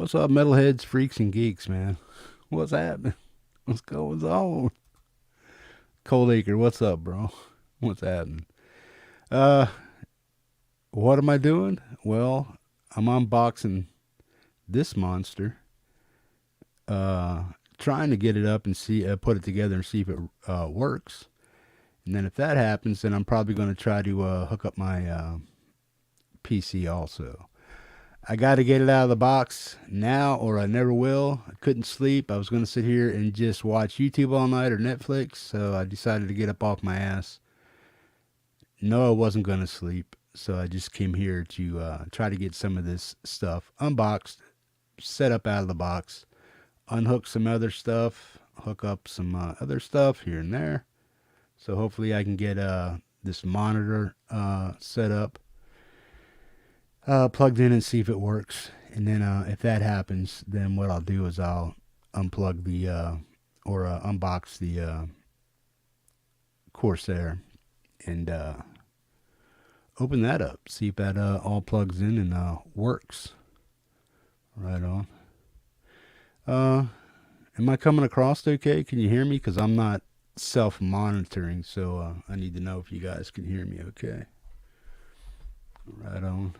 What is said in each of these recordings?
What's up, metalheads, freaks, and geeks, man? What's happening? What's going on? Cold Acre, what's up, bro? What's happening? Uh, what am I doing? Well, I'm unboxing this monster. Trying to get it up and see, put it together and see if it works. And then if that happens, then I'm probably going to try to hook up my PC also. I got to get it out of the box now or I never will. I couldn't sleep. I was going to sit here and just watch YouTube all night or Netflix, so I decided to get up off my ass. No, I wasn't going to sleep, so I just came here to try to get some of this stuff unboxed, set up out of the box, unhook some other stuff, hook up some other stuff here and there. So hopefully I can get this monitor set up, plugged in and see if it works. And then if that happens, then what I'll do is I'll unplug the or unbox the Corsair and open that up, see if that all plugs in and works. Right on. Am I coming across okay? Can you hear me? Because I'm not self-monitoring, so I need to know if you guys can hear me okay. Right on.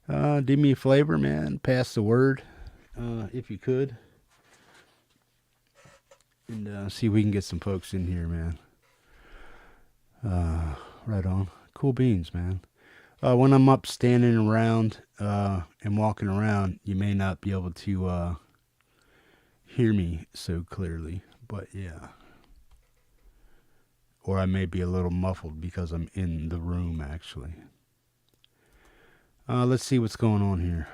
Do me a favor, man. Pass the word, if you could. And see if we can get some folks in here, man. Right on. Cool beans, man. When I'm up standing around and walking around, you may not be able to hear me so clearly, but yeah. Or I may be a little muffled because I'm in the room, actually. Let's see what's going on here.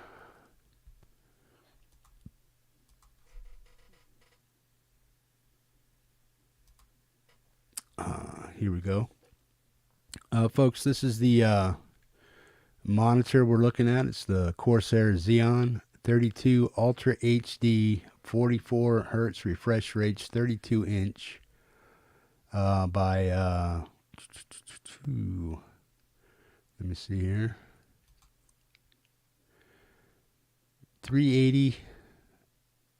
Here we go. Folks, this is the monitor we're looking at. It's the Corsair XENEON 32 Ultra HD 44 Hertz refresh rate, 32 inch by let me see here, 380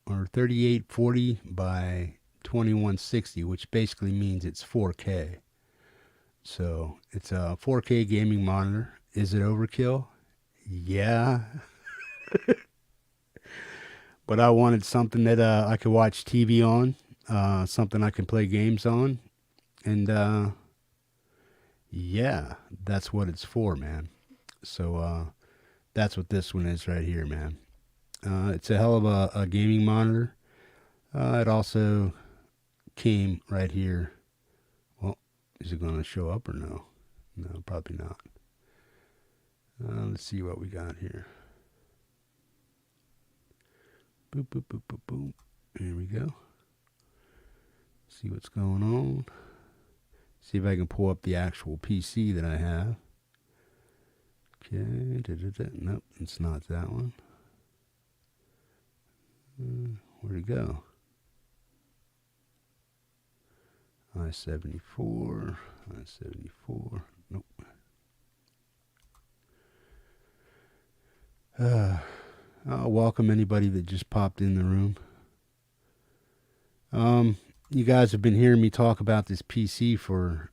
or 3840 by 2160, which basically means it's 4K. So it's a 4K gaming monitor. Is it overkill? Yeah. But I wanted something that I could watch TV on, something I can play games on, and yeah, that's what it's for, man. So that's what this one is right here, man. It's a hell of a gaming monitor. It also came right here. Well, is it going to show up or no? No, probably not. Let's see what we got here. Boop, boop, boop, boop, boop. Here we go. See what's going on. See if I can pull up the actual PC that I have. Okay. Nope, it's not that one. Where'd it go? i74. Nope. I'll welcome anybody that just popped in the room. You guys have been hearing me talk about this PC for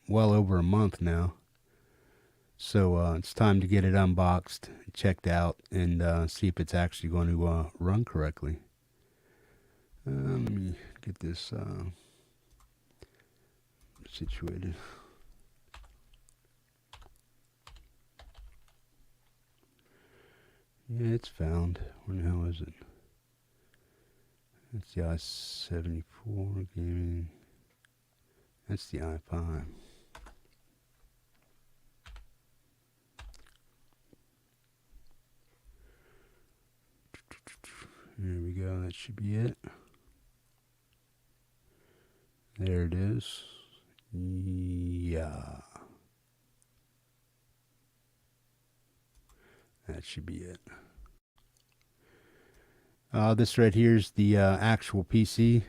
well over a month now. So it's time to get it unboxed, checked out, and see if it's actually going to run correctly. Let me get this situated. Yeah, it's found. Where the hell is it? That's the i74 gaming. That's the i5. There we go. That should be it. There it is. Yeah. That should be it. This right here is the actual PC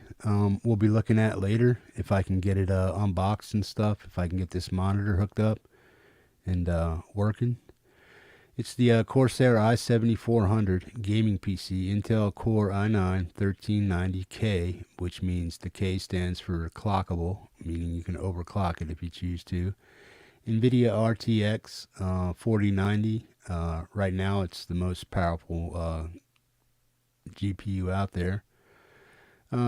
we'll be looking at later, if I can get it unboxed and stuff, if I can get this monitor hooked up and working. It's the Corsair i7400 gaming PC, Intel Core i9 1390K, which means the K stands for clockable, meaning you can overclock it if you choose to. NVIDIA RTX 4090. Right now, it's the most powerful GPU out there.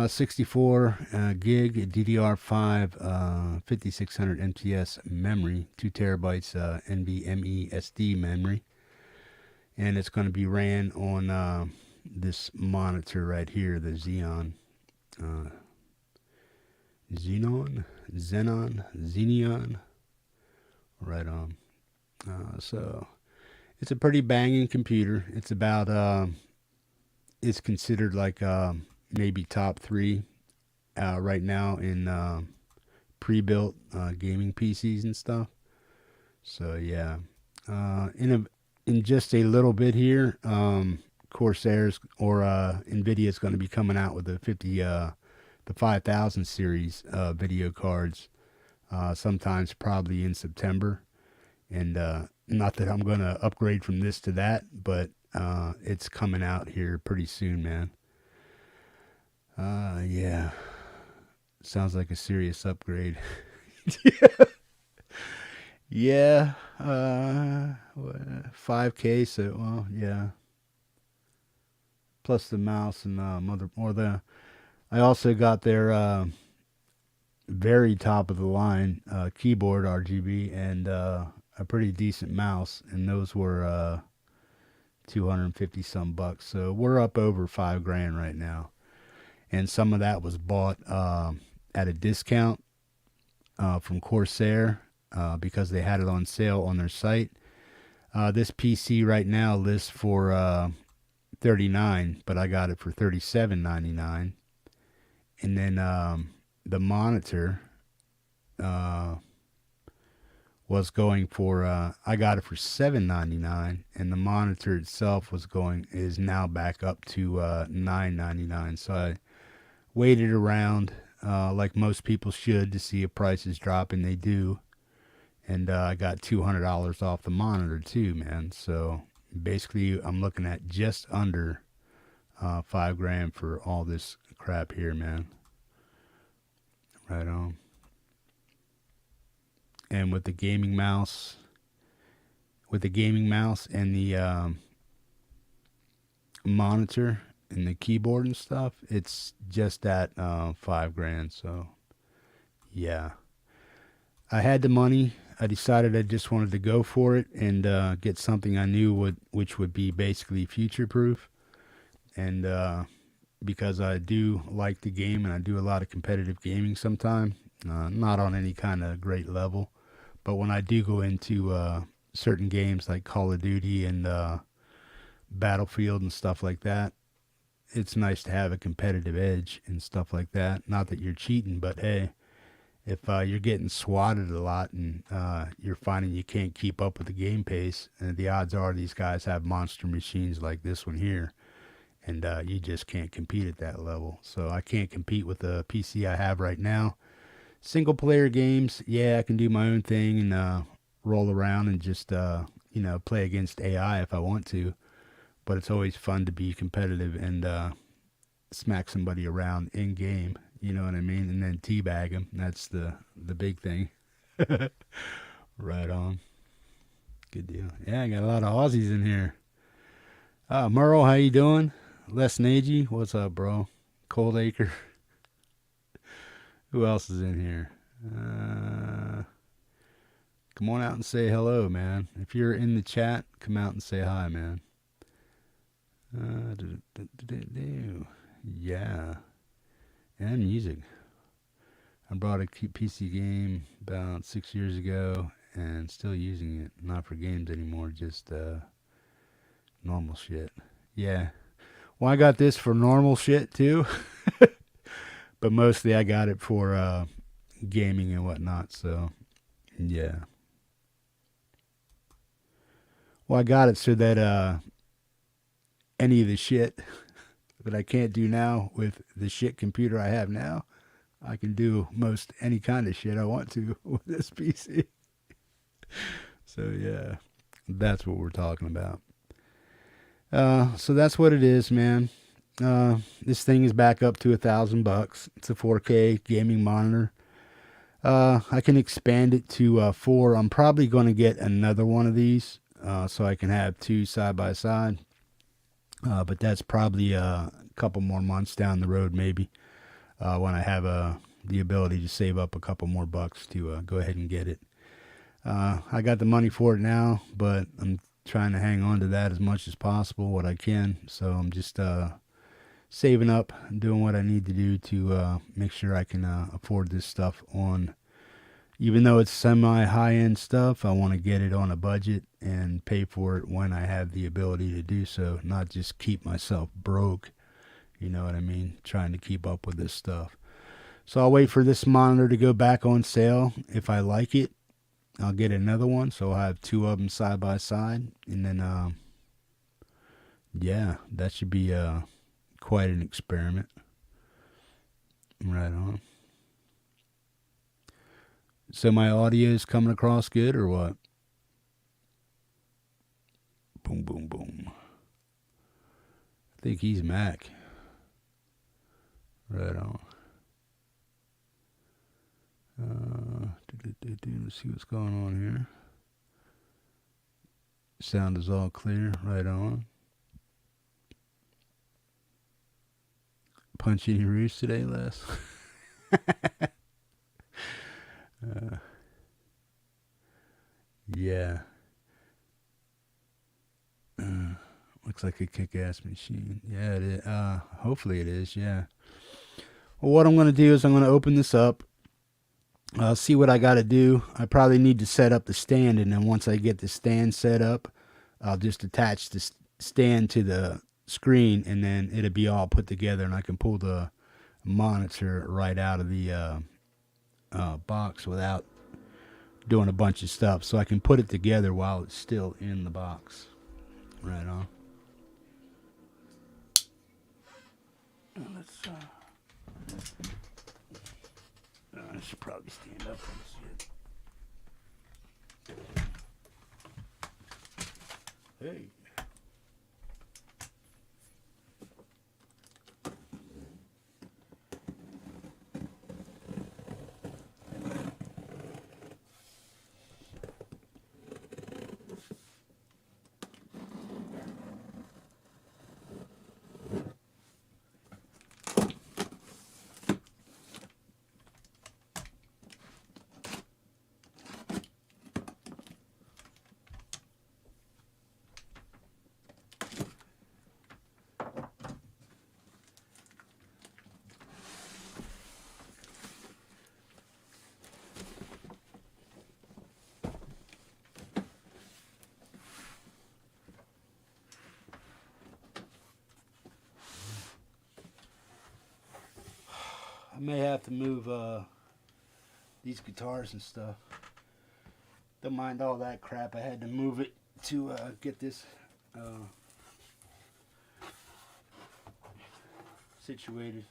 64 gig DDR5 5600 MTS memory, 2 terabytes NVMe SD memory, and it's going to be ran on this monitor right here, the XENEON, right on. So it's a pretty banging computer. It's about it's considered like maybe top 3 right now in pre-built gaming PCs and stuff. So yeah, in just a little bit here, Corsair's or NVIDIA is going to be coming out with the 5000 series video cards, sometimes probably in September. And not that I'm going to upgrade from this to that, but it's coming out here pretty soon, man. Yeah. Sounds like a serious upgrade. Yeah. 5K, so, well, yeah. Plus the mouse and I also got their very top of the line keyboard RGB and a pretty decent mouse, and those were 250 some bucks. So we're up over $5,000 right now. And some of that was bought at a discount from Corsair because they had it on sale on their site. This PC right now lists for $39, but I got it for $37.99. And then the monitor was going for I got it for $7.99, and the monitor itself is now back up to $9.99. So I waited around like most people should to see if prices drop, and they do. And I got $200 off the monitor too, man. So basically, I'm looking at just under $5,000 for all this crap here, man. Right on. And with the gaming mouse, and the monitor and the keyboard and stuff, it's just at $5,000. So yeah, I had the money. I decided I just wanted to go for it and get something I knew which would be basically future proof. And because I do like the game and I do a lot of competitive gaming sometimes, not on any kind of great level, but when I do go into certain games like Call of Duty and Battlefield and stuff like that, it's nice to have a competitive edge and stuff like that. Not that you're cheating, but hey, if you're getting swatted a lot and you're finding you can't keep up with the game pace, and the odds are these guys have monster machines like this one here, and you just can't compete at that level. So I can't compete with the PC I have right now. Single player games, yeah, I can do my own thing and roll around and just play against AI if I want to. But it's always fun to be competitive and smack somebody around in game. You know what I mean? And then teabag them. That's the big thing. Right on. Good deal. Yeah, I got a lot of Aussies in here. Merle, how you doing? Les Nagy, what's up, bro? Cold Acre. Who else is in here? Come on out and say hello, man. If you're in the chat, come out and say hi, man. Yeah. And music. I bought a PC game about 6 years ago and still using it. Not for games anymore, just normal shit. Yeah. Well, I got this for normal shit too. But mostly I got it for gaming and whatnot, so yeah. Well, I got it so that any of the shit that I can't do now with the shit computer I have now, I can do most any kind of shit I want to with this PC. So yeah, That's what we're talking about. So that's what it is, man. This thing is back up to $1,000. It's a 4K gaming monitor. I can expand it to 4. I'm probably going to get another one of these so I can have 2 side by side. But that's probably a couple more months down the road, maybe, when I have the ability to save up a couple more bucks to go ahead and get it. I got the money for it now, but I'm trying to hang on to that as much as possible, what I can. So I'm just saving up and doing what I need to do to make sure I can afford this stuff on. Even though it's semi high-end stuff, I want to get it on a budget and pay for it when I have the ability to do so, not just keep myself broke, you know what I mean, trying to keep up with this stuff. So I'll wait for this monitor to go back on sale. If I like it, I'll get another one, so I'll have 2 of them side by side, and then, yeah, that should be quite an experiment. Right on. So my audio is coming across good or what? Boom, boom, boom. I think he's Mac. Right on. Let's see what's going on here. Sound is all clear. Right on. Punch any roost today, Les? Yeah. Looks like a kick-ass machine. Yeah, it is. Hopefully it is, yeah. Well, what I'm going to do is I'm going to open this up. I'll see what I got to do. I probably need to set up the stand, and then once I get the stand set up, I'll just attach the stand to the screen, and then it'll be all put together, and I can pull the monitor right out of the box without doing a bunch of stuff. So I can put it together while it's still in the box. Right on. Let's I should probably stand up for this shit. Hey. I may have to move these guitars and stuff. Don't mind all that crap. I had to move it to get this situated.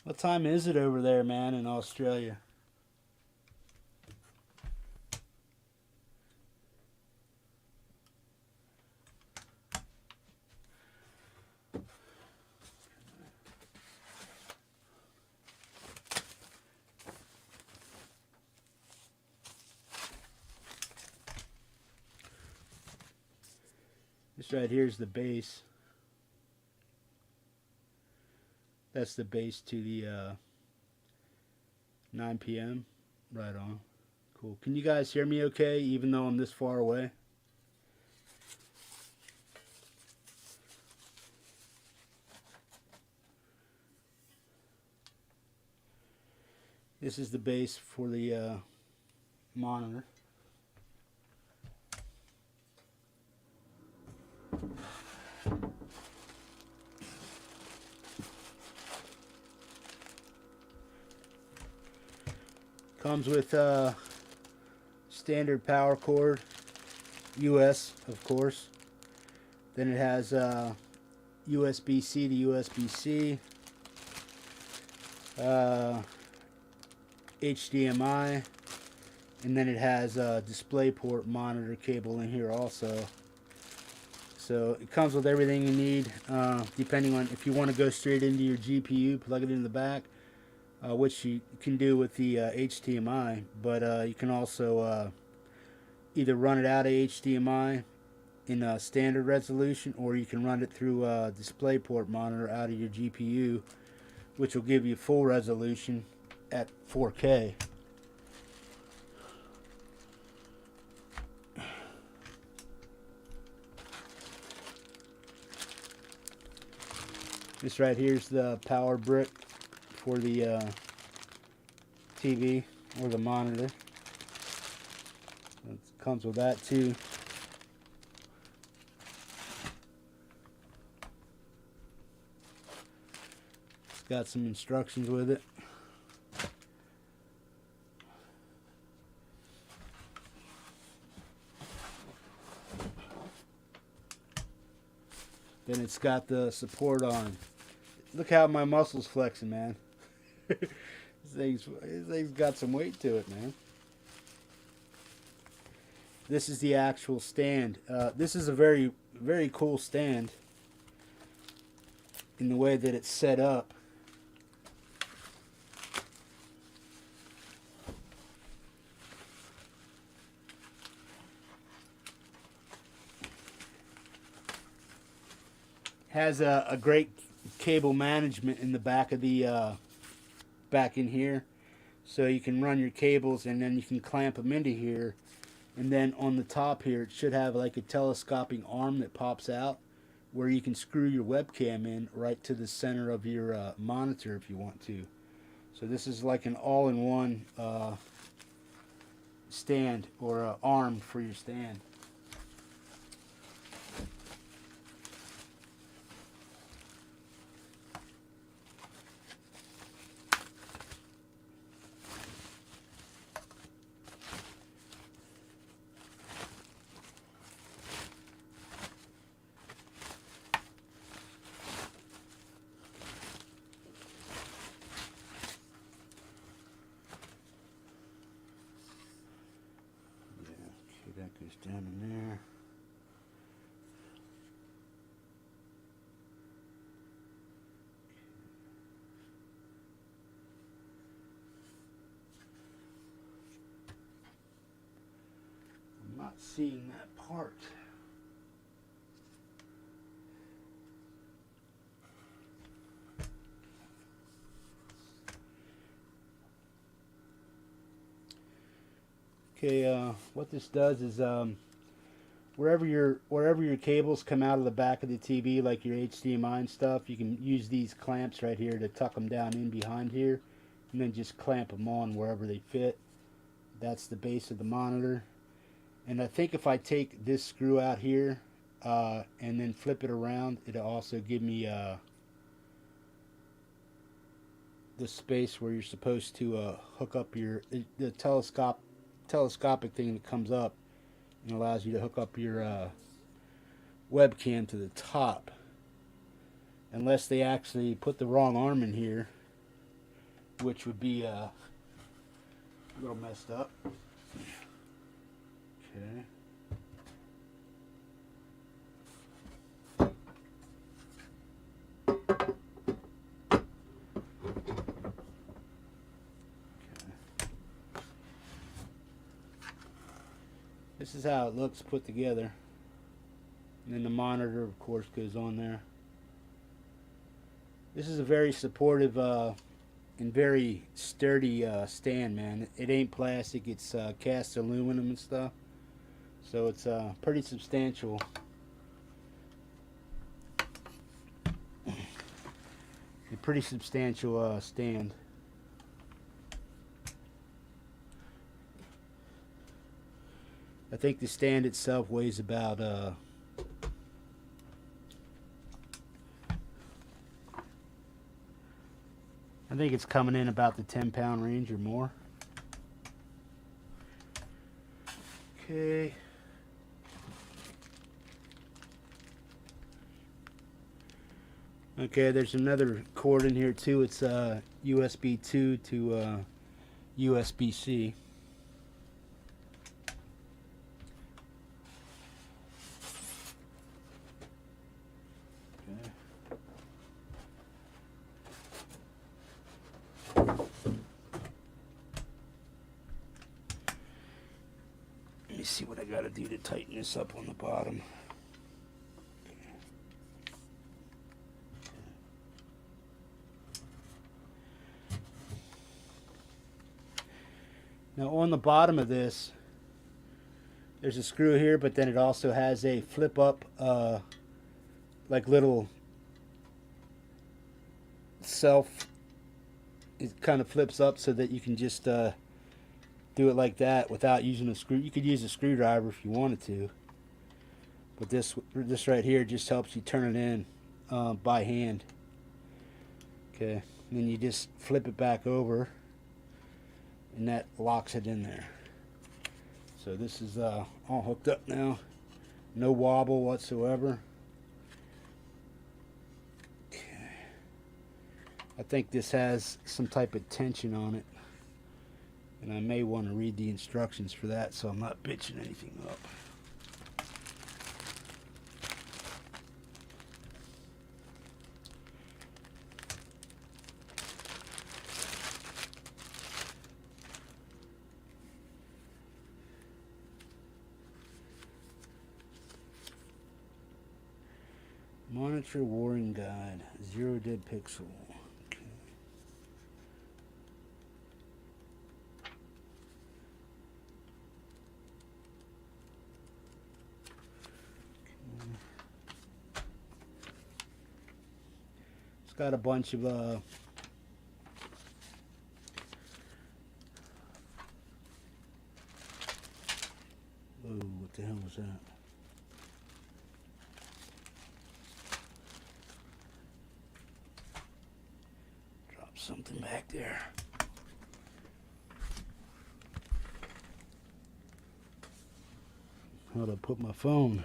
What time is it over there, man, in Australia? This right here is the base. That's the base to the 9 p.m. Right on. Cool. Can you guys hear me okay, even though I'm this far away? This is the base for the monitor. Comes with standard power cord, US of course. Then it has USB-C to USB-C, HDMI, and then it has a DisplayPort monitor cable in here also. So it comes with everything you need, depending on if you want to go straight into your GPU, plug it in the back, which you can do with the HDMI, but you can also either run it out of HDMI in a standard resolution, or you can run it through a DisplayPort monitor out of your GPU, which will give you full resolution at 4K. This right here is the power brick for the TV or the monitor. It comes with that too. It's got some instructions with it. Then it's got the support on. Look how my muscles flexing, man. This thing's got some weight to it, man. This is the actual stand. This is a very, very cool stand in the way that it's set up. Has a great cable management in the back of the back in here, so you can run your cables and then you can clamp them into here, and then on the top here it should have like a telescoping arm that pops out where you can screw your webcam in right to the center of your monitor if you want to. So this is like an all-in-one stand, or arm for your stand. That goes down in there. I'm not seeing that part. Okay, what this does is wherever your cables come out of the back of the TV, like your HDMI and stuff, you can use these clamps right here to tuck them down in behind here, and then just clamp them on wherever they fit. That's the base of the monitor. And I think if I take this screw out here and then flip it around, it'll also give me the space where you're supposed to hook up the telescopic thing that comes up and allows you to hook up your webcam to the top, unless they actually put the wrong arm in here, which would be a little messed up. Okay. This is how it looks put together. And then the monitor, of course, goes on there. This is a very supportive and very sturdy stand, man. It ain't plastic, it's cast aluminum and stuff. So it's pretty substantial. A pretty substantial stand. I think the stand itself weighs about I think it's coming in about the 10-pound range or more. Okay. Okay, there's another cord in here too. It's USB 2 to USB-C. Let me see what I gotta do to tighten this up on the bottom. Now on the bottom of this, there's a screw here, but then it also has a flip up, like little self. It kind of flips up so that you can just do it like that without using a screw. You could use a screwdriver if you wanted to, but this right here just helps you turn it in by hand. Okay, and then you just flip it back over, and that locks it in there. So this is all hooked up now, no wobble whatsoever. Okay. I think this has some type of tension on it, and I may want to read the instructions for that so I'm not bitching anything up. Monitor Warring Guide, 0 dead pixel. Okay. It's got a bunch of oh, what the hell was that? Something back there. How'd I put my phone?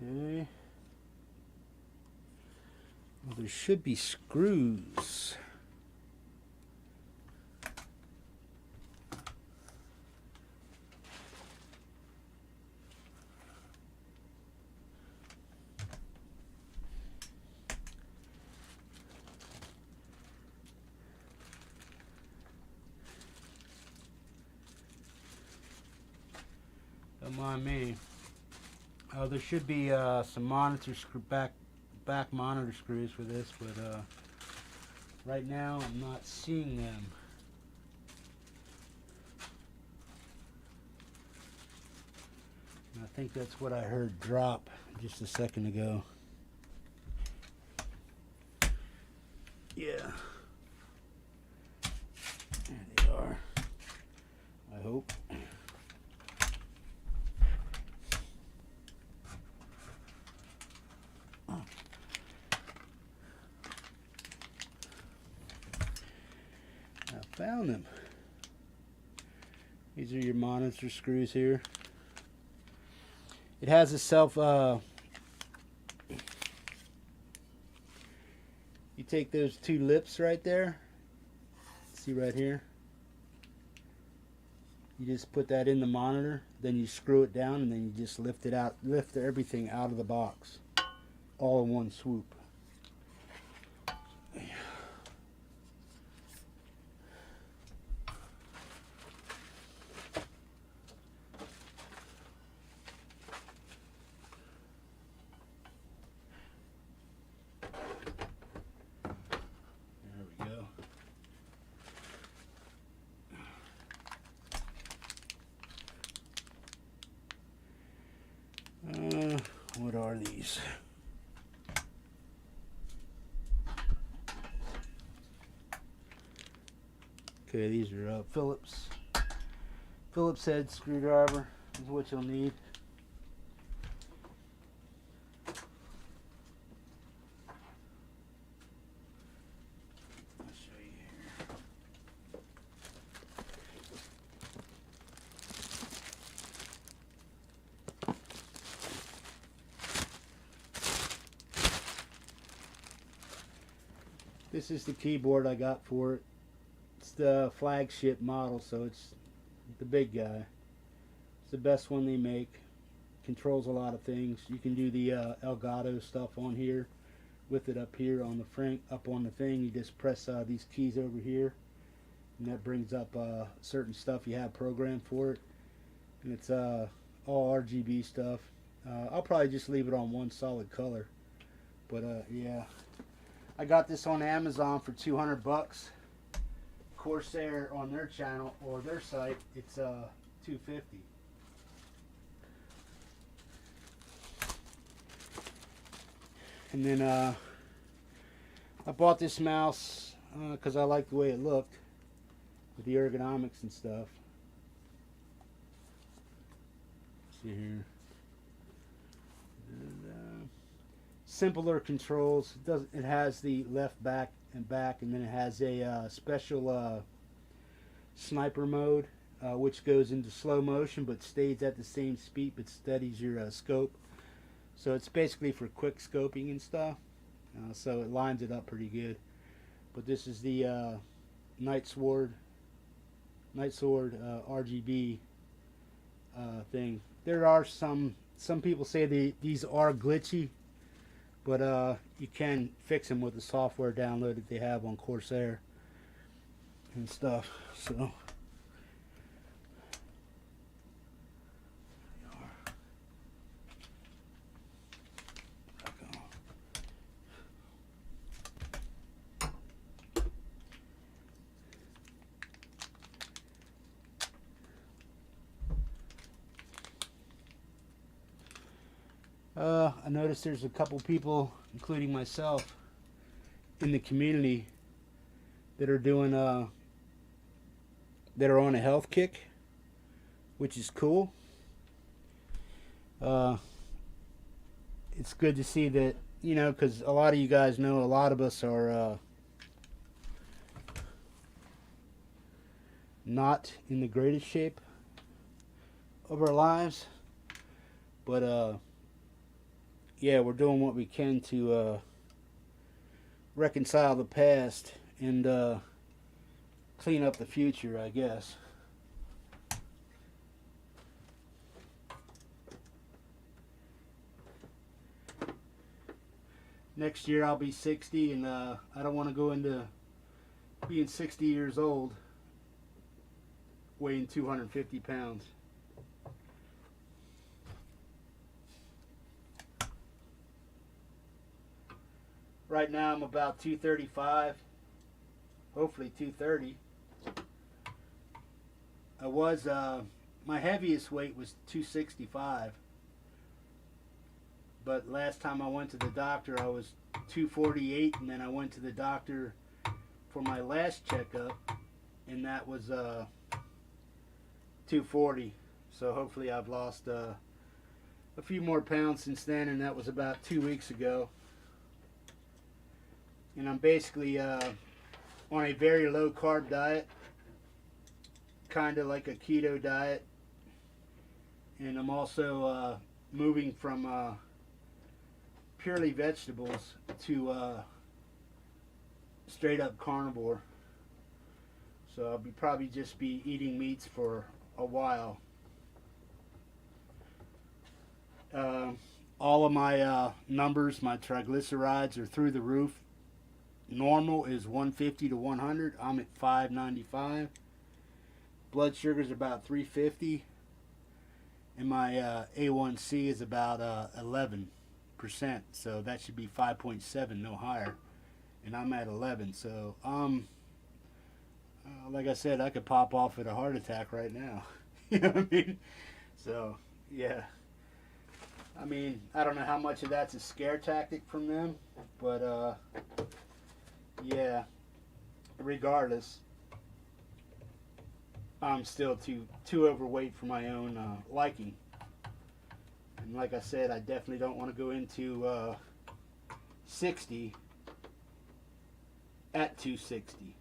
Okay. Well, there should be screws. Don't mind me. There should be some monitor back monitor screws for this, but right now I'm not seeing them. And I think that's what I heard drop just a second ago. Yeah. There they are. I hope. Found them. These are your monitor screws here. It has a self you take those two lips right there, see right here, You just put that in the monitor, then you screw it down, and then you just lift it out, lift everything out of the box, all in one swoop. What are these? Okay, these are Phillips head screwdriver is what you'll need. I'll show you here. This is the keyboard I got for it. It's the flagship model, so it's the big guy. It's the best one they make. Controls a lot of things. You can do the Elgato stuff on here with it up here on the front, up on the thing. You just press these keys over here, and that brings up certain stuff you have programmed for it. And it's all RGB stuff. I'll probably just leave it on one solid color. But yeah. I got this on Amazon for 200 bucks. Corsair on their channel or their site, it's 250. And then I bought this mouse because I like the way it looked with the ergonomics and stuff. See here. And, simpler controls. It has the left, back, and back, and then it has a special sniper mode, which goes into slow motion but stays at the same speed but steadies your scope. So it's basically for quick scoping and stuff. So it lines it up pretty good. But this is the Nightsword RGB thing. There are some people say these are glitchy. But you can fix them with the software download that they have on Corsair and stuff. So I noticed there's a couple people, including myself, in the community that are doing that are on a health kick, which is cool. It's good to see that, you know, because a lot of you guys know a lot of us are not in the greatest shape of our lives, but yeah, we're doing what we can to reconcile the past and clean up the future, I guess. Next year I'll be 60, and I don't want to go into being 60 years old weighing 250 pounds. Right now I'm about 235, hopefully 230. I was, my heaviest weight was 265. But last time I went to the doctor I was 248, and then I went to the doctor for my last checkup, and that was 240. So hopefully I've lost a few more pounds since then, and that was about 2 weeks ago. And I'm basically on a very low carb diet, kind of like a keto diet, and I'm also moving from purely vegetables to straight up carnivore. So I'll probably just be eating meats for a while. All of my numbers, my triglycerides are through the roof. Normal is 150 to 100. I'm at 595. Blood sugar's about 350. And my A1C is about 11%. So that should be 5.7, no higher. And I'm at 11. So, like I said, I could pop off with a heart attack right now. You know what I mean? So, yeah. I mean, I don't know how much of that's a scare tactic from them, but yeah, regardless, I'm still too overweight for my own liking. And like I said, I definitely don't want to go into 60 at 260.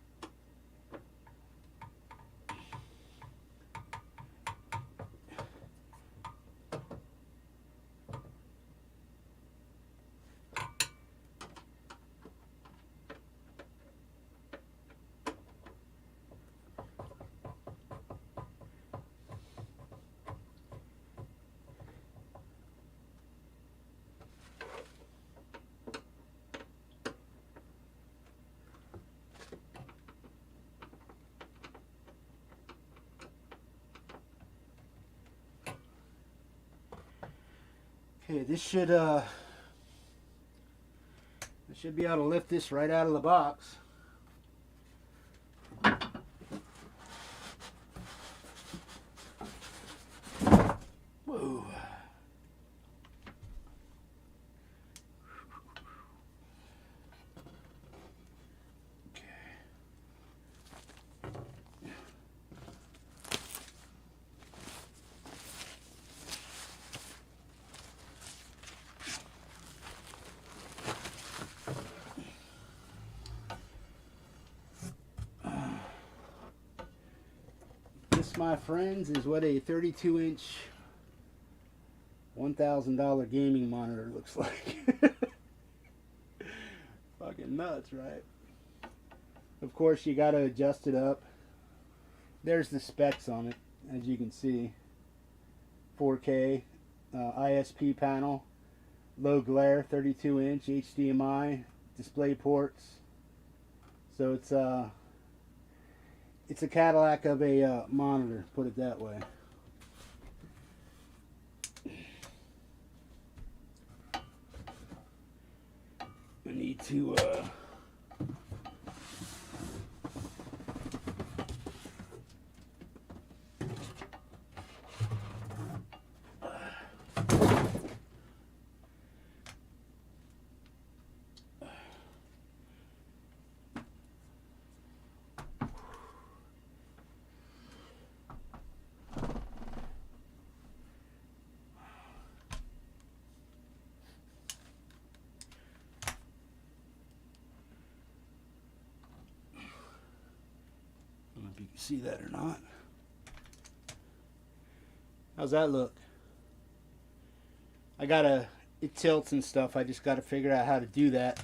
Okay, this should I should be able to lift this right out of the box. Whoa. This, my friends, is what a 32-inch $1,000 gaming monitor looks like. Fucking nuts, right? Of course, you got to adjust it up. There's the specs on it, as you can see. 4K, ISP panel, low glare, 32-inch HDMI, display ports. So it's a Cadillac of a monitor, put it that way. I need to I don't know if you can see that or not. How's that look? It tilts and stuff. I just gotta figure out how to do that.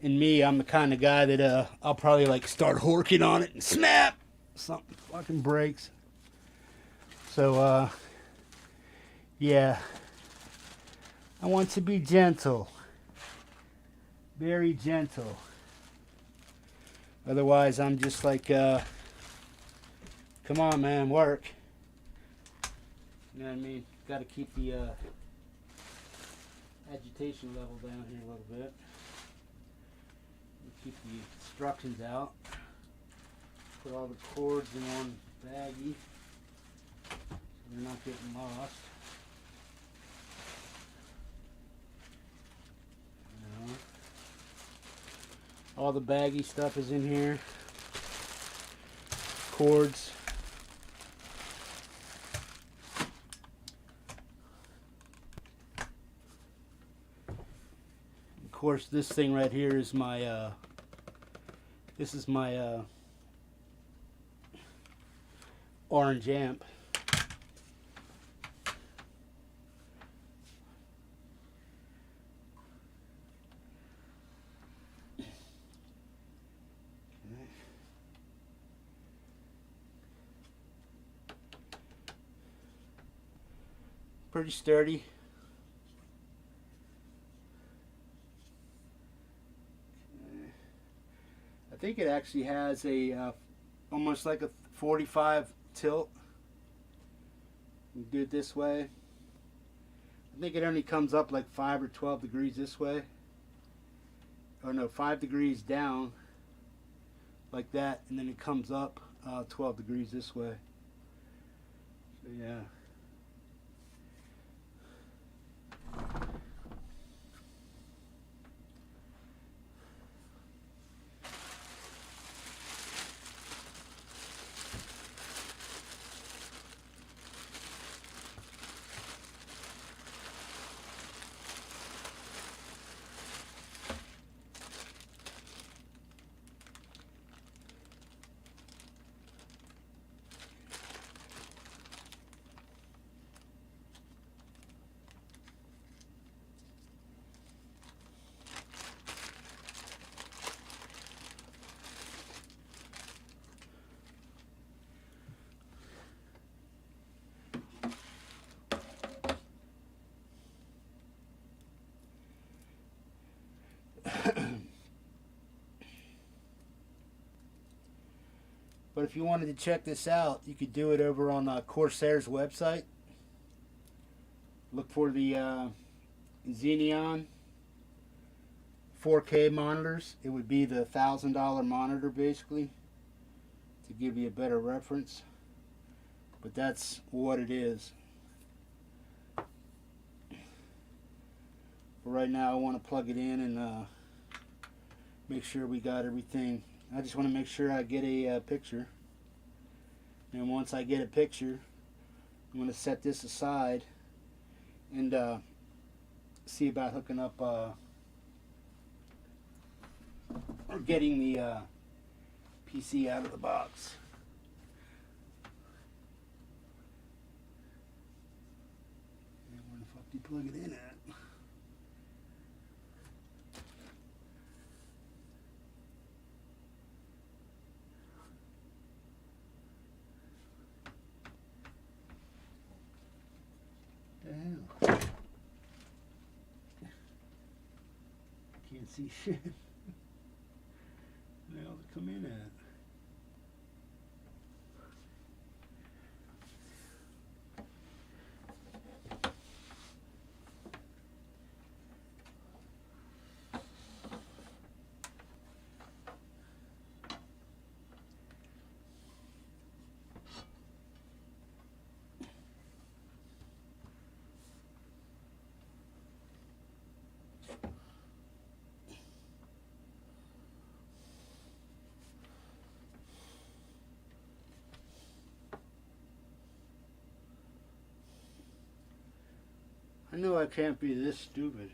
And me, I'm the kind of guy that I'll probably like start horking on it and snap! Something fucking breaks. So yeah. I want to be gentle. Very gentle. Otherwise, I'm just like, come on, man, work. You know what I mean? Got to keep the agitation level down here a little bit. Keep the instructions out. Put all the cords in one baggie so they're not getting lost. All the baggy stuff is in here. Cords. Of course, this thing right here is my orange amp. pretty sturdy. I think it actually has a almost like a 45 tilt. You do it this way. I think it only comes up like 5 or 12 degrees this way. Or no, 5 degrees down like that, and then it comes up 12 degrees this way. So yeah. But if you wanted to check this out, you could do it over on Corsair's website. Look for the XENEON 4K monitors. It would be the $1,000 monitor basically, to give you a better reference. But that's what it is. But right now I want to plug it in and make sure we got everything. I just want to make sure I get a picture. And once I get a picture, I'm going to set this aside and see about hooking up or getting the PC out of the box. And where the fuck do you plug it in at? Damn. Can't see shit. Where the hell did it come in at? I know I can't be this stupid.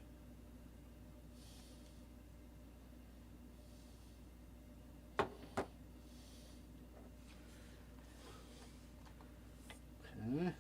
Okay.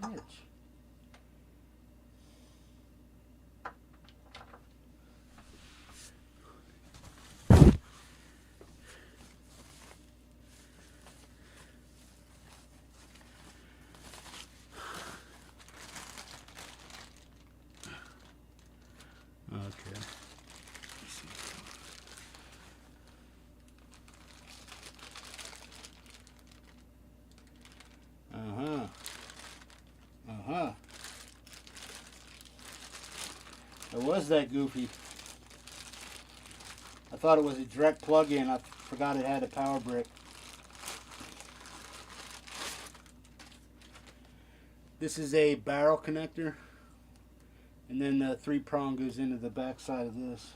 Bitch. Okay. Uh-huh. Uh-huh. It was that goofy. I thought it was a direct plug-in. I forgot it had a power brick. This is a barrel connector. And then the 3-prong goes into the back side of this.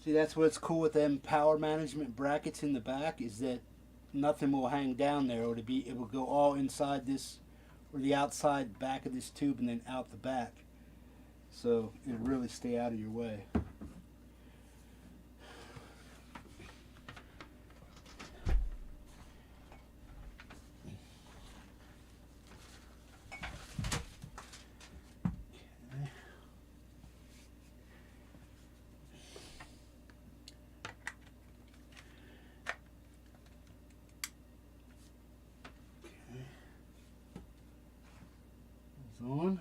See, that's what's cool with them power management brackets in the back, is that nothing will hang down there. It will go all inside this, or the outside back of this tube, and then out the back. So it'll really stay out of your way. On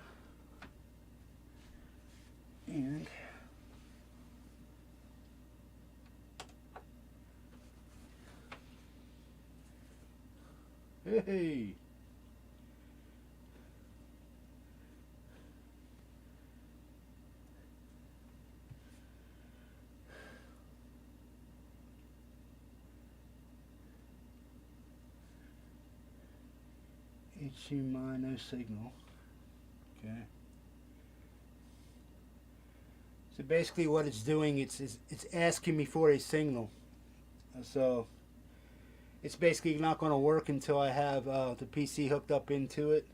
and hey, HDMI no signal. Okay. So basically what it's doing, it's asking me for a signal. So it's basically not going to work until I have the PC hooked up into it,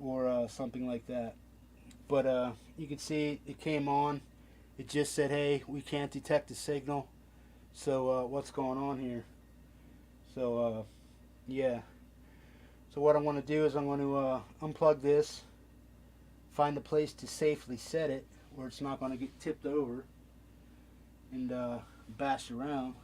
or something like that. But you can see it came on. It just said, hey, we can't detect the signal. So what's going on here? So yeah. So what I'm going to do is I'm going to unplug this, find a place to safely set it where it's not going to get tipped over and bash around.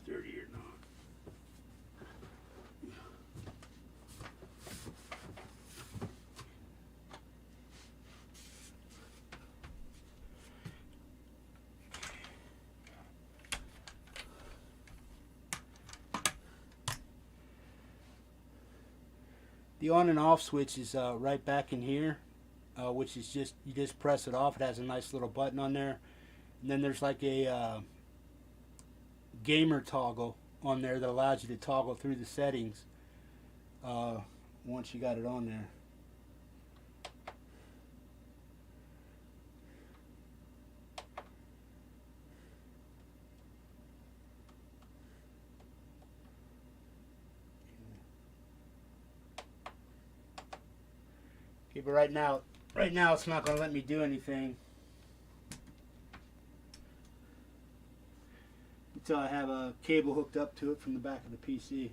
Sturdy or not. The on and off switch is right back in here, which is just, you just press it off. It has a nice little button on there, and then there's like a gamer toggle on there that allows you to toggle through the settings once you got it on there. Okay, but right now it's not going to let me do anything until I have a cable hooked up to it from the back of the PC.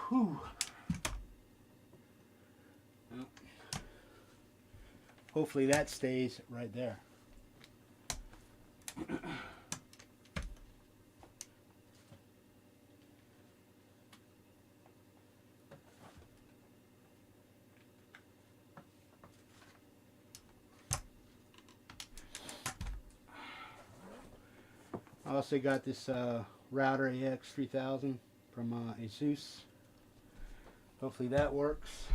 Whew. Well, hopefully that stays right there. I also got this router AX3000 from Asus. Hopefully that works.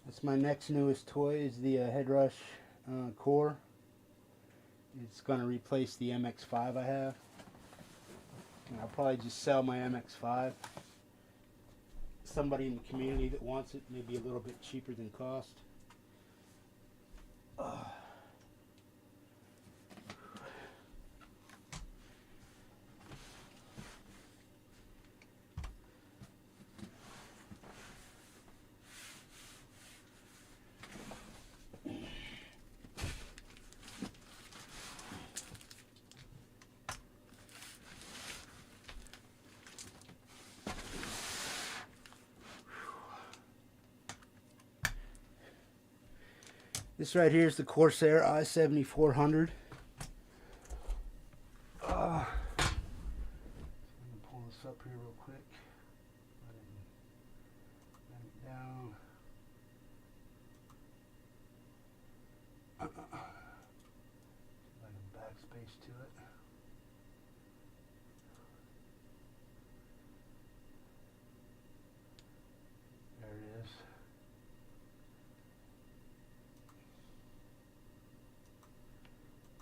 That's my next newest toy, is the Headrush Core. It's going to replace the MX5 I have. And I'll probably just sell my MX5. Somebody in the community that wants it, maybe a little bit cheaper than cost. This right here is the Corsair i7400. Let me pull this up here real quick. Let it down. Like a backspace to it. There it is.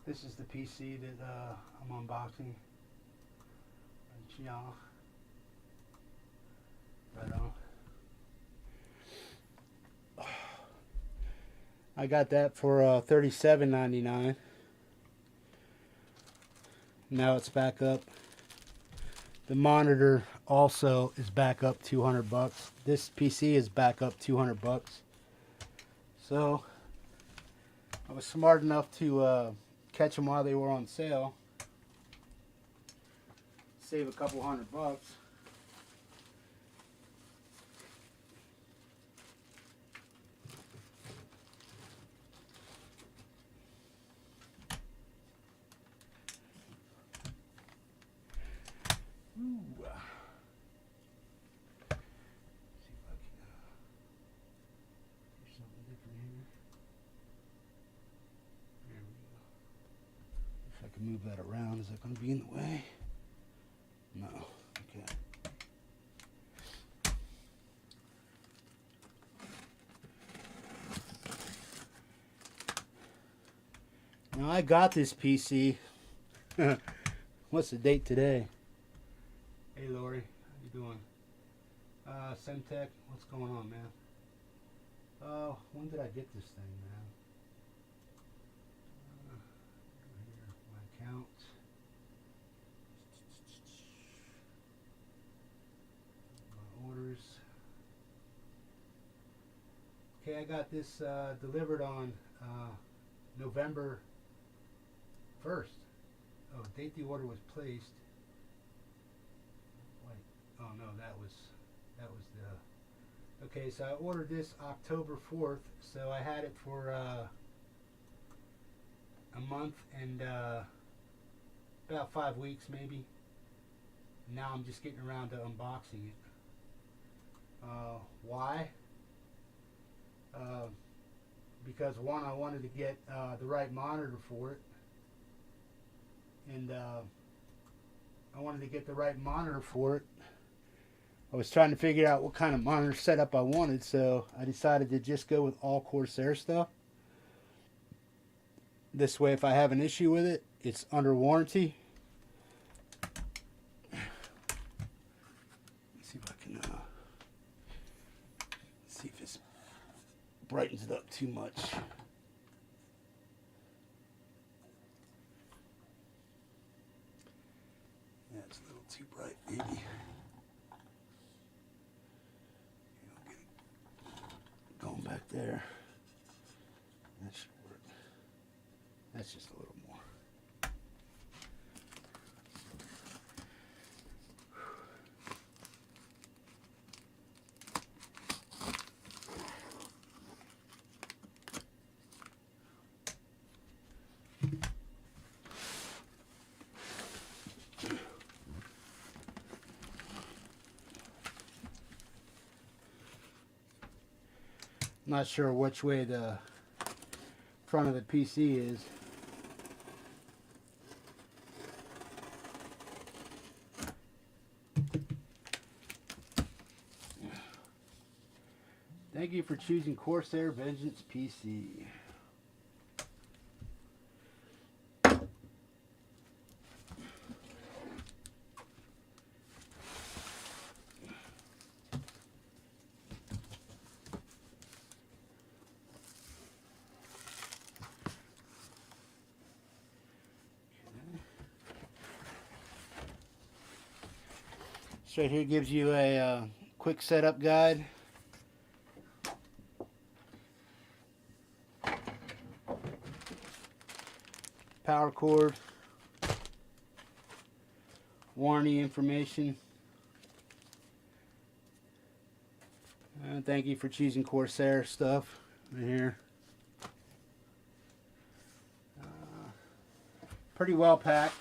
This is the PC that I'm unboxing. Yeah. Right on. I got that for $37.99. Now it's back up. The monitor also is back up $200. This PC is back up $200. So I was smart enough to catch them while they were on sale. Save a couple $100. Ooh. See if I can do something different here. There we go. If I can move that around, is that going to be in the way? No. Okay. Now I got this PC. What's the date today? Hey Lori, how you doing? Semtech, what's going on, man? When did I get this thing, man? Here, my account. My orders. Okay, I got this delivered on November 1st. Oh, date the order was placed. Wait, oh no, that was the. Okay, so I ordered this October 4th, so I had it for a month and about 5 weeks maybe. Now I'm just getting around to unboxing it. Why? Because one, I wanted to get the right monitor for it, and I wanted to get the right monitor for it. I was trying to figure out what kind of monitor setup I wanted, so I decided to just go with all Corsair stuff. This way, if I have an issue with it, it's under warranty. Let's see if I can see if this brightens it up too much. Yeah, it's a little too bright, maybe. That's just a little more. Not sure which way the front of the PC is. Thank you for choosing Corsair Vengeance PC. So right here gives you a quick setup guide. Power cord. Warranty information. Thank you for choosing Corsair stuff right here. Pretty well packed.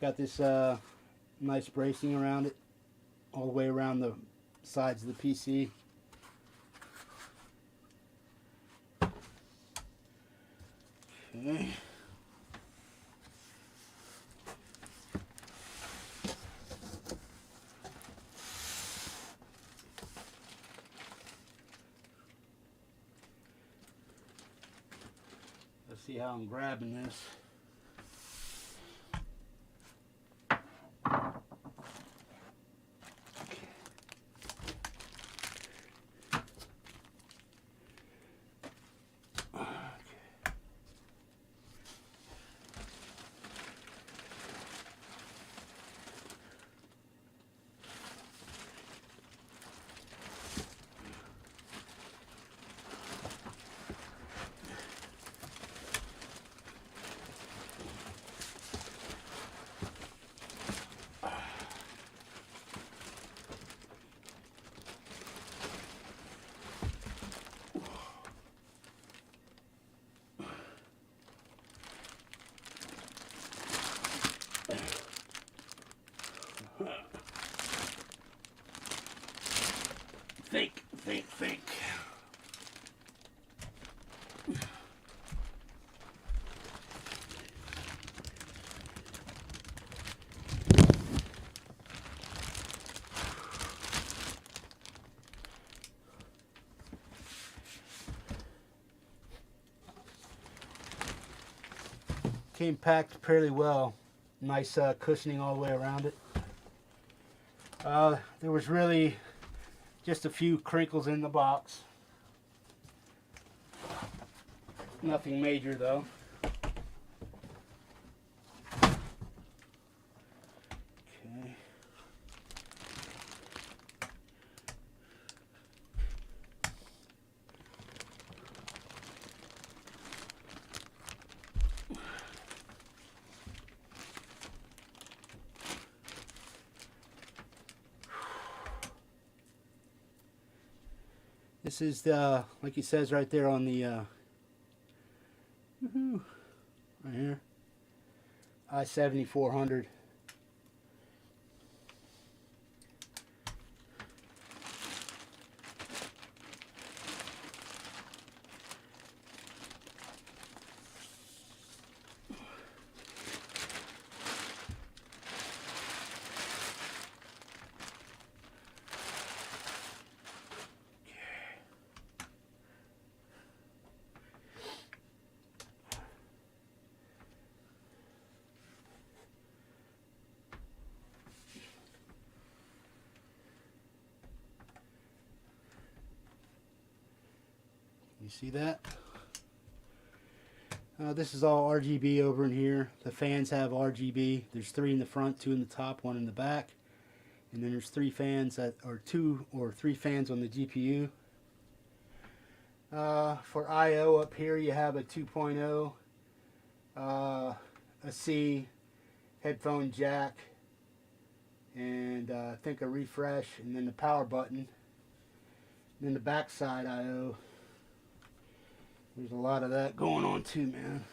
Got this nice bracing around it, all the way around the sides of the PC. Okay. Let's see how I'm grabbing this. Think. Came packed fairly well. Nice cushioning all the way around it. There was really just a few crinkles in the box. Nothing major though. Okay. This is the, like it says right there on the right here, i7400. You see that? This is all RGB over in here. The fans have RGB. There's 3 in the front, 2 in the top, 1 in the back. And then there's 3 fans that, or 2 or 3 fans on the GPU. For I/O up here you have a 2.0, a C, headphone jack, and I think a refresh, and then the power button. And then the backside I/O, there's a lot of that going on too, man.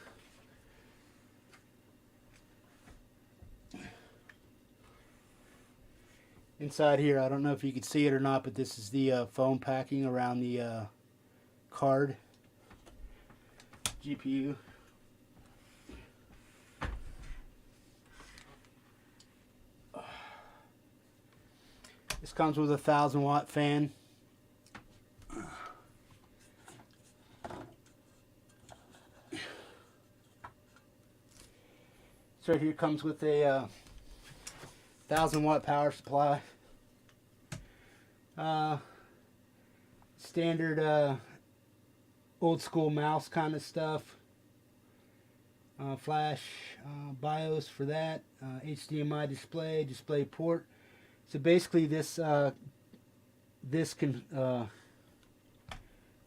Inside here, I don't know if you can see it or not, but this is the foam packing around the card GPU. This comes with a 1000-watt fan. So right here comes with a 1000-watt power supply. Standard old school mouse kind of stuff. Flash BIOS for that. HDMI display, display port. So basically this this can now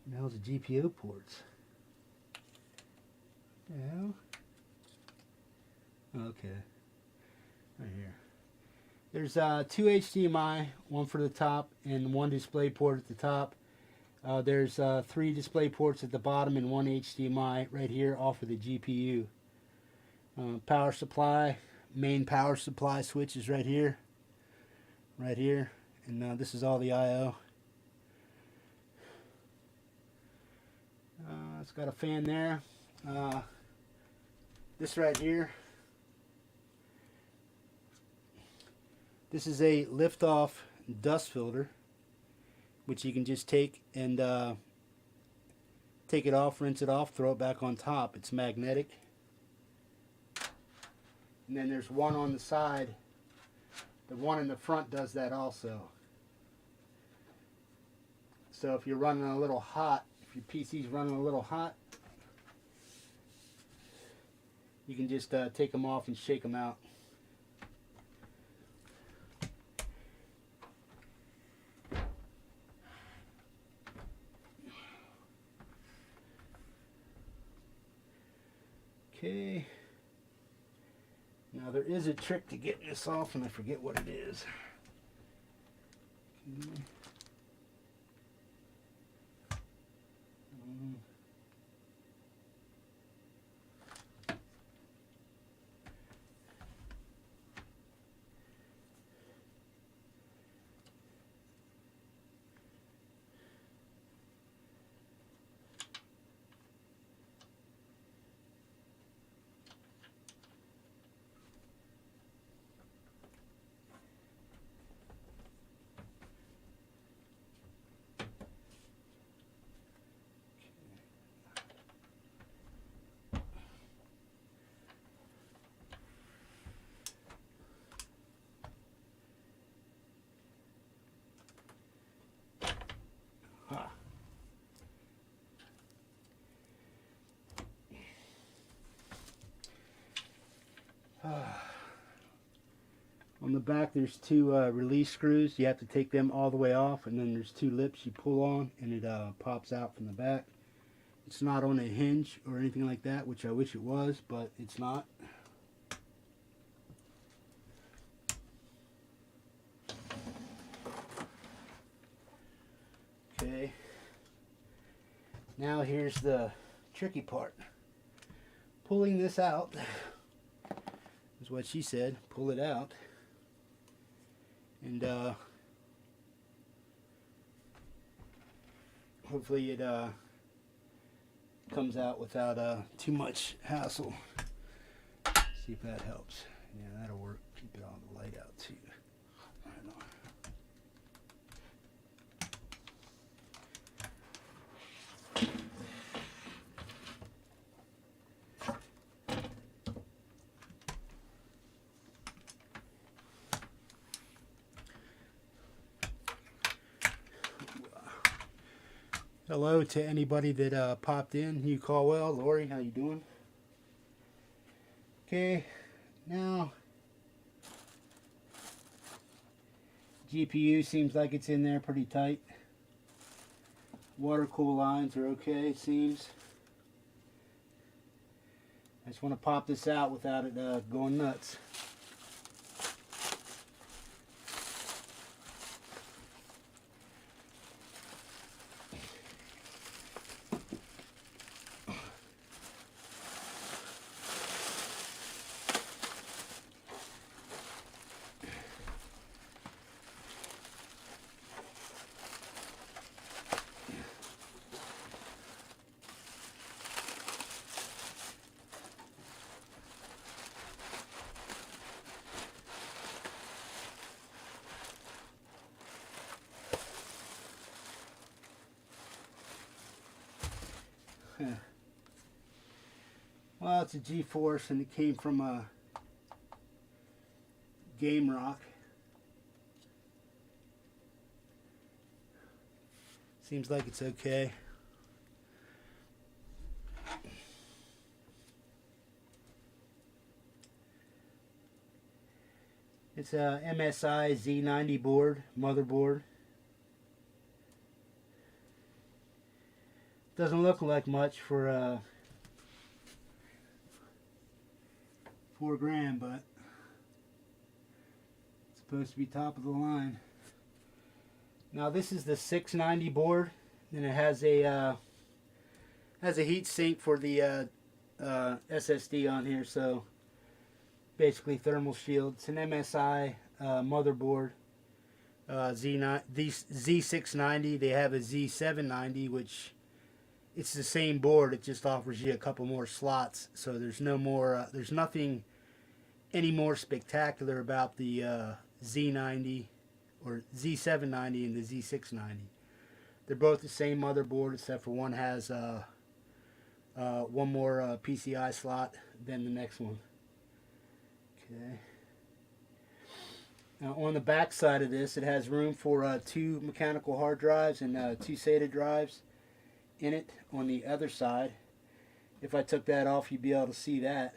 the GPU ports. Yeah. Okay. Right here. There's 2 HDMI, one for the top and 1 display port at the top. There's 3 display ports at the bottom and 1 HDMI right here off of the GPU. Power supply, main power supply switch is right here. Right here. And this is all the I/O. It's got a fan there. This right here. This is a lift-off dust filter, which you can just take and take it off, rinse it off, throw it back on top. It's magnetic. And then there's one on the side. The one in the front does that also. So if you're running a little hot, if your PC's running a little hot, you can just take them off and shake them out. Okay. Now there is a trick to getting this off, and I forget what it is. Okay. On the back there's 2 release screws. You have to take them all the way off, and then there's 2 lips you pull on and it pops out from the back. It's not on a hinge or anything like that, which I wish it was, but it's not. Okay, now here's the tricky part. Pulling this out is what she said. Pull it out. And hopefully it comes out without too much hassle. See if that helps. Yeah, that'll work. Keep it on the light out too. Right on. Hello to anybody that popped in. Hugh Caldwell, Lori, how you doing? Okay, now GPU seems like it's in there pretty tight. Water cool lines are okay, it seems. I just want to pop this out without it going nuts. Well, it's a GeForce and it came from a Game Rock. Seems like it's okay. It's a MSI Z90 board, motherboard. Doesn't look like much for $4 grand, but it's supposed to be top of the line. Now this is the 690 board, and it has a heat sink for the SSD on here, so basically thermal shield. It's an MSI motherboard. Z690. They have a Z790, which it's the same board. It just offers you a couple more slots, so there's no more. There's nothing any more spectacular about the Z90 or Z790 and the Z690. They're both the same motherboard, except for one has one more PCI slot than the next one. Okay. Now on the back side of this, it has room for 2 mechanical hard drives and 2 SATA drives in it on the other side. If I took that off, you'd be able to see that.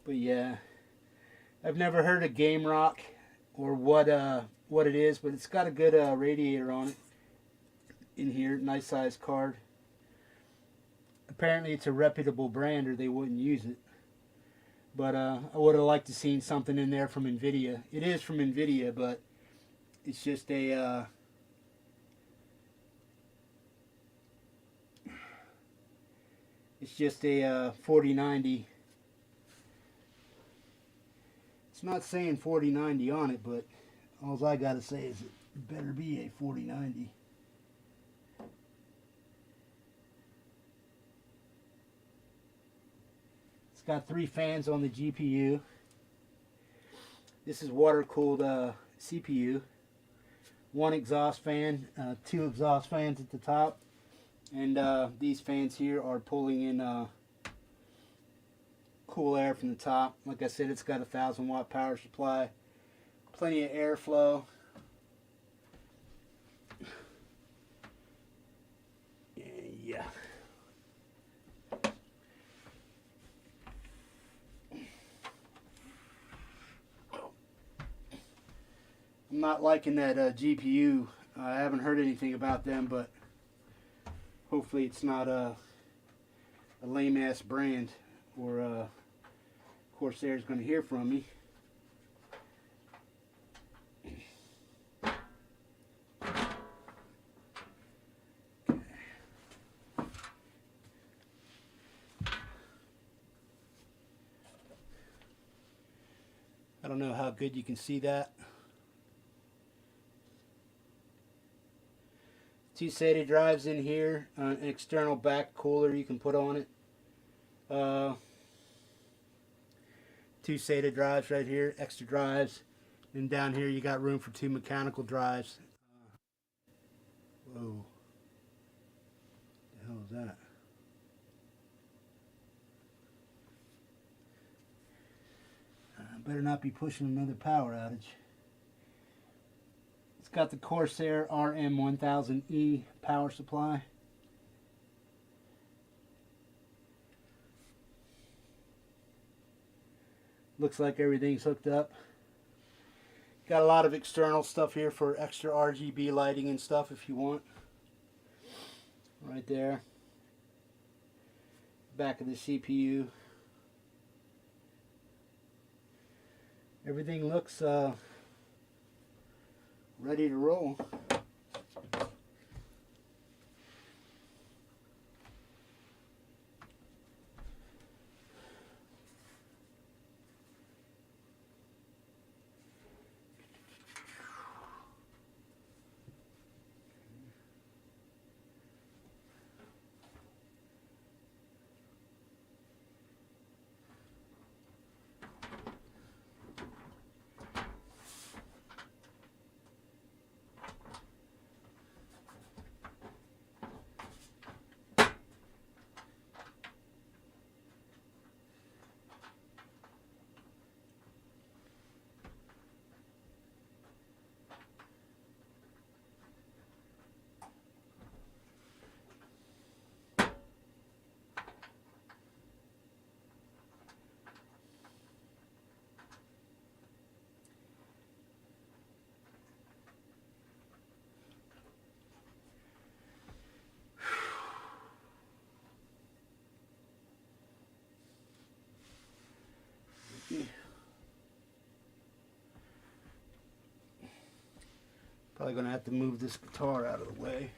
But yeah, I've never heard of Game Rock or what it is, but it's got a good radiator on it in here. Nice size card. Apparently it's a reputable brand or they wouldn't use it. But I would have liked to seen something in there from NVIDIA. It is from NVIDIA, but it's just a it's just a 4090. It's not saying 4090 on it, but all I gotta say is it better be a 4090. It's got 3 fans on the GPU. This is water-cooled CPU. 1 exhaust fan, 2 exhaust fans at the top, and these fans here are pulling in cool air from the top. Like I said, it's got a 1000-watt power supply, plenty of airflow. Yeah. I'm not liking that GPU. I haven't heard anything about them, but hopefully it's not a lame-ass brand, or Corsair is going to hear from me. I don't know how good you can see that. 2 SATA drives in here, an external back cooler you can put on it. 2 SATA drives right here, extra drives. And down here you got room for 2 mechanical drives. Whoa. What the hell is that? Better not be pushing another power outage. It's got the Corsair RM1000E power supply. Looks like everything's hooked up. Got a lot of external stuff here for extra RGB lighting and stuff if you want. Right there. Back of the CPU. Everything looks ready to roll. Probably gonna have to move this guitar out of the way.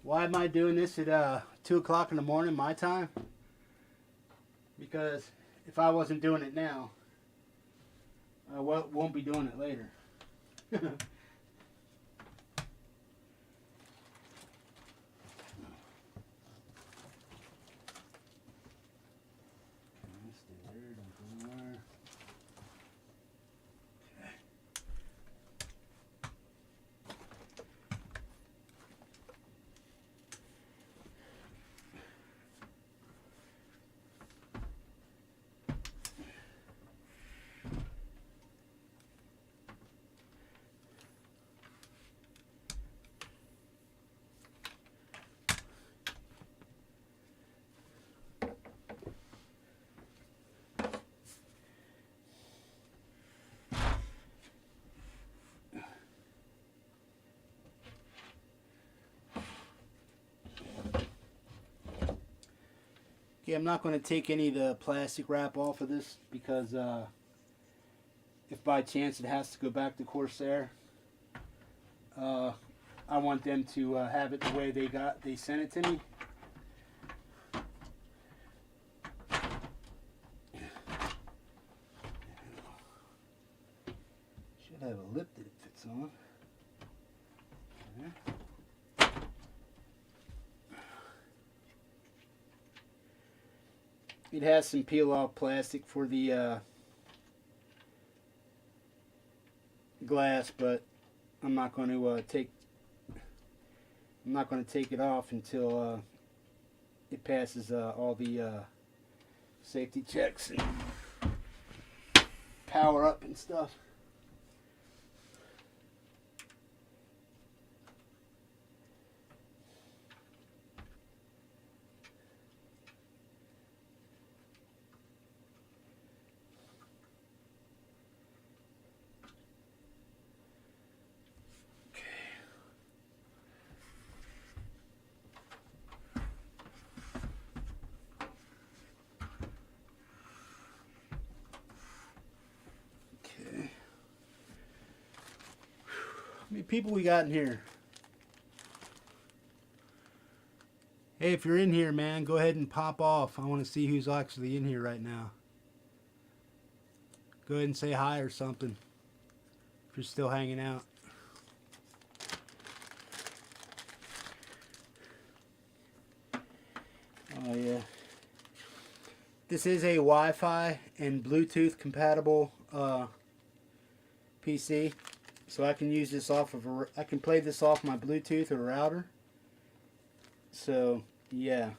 Why am I doing this at 2 o'clock in the morning my time? Because if I wasn't doing it now, I won't be doing it later. Okay, I'm not going to take any of the plastic wrap off of this because if by chance it has to go back to Corsair, I want them to have it the way they sent it to me. Should have a lip that it fits on. Okay. It has some peel-off plastic for the glass, but I'm not going to take it off until it passes all the safety checks and power up and stuff. How many people we got in here? Hey, if you're in here, man, go ahead and pop off. I want to see who's actually in here right now. Go ahead and say hi or something if you're still hanging out. Oh, yeah. This is a Wi-Fi and Bluetooth compatible PC. So I can use this I can play this off my Bluetooth or router. So yeah,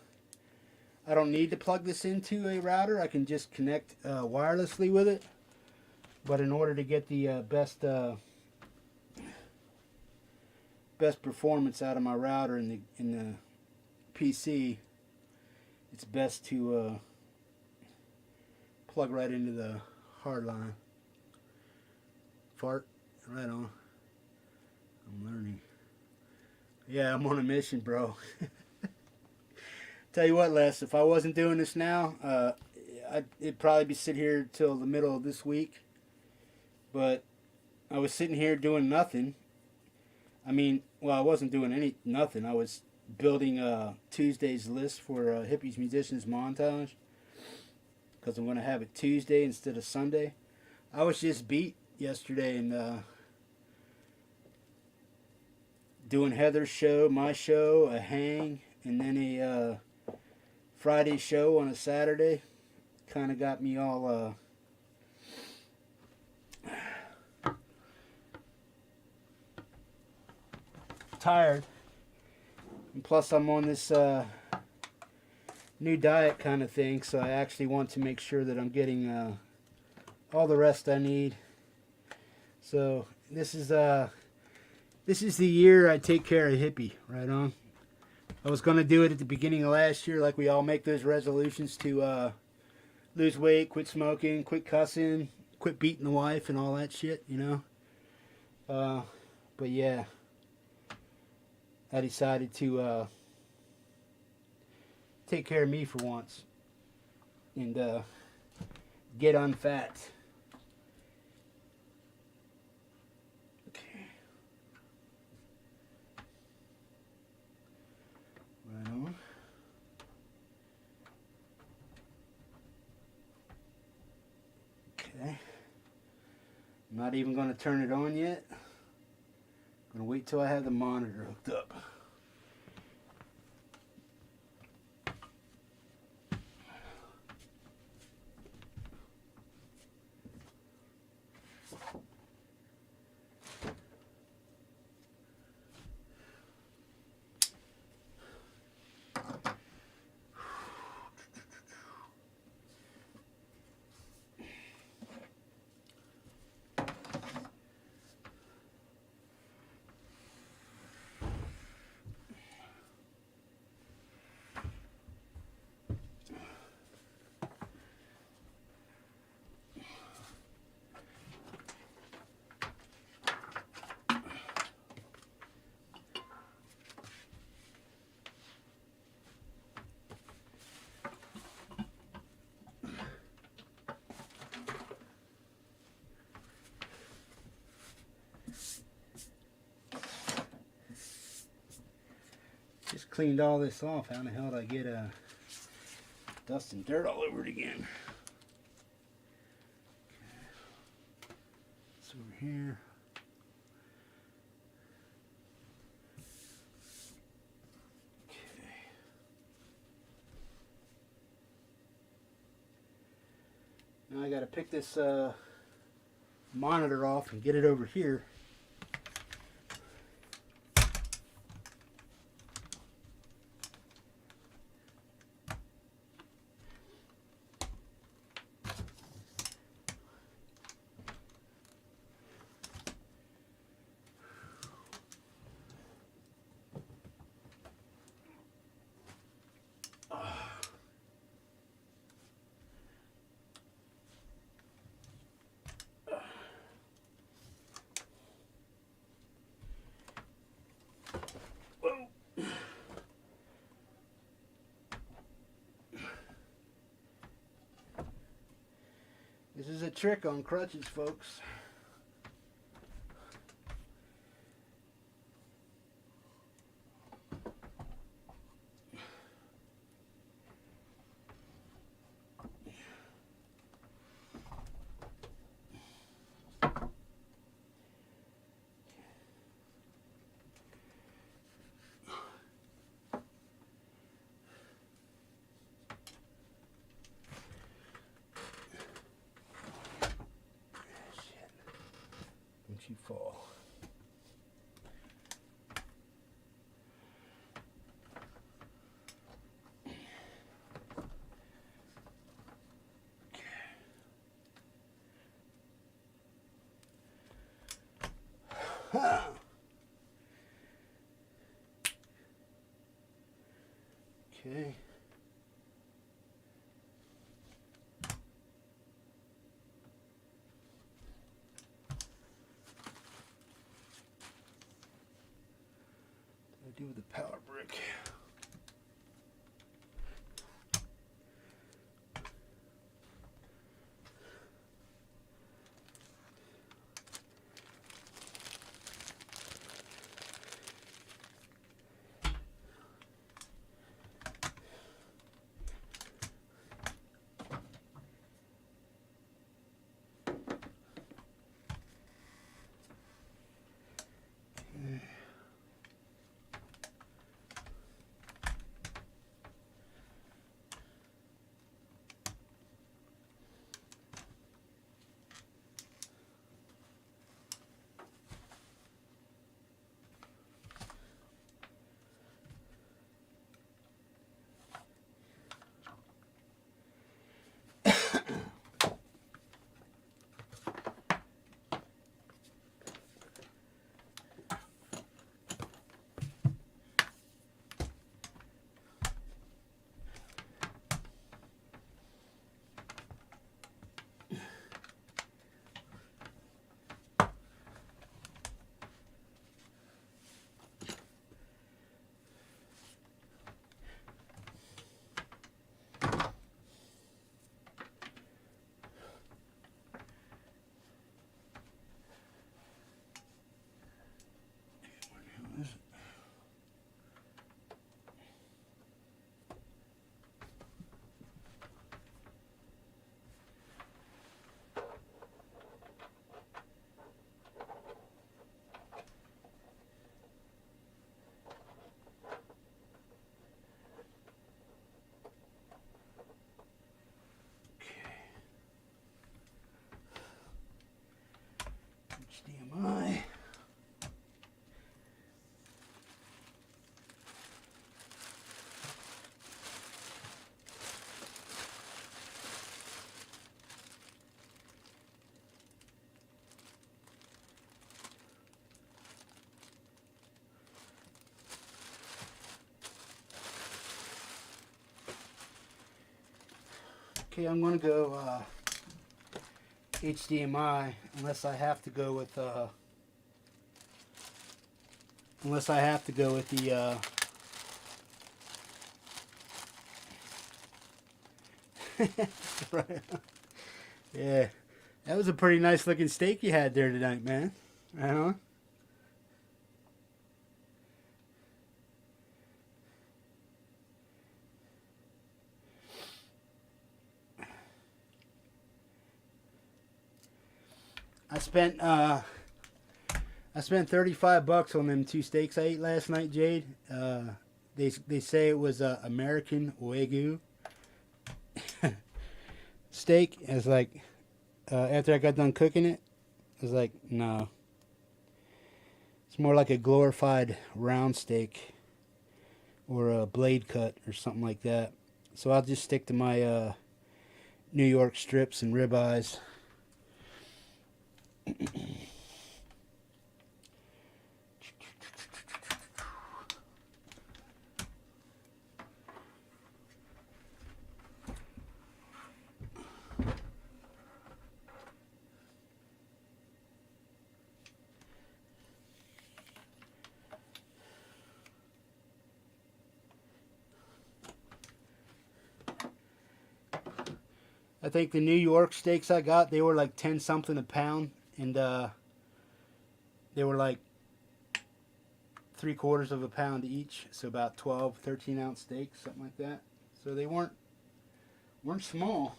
I don't need to plug this into a router. I can just connect wirelessly with it. But in order to get the best performance out of my router in the PC, it's best to plug right into the hard line. Fart, right on. I'm learning. Yeah, I'm on a mission, bro. Tell you what, Les, if I wasn't doing this now, it'd probably be sitting here till the middle of this week. But I was sitting here doing nothing. I mean, well, I wasn't doing nothing. I was building Tuesday's list for Hippies Musicians Montage, because I'm going to have it Tuesday instead of Sunday. I was just beat yesterday and doing Heather's show, my show, a hang, and then a Friday show on a Saturday. Kind of got me all tired. And plus I'm on this new diet kind of thing, so I actually want to make sure that I'm getting all the rest I need. So this is the year I take care of Hippie, right on. I was going to do it at the beginning of last year, like we all make those resolutions to lose weight, quit smoking, quit cussing, quit beating the wife and all that shit, you know. But yeah, I decided to take care of me for once and get unfat. Okay. Right on. Okay. I'm not even going to turn it on yet. I'm going to wait till I have the monitor hooked up. Just cleaned all this off. How in the hell did I get dust and dirt all over it again? Okay. It's over here. Okay. Now I got to pick this monitor off and get it over here. This is a trick on crutches, folks. Okay. What do I do with the power brick? HDMI. Okay, I'm going to go HDMI unless I have to go with the right. Yeah, that was a pretty nice looking steak you had there tonight, man. Right on. I spent $35 on them two steaks I ate last night, Jade. They say it was American Wagyu steak. It's like after I got done cooking it, I was like, no. It's more like a glorified round steak or a blade cut or something like that. So I'll just stick to my New York strips and ribeyes. I think the New York steaks I got, they were like 10 something a pound, and they were like 3/4 of a pound each, so about 12, 13 ounce steaks, something like that. So they weren't small.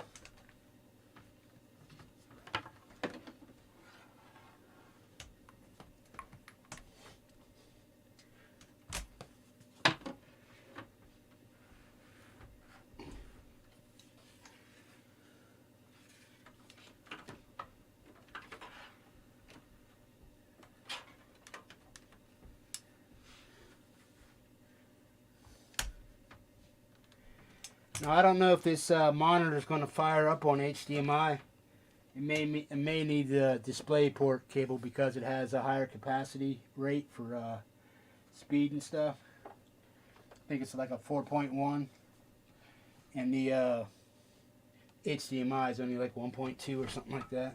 Now I don't know if this monitor is going to fire up on HDMI. It may need the display port cable because it has a higher capacity rate for speed and stuff. think it's like a 4.1, and the HDMI is only like 1.2 or something like that.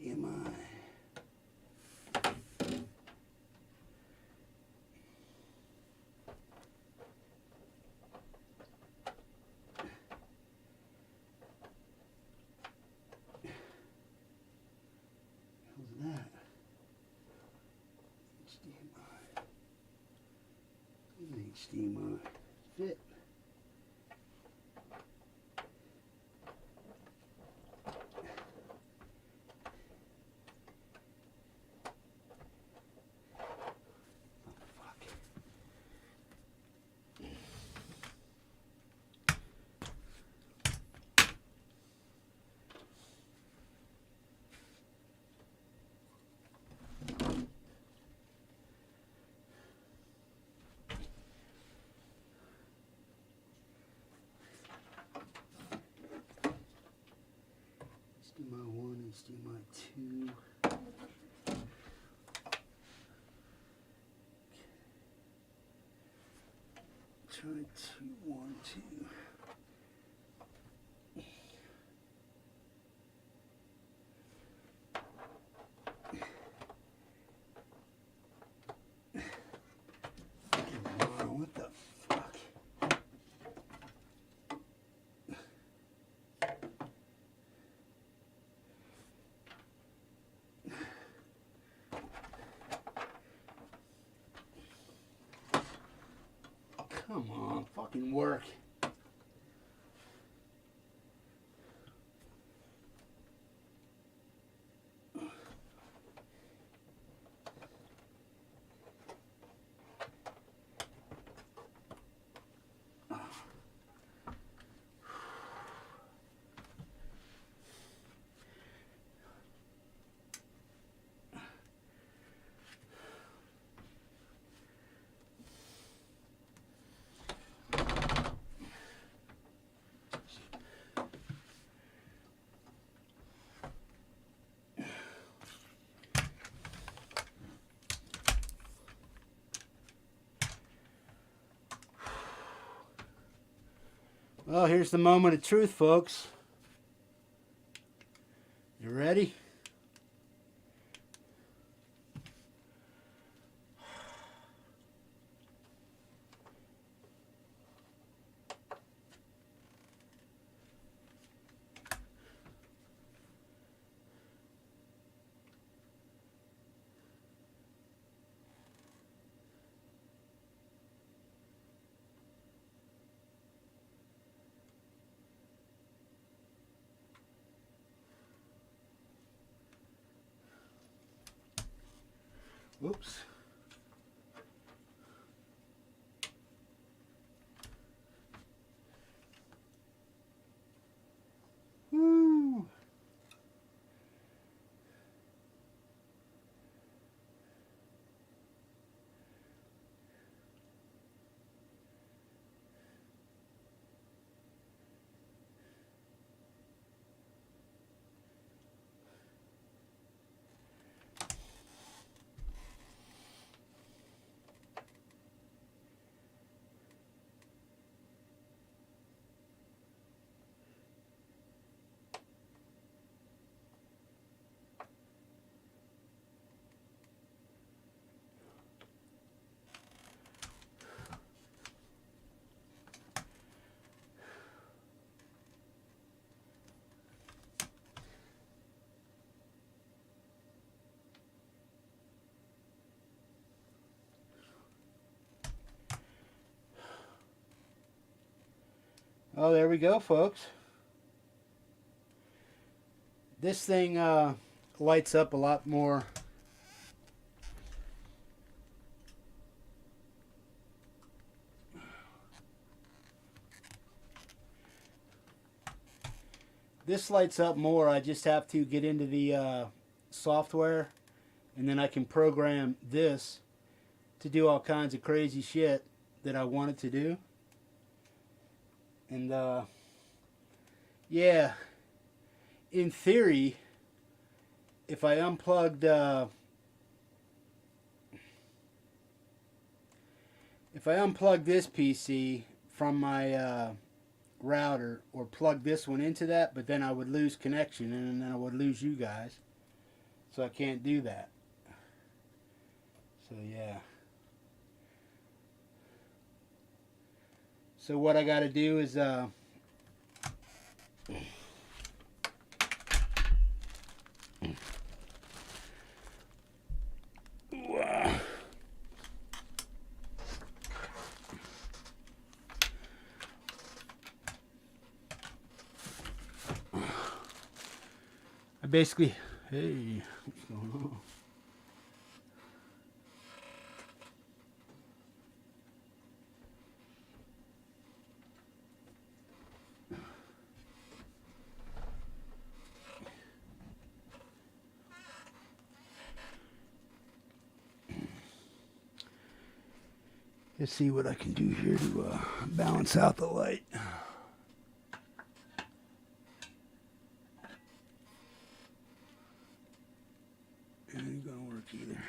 HDMI. How's that? HDMI. Fit. HDMI 1, HDMI 2. Try 2, 1, 2. Come on, what the fuck? Come on, fucking work. Well, here's the moment of truth, folks. You ready? Oops. Woo. Oh, there we go, folks. This thing lights up a lot more. This lights up more. I just have to get into the software and then I can program this to do all kinds of crazy shit that I wanted to do. And yeah, in theory, if I unplugged this PC from my router, or plug this one into that, but then I would lose connection and then I would lose you guys. So I can't do that. So yeah. So what I got to do is I basically, hey, what's going on? Let's see what I can do here to balance out the light. It ain't gonna work either.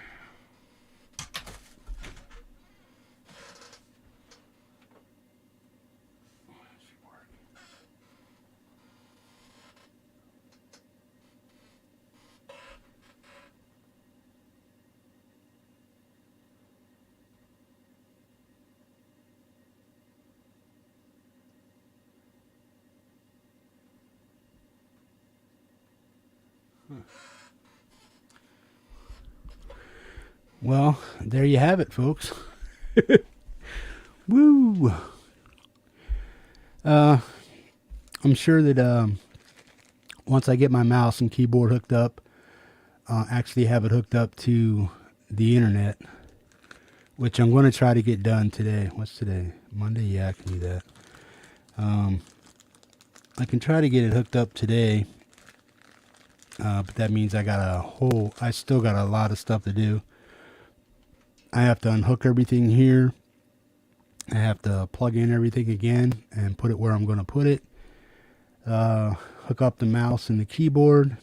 Well, there you have it, folks. Woo! I'm sure that once I get my mouse and keyboard hooked up, actually have it hooked up to the internet, which I'm going to try to get done today. What's today? Monday? Yeah, I can do that. I can try to get it hooked up today, but that means I still got a lot of stuff to do. I have to unhook everything here. I have to plug in everything again and put it where I'm going to put it. Hook up the mouse and the keyboard.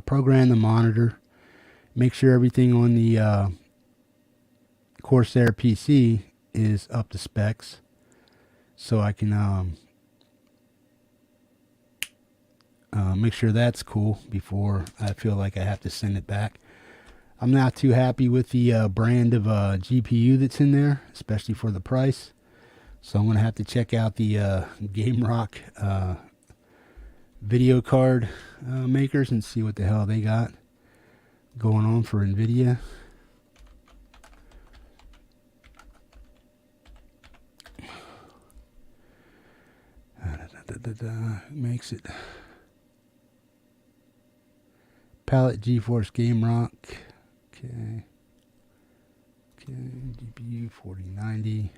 Program the monitor. Make sure everything on the Corsair PC is up to specs, so I can make sure that's cool before I feel like I have to send it back. I'm not too happy with the brand of GPU that's in there, especially for the price. So I'm going to have to check out the GameRock video card makers and see what the hell they got going on for NVIDIA. Makes it Palette GeForce GameRock. Okay, GPU 4090.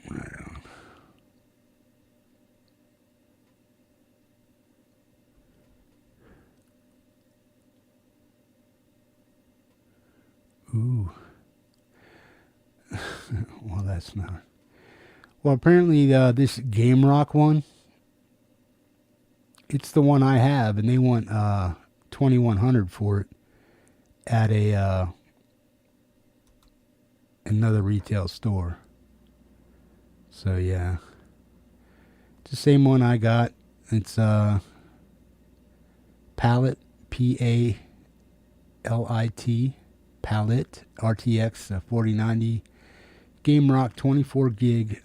Right on. Ooh. Well, that's not. Well, apparently this GameRock one, it's the one I have, and they want $2,100 for it at a another retail store. So yeah, it's the same one I got. It's Palette, Palit, Palette RTX 4090 GameRock 24 gig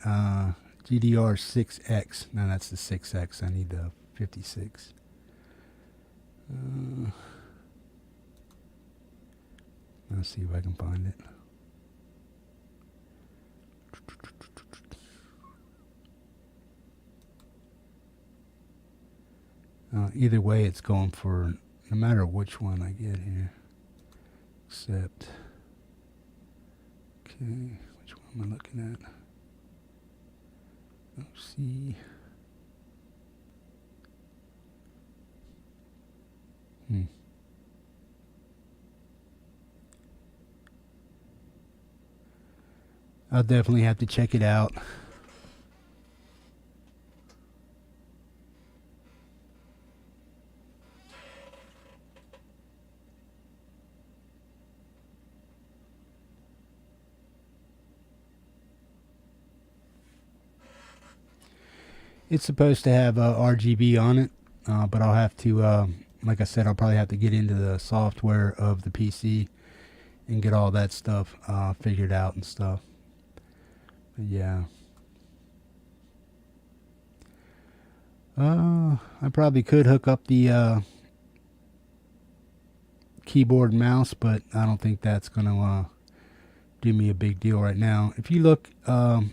GDR6X. No, that's the 6X. I need the 56. Let's see if I can find it. Either way, it's going for no matter which one I get here. Except, okay, which one am I looking at? Let's see. I'll definitely have to check it out. It's supposed to have RGB on it, but I'll have to, like I said, I'll probably have to get into the software of the PC and get all that stuff figured out and stuff. But yeah. I probably could hook up the keyboard and mouse, but I don't think that's going to do me a big deal right now. If you look, the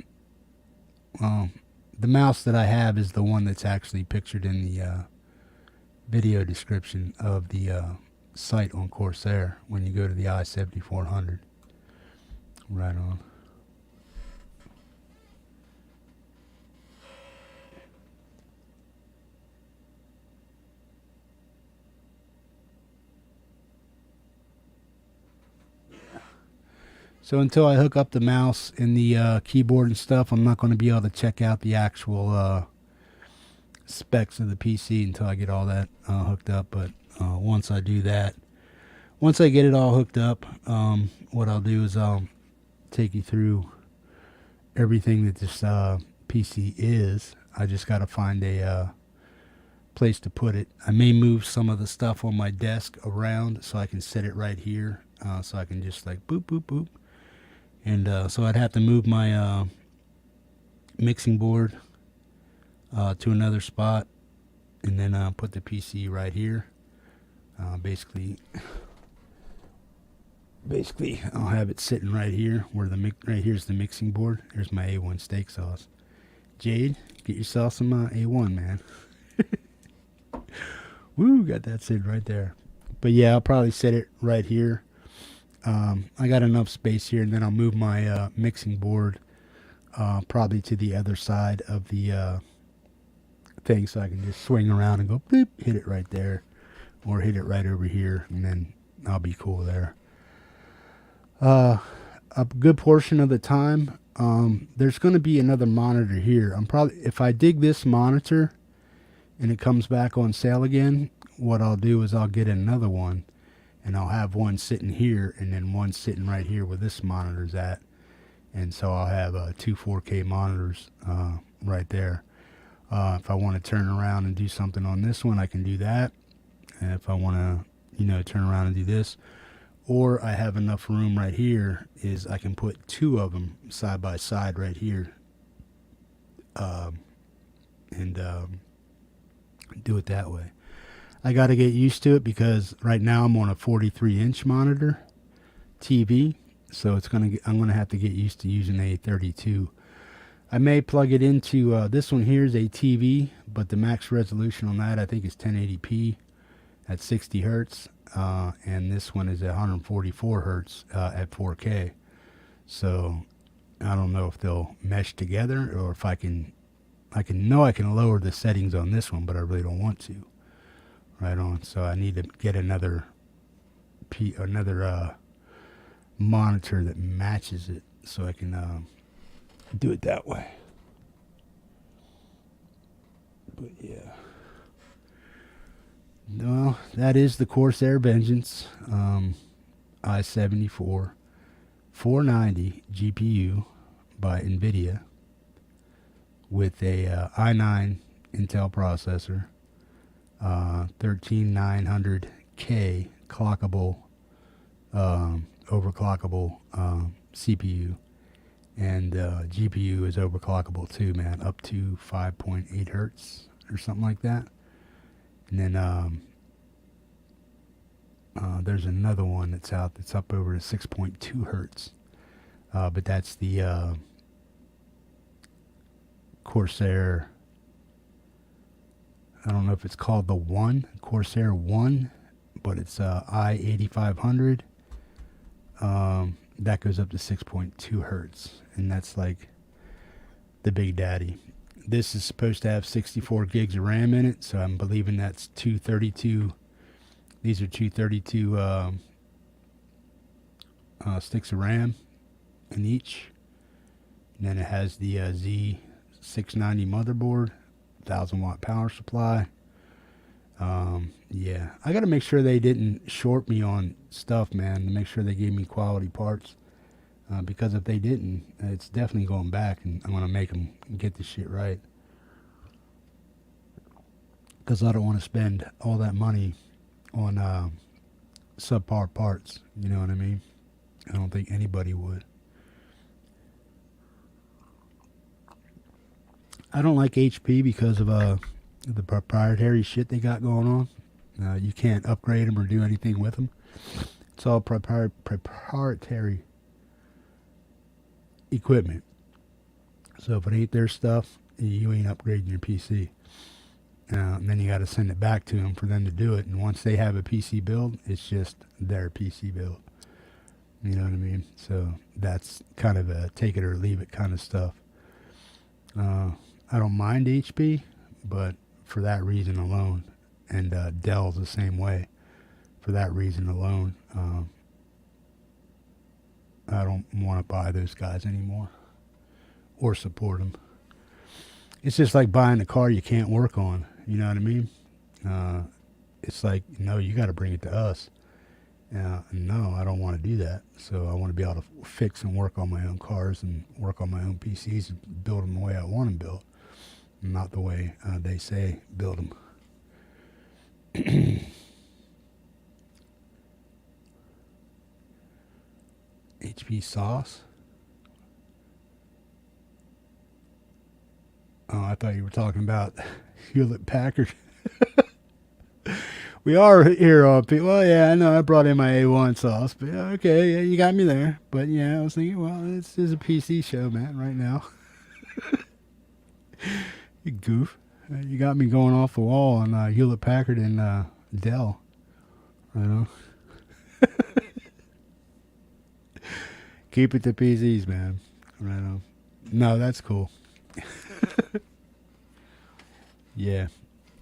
mouse that I have is the one that's actually pictured in the video description of the site on Corsair when you go to the i7400. Right on. So until I hook up the mouse and the keyboard and stuff, I'm not going to be able to check out the actual specs of the PC until I get all that hooked up. But once I do that, once I get it all hooked up, what I'll do is I'll take you through everything that this PC is. I just got to find a place to put it. I may move some of the stuff on my desk around so I can set it right here, so I can just like boop, boop, boop. And so I'd have to move my mixing board to another spot, and then put the PC right here. Basically, I'll have it sitting right here, where right here's the mixing board. Here's my A1 steak sauce. Jade, get yourself some A1, man. Woo, got that sitting right there. But yeah, I'll probably set it right here. I got enough space here, and then I'll move my mixing board probably to the other side of the thing, so I can just swing around and go bloop, hit it right there, or hit it right over here, and then I'll be cool there. A good portion of the time, there's going to be another monitor here. If I dig this monitor and it comes back on sale again, what I'll do is I'll get another one. And I'll have one sitting here, and then one sitting right here where this monitor's at. And so I'll have two 4K monitors right there. If I want to turn around and do something on this one, I can do that. And if I want to, turn around and do this, or I have enough room right here, is I can put two of them side by side right here, and do it that way. I got to get used to it because right now I'm on a 43-inch monitor TV, so I'm gonna have to get used to using a 32. I may plug it into this one here is a TV, but the max resolution on that I think is 1080p at 60 hertz, and this one is at 144 hertz at 4K. So I don't know if they'll mesh together, or if I can lower the settings on this one, but I really don't want to. Right on. So I need to get another monitor that matches it, so I can do it that way. But yeah, well, that is the Corsair Vengance i74 490 GPU by NVIDIA with a i9 Intel processor. 13900K clockable, overclockable CPU, and GPU is overclockable too, man, up to 5.8 hertz or something like that. And then there's another one that's out that's up over to 6.2 hertz, but that's the Corsair. I don't know if it's called the Corsair 1, but it's i8500. That goes up to 6.2 hertz, and that's like the big daddy. This is supposed to have 64 gigs of RAM in it, so I'm believing that's 232 These are 232 sticks of RAM in each. And then it has the Z690 motherboard, 1000-watt power supply. Yeah, I got to make sure they didn't short me on stuff, man, to make sure they gave me quality parts. Because if they didn't, it's definitely going back, and I'm going to make them get this shit right. Because I don't want to spend all that money on subpar parts. You know what I mean? I don't think anybody would. I don't like HP because of the proprietary shit they got going on. You can't upgrade them or do anything with them. It's all proprietary equipment. So if it ain't their stuff, you ain't upgrading your PC. And then you got to send it back to them for them to do it. And once they have a PC build, it's just their PC build. You know what I mean? So that's kind of a take it or leave it kind of stuff. I don't mind HP, but for that reason alone, and Dell's the same way. For that reason alone, I don't want to buy those guys anymore or support them. It's just like buying a car you can't work on. You know what I mean? It's like, no, you got to bring it to us. No, I don't want to do that. So I want to be able to fix and work on my own cars and work on my own PCs and build them the way I want them built, not the way they say build them. HP sauce. Oh, I thought you were talking about Hewlett Packard. We are here on people. Well, yeah, I know I brought in my A1 sauce, but yeah, okay, yeah, you got me there. But yeah, I was thinking, well, this is a PC show, man, right now. You goof. You got me going off the wall on Hewlett Packard and Dell. I know. Keep it to PCs, man. Right on. No, that's cool. Yeah.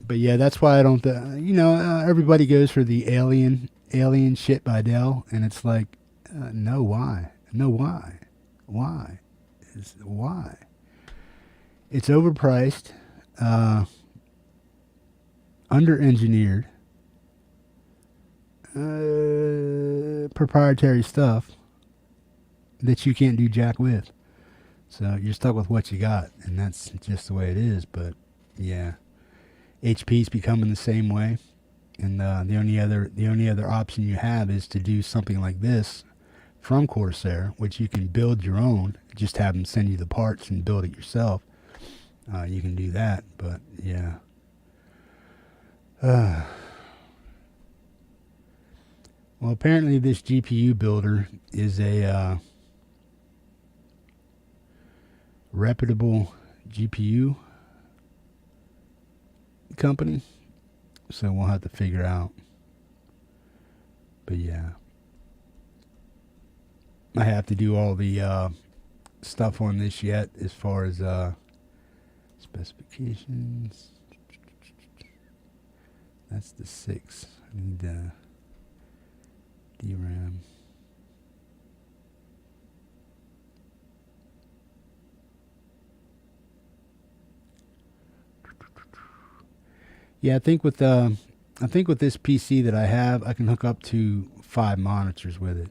But yeah, that's why I don't, everybody goes for the alien shit by Dell, and it's like, no, why? No, why? Why? Why? It's overpriced, under-engineered, proprietary stuff that you can't do jack with. So you're stuck with what you got, and that's just the way it is. But yeah, HP's becoming the same way, and the only other option you have is to do something like this from Corsair, which you can build your own. Just have them send you the parts and build it yourself. You can do that, but yeah. Well, apparently this GPU builder is a reputable GPU company, so we'll have to figure out. But yeah, I have to do all the stuff on this yet as far as specifications. That's the 6. I need DRAM. Yeah, I think with this PC that I have, I can hook up to 5 monitors with it.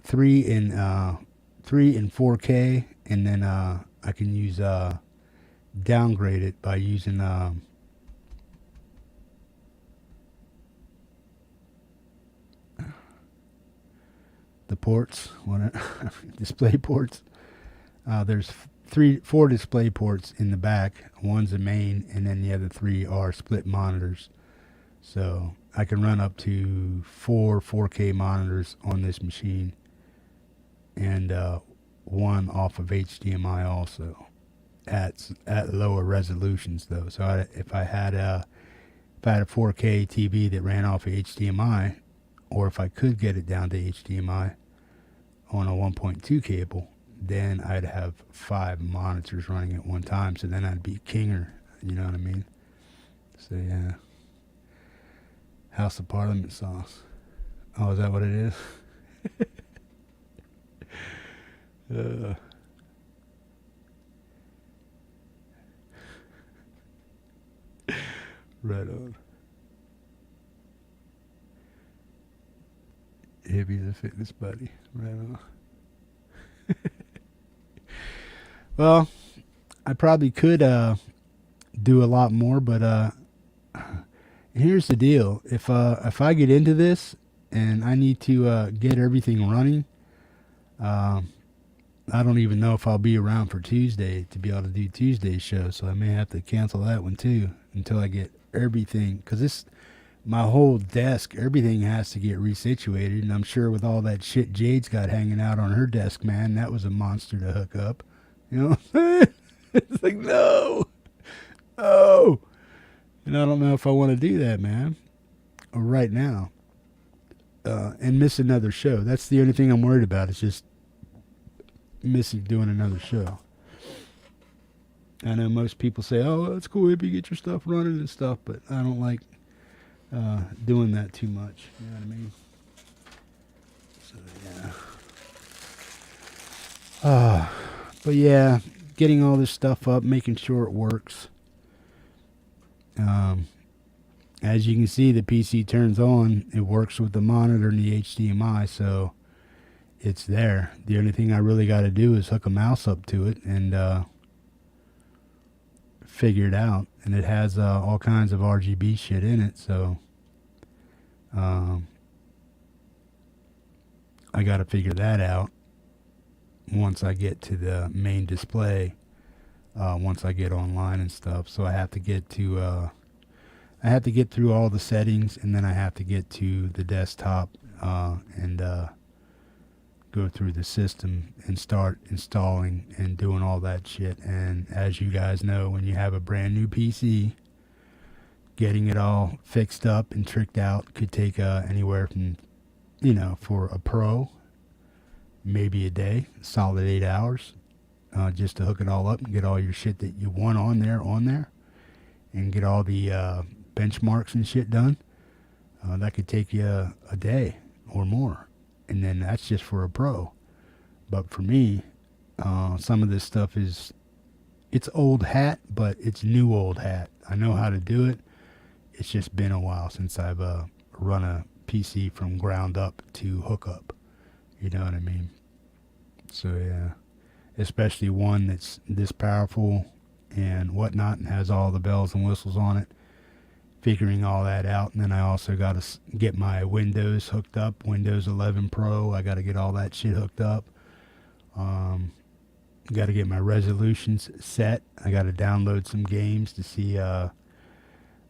3 in 4K, and then I can use downgrade it by using the ports, display ports. There's 4 display ports in the back. One's the main, and then the other 3 are split monitors. So I can run up to 4 4K monitors on this machine, and 1 off of HDMI also at lower resolutions though. So if I had a 4K TV that ran off of HDMI, or if I could get it down to HDMI on a 1.2 cable, then I'd have 5 monitors running at one time. So then I'd be kinger. You know what I mean? So yeah. House of Parliament sauce. Oh, is that what it is? Right on. Hibby's a fitness buddy. Right on. Well, I probably could do a lot more, but here's the deal. If I get into this and I need to get everything running, I don't even know if I'll be around for Tuesday to be able to do Tuesday's show, so I may have to cancel that one too until I get everything, because my whole desk, everything has to get resituated, and I'm sure with all that shit Jade's got hanging out on her desk, man, that was a monster to hook up. You know what I'm saying? It's like, no. And I don't know if I want to do that, man, right now, and miss another show. That's the only thing I'm worried about. It's just missing doing another show. I know most people say, oh, that's cool if you get your stuff running and stuff, but I don't like doing that too much. You know what I mean? So, yeah. But yeah, getting all this stuff up, making sure it works. As you can see, the PC turns on. It works with the monitor and the HDMI, so it's there. The only thing I really got to do is hook a mouse up to it and figure it out. And it has all kinds of RGB shit in it, so I got to figure that out once I get to the main display, once I get online and stuff. So I have to get to I have to get through all the settings, and then I have to get to the desktop and go through the system and start installing and doing all that shit. And as you guys know, when you have a brand new PC, getting it all fixed up and tricked out could take anywhere from, for a pro, maybe a day, solid 8 hours, just to hook it all up and get all your shit that you want on there, and get all the benchmarks and shit done. That could take you a day or more, and then that's just for a pro. But for me, some of this stuff it's old hat, but it's new old hat. I know how to do it. It's just been a while since I've run a PC from ground up to hookup. You know what I mean? So yeah, especially one that's this powerful and whatnot and has all the bells and whistles on it. Figuring all that out, and then I also got to get my Windows hooked up, Windows 11 Pro. I got to get all that shit hooked up. Got to get my resolutions set. I got to download some games to see how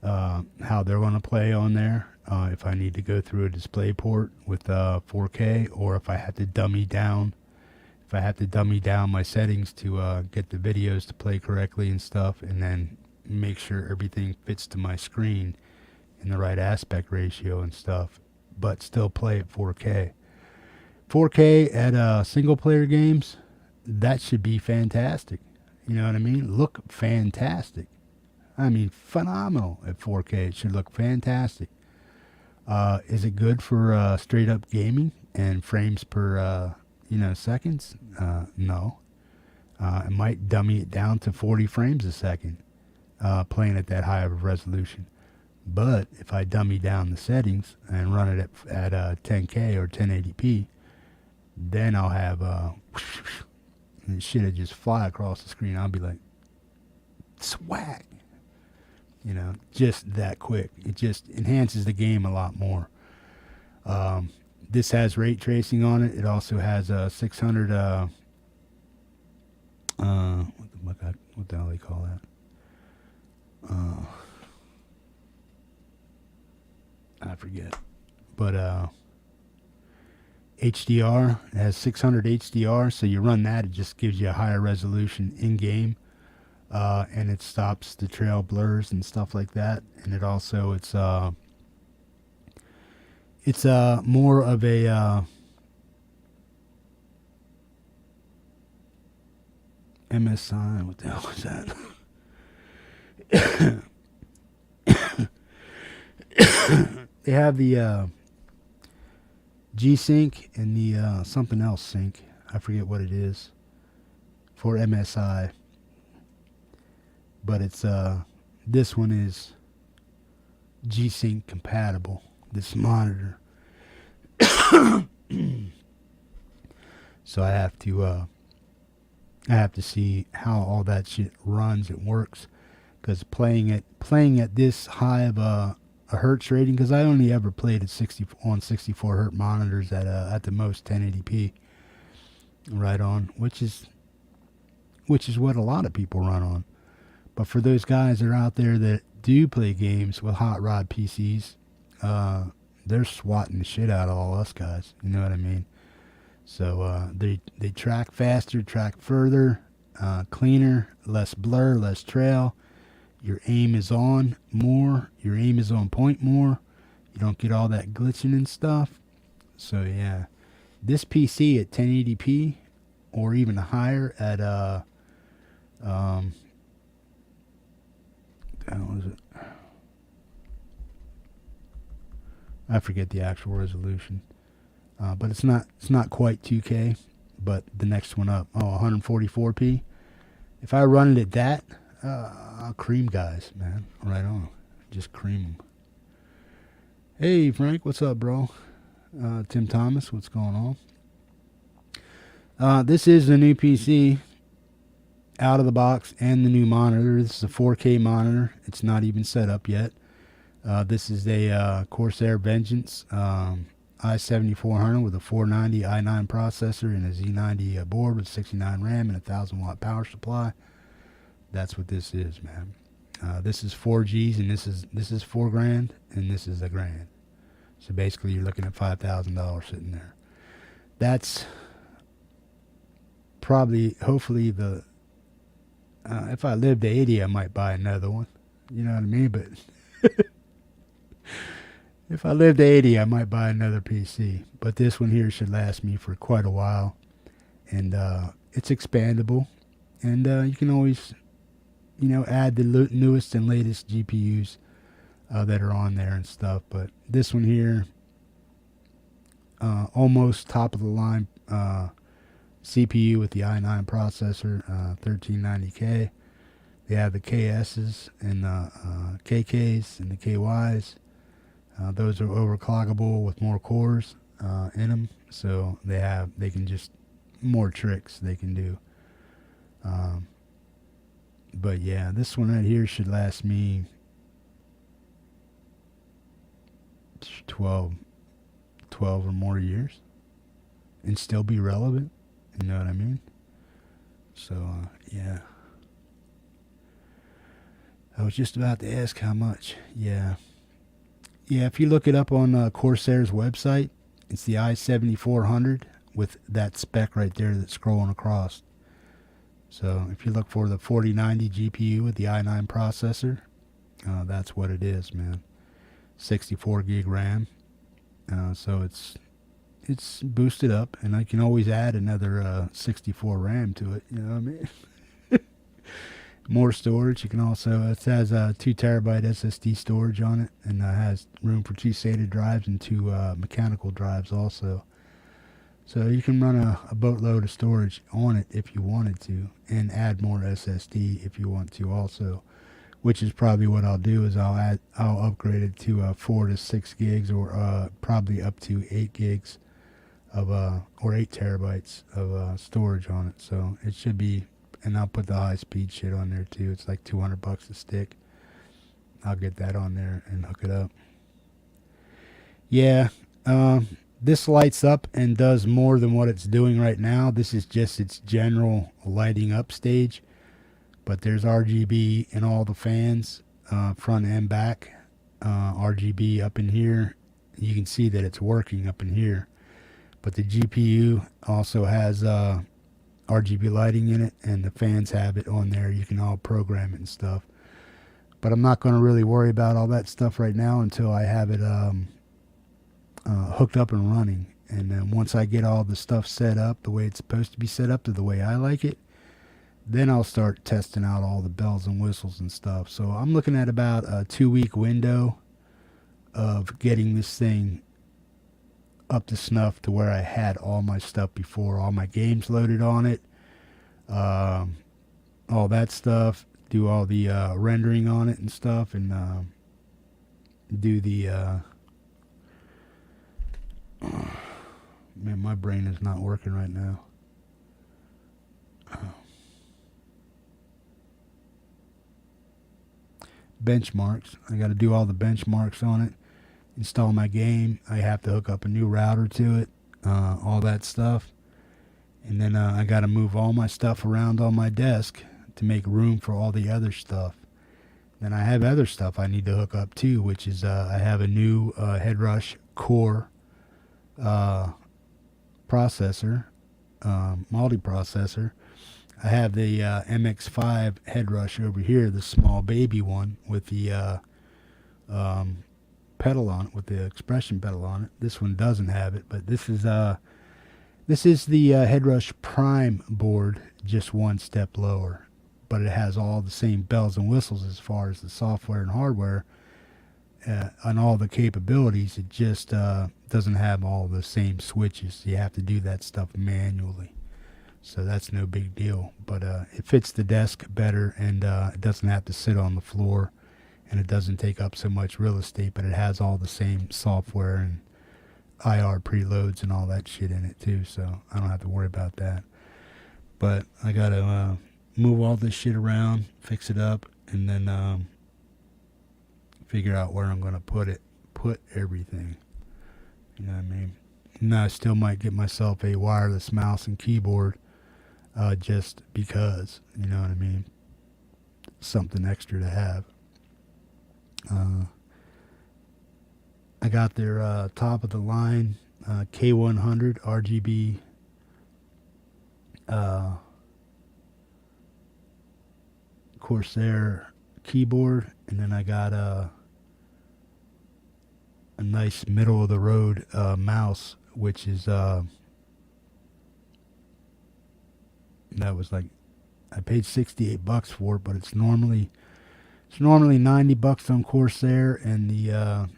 they're going to play on there. If I need to go through a display port with 4K, or if I have to dummy down. If I have to dummy down my settings to get the videos to play correctly and stuff, and then make sure everything fits to my screen in the right aspect ratio and stuff, but still play at 4K. 4K at single player games, that should be fantastic. You know what I mean? Look fantastic. I mean, phenomenal at 4K. It should look fantastic. Is it good for straight up gaming and frames per seconds? No. It might dummy it down to 40 frames a second. Playing at that high of a resolution. But if I dummy down the settings and run it at 10K or 1080p, then I'll have and shit will just fly across the screen. I'll be like, swag. Just that quick. It just enhances the game a lot more. This has ray tracing on it. It also has 600 what the hell do they call that? I forget, but HDR. It has 600 HDR, so you run that, it just gives you a higher resolution in game, and it stops the trail blurs and stuff like that. And it also it's more of a MSI. What the hell was that? they have the G-Sync and the something else sync. I forget what it is for MSI. But it's this one is G-Sync compatible, this monitor. So I have to see how all that shit runs and works, because playing at this high of a hertz rating, because I only ever played at 64 hertz monitors at the most 1080p, right on, which is what a lot of people run on. But for those guys that are out there that do play games with hot rod PCs, they're swatting the shit out of all us guys. You know what I mean? So they track faster, track further, cleaner, less blur, less trail. Your aim is on more. Your aim is on point more. You don't get all that glitching and stuff. So yeah, this PC at 1080p or even higher at what is it? I forget the actual resolution, but it's not quite 2K, but the next one up, 144p. If I run it at that, I'll cream guys, man. Right on, just cream them. Hey Frank, what's up, bro? Tim Thomas, what's going on? This is the new PC. Out of the box and the new monitor. This is a 4K monitor. It's not even set up yet. This is a Corsair Vengance i7400 with a 490 i9 processor and a Z90 board with 69 RAM and a 1000 watt power supply. That's what this is, man. This is 4Gs, and this is $4,000, and this is $1,000. So basically, you're looking at $5,000 sitting there. That's probably, hopefully, the if I lived to 80, I might buy another one. You know what I mean? But if I lived to 80, I might buy another PC. But this one here should last me for quite a while. And it's expandable. And you can always, add the newest and latest GPUs that are on there and stuff. But this one here, almost top of the line CPU with the i9 processor, 1390K. They have the KSs and the KKs and the KYs. Those are overclockable with more cores in them, so they can just more tricks they can do. But yeah, this one right here should last me 12 or more years and still be relevant. You know what I mean? So, yeah. I was just about to ask how much. Yeah. Yeah, if you look it up on Corsair's website, it's the i7400 with that spec right there that's scrolling across. So, if you look for the 4090 GPU with the i9 processor, that's what it is, man. 64 gig RAM. So, it's boosted up, and I can always add another 64 RAM to it. You know what I mean? More storage. You can also, it has a 2 terabyte SSD storage on it, and has room for 2 SATA drives and 2 mechanical drives also. So you can run a boatload of storage on it if you wanted to, and add more SSD if you want to also, which is probably what I'll do. Is I'll upgrade it to 4 to 6 gigs, or probably up to 8 gigs of or 8 terabytes of storage on it. So it should be. And I'll put the high-speed shit on there, too. It's like $200 a stick. I'll get that on there and hook it up. Yeah, this lights up and does more than what it's doing right now. This is just its general lighting up stage. But there's RGB in all the fans, front and back. RGB up in here. You can see that it's working up in here. But the GPU also has RGB lighting in it, and the fans have it on there. You can all program it and stuff. But I'm not going to really worry about all that stuff right now until I have it hooked up and running. And then once I get all the stuff set up the way it's supposed to be set up, to the way I like it, then I'll start testing out all the bells and whistles and stuff. So I'm looking at about a 2-week window of getting this thing up to snuff to where I had all my stuff before, all my games loaded on it, all that stuff, do all the rendering on it and stuff, and do the man, my brain is not working right now. Benchmarks. I got to do all the benchmarks on it, install my game. I have to hook up a new router to it, all that stuff. And then I got to move all my stuff around on my desk to make room for all the other stuff. Then I have other stuff I need to hook up too, which is I have a new Headrush Core processor, multiprocessor. I have the MX5 Headrush over here, the small baby one with the pedal on it, with the expression pedal on it. This one doesn't have it, but this is the Headrush Prime board, just one step lower. But it has all the same bells and whistles as far as the software and hardware and all the capabilities. It just doesn't have all the same switches. You have to do that stuff manually. So that's no big deal. But it fits the desk better, and it doesn't have to sit on the floor, and it doesn't take up so much real estate, but it has all the same software and IR preloads and all that shit in it too, so I don't have to worry about that. But I got to move all this shit around, fix it up, and then figure out where I'm going to put everything. You know what I mean? Now I still might get myself a wireless mouse and keyboard just because, you know what I mean? Something extra to have. I got their top of the line K100 RGB Corsair keyboard, and then I got a nice middle of the road mouse, which is that was like, I paid $68 for it, but it's normally $90 on Corsair, and the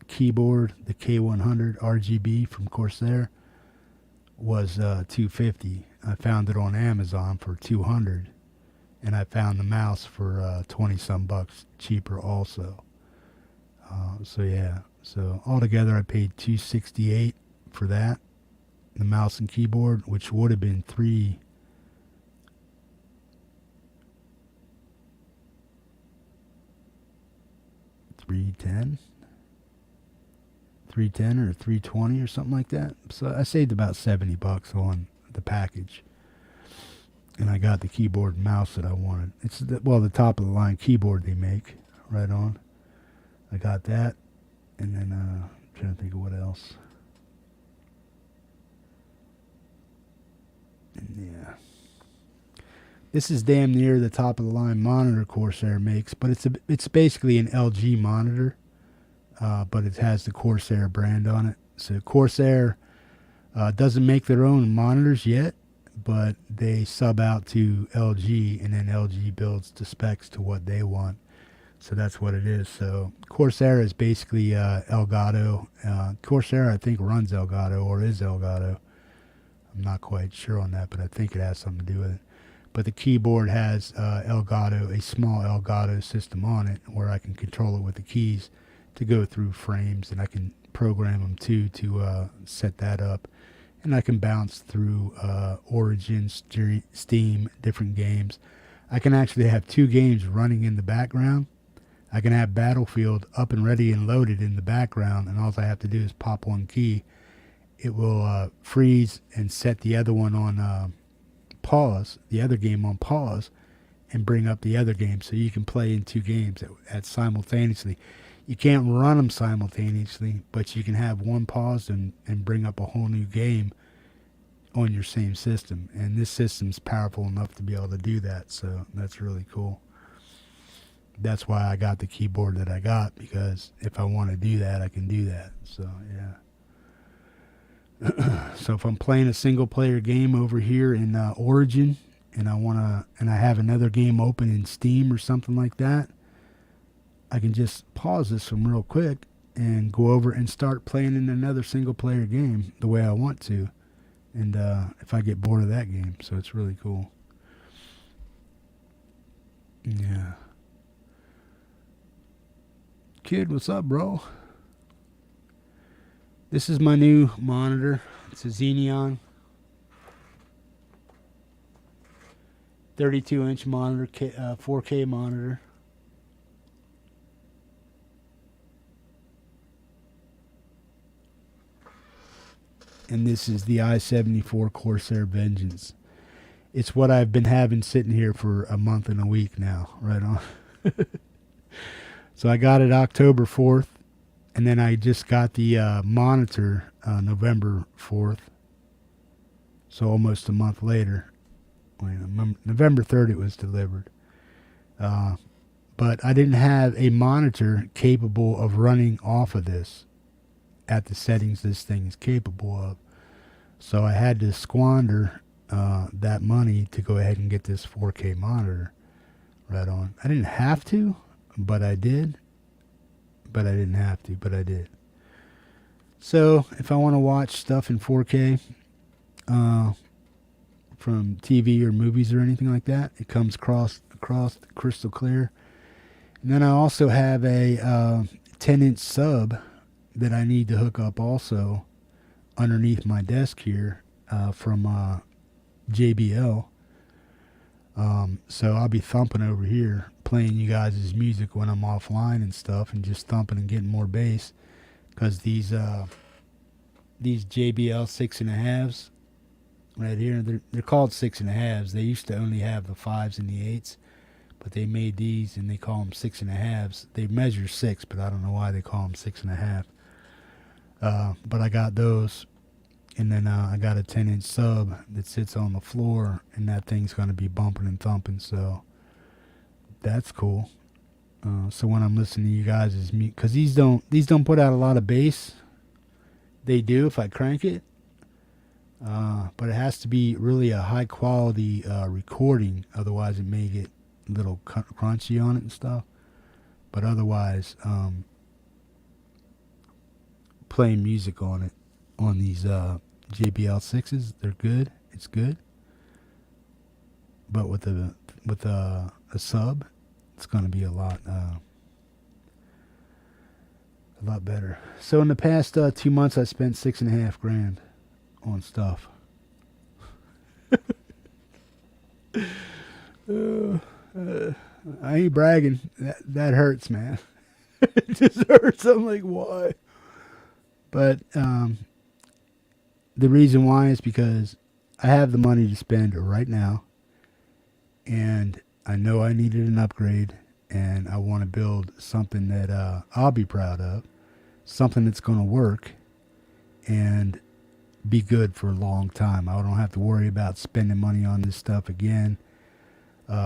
keyboard, the K100 RGB from Corsair, was $250. I found it on Amazon for $200, and I found the mouse for 20 some bucks cheaper also. So yeah, so altogether I paid $268 for that, the mouse and keyboard, which would have been $310 or $320 or something like that. So I saved about $70 on the package, and I got the keyboard and mouse that I wanted. It's the top of the line keyboard they make, right on. I got that, and then I'm trying to think of what else. And yeah, this is damn near the top of the line monitor Corsair makes, but it's basically an LG monitor, but it has the Corsair brand on it. So Corsair doesn't make their own monitors yet, but they sub out to LG, and then LG builds the specs to what they want. So that's what it is. So Corsair is basically Elgato. Corsair, I think, runs Elgato or is Elgato. I'm not quite sure on that, but I think it has something to do with it. But the keyboard has Elgato, a small Elgato system on it, where I can control it with the keys to go through frames, and I can program them too to set that up. And I can bounce through Origin, Steam, different games. I can actually have two games running in the background. I can have Battlefield up and ready and loaded in the background, and all I have to do is pop one key. It will freeze and set the other one on pause, the other game on pause, and bring up the other game, so you can play in two games at simultaneously. You can't run them simultaneously, but you can have one paused and bring up a whole new game on your same system. And this system's powerful enough to be able to do that, so that's really cool. That's why I got the keyboard that I got, because if I want to do that, I can do that. So yeah. So if I'm playing a single player game over here in Origin, and I have another game open in Steam or something like that, I can just pause this one real quick and go over and start playing in another single player game the way I want to. And if I get bored of that game. So it's really cool. Yeah. Kid, what's up, bro? This is my new monitor. It's a XENEON 32-inch monitor, 4K monitor. And this is the i74 Corsair Vengance. It's what I've been having sitting here for a month and a week now, right on. So I got it October 4th, and then I just got the monitor November 4th. So almost a month later. November 3rd it was delivered. But I didn't have a monitor capable of running off of this at the settings this thing is capable of. So I had to squander that money to go ahead and get this 4K monitor right on. I didn't have to, but I did. But I didn't have to, but I did. So if I want to watch stuff in 4K from TV or movies or anything like that, it comes across crystal clear. And then I also have a 10-inch sub that I need to hook up also underneath my desk here from JBL. So I'll be thumping over here, playing you guys' music when I'm offline and stuff, and just thumping and getting more bass. Because these JBL 6.5s right here, they're called 6.5s. They used to only have the 5s and the 8s, but they made these and they call them 6.5s. They measure 6, but I don't know why they call them 6.5. But I got those, and then I got a 10-inch sub that sits on the floor, and that thing's going to be bumping and thumping, so that's cool. So when I'm listening to you guys' music, because these don't put out a lot of bass. They do if I crank it, but it has to be really a high quality recording, otherwise it may get a little crunchy on it and stuff. But otherwise, playing music on it, on these JBL 6s, they're good. It's good. But with a sub, it's going to be a lot better. So in the past 2 months, I spent $6.5 grand on stuff. I ain't bragging. That hurts, man. It just hurts. I'm like, why? But the reason why is because I have the money to spend right now, and I know I needed an upgrade, and I want to build something that I'll be proud of, something that's going to work and be good for a long time. I don't have to worry about spending money on this stuff again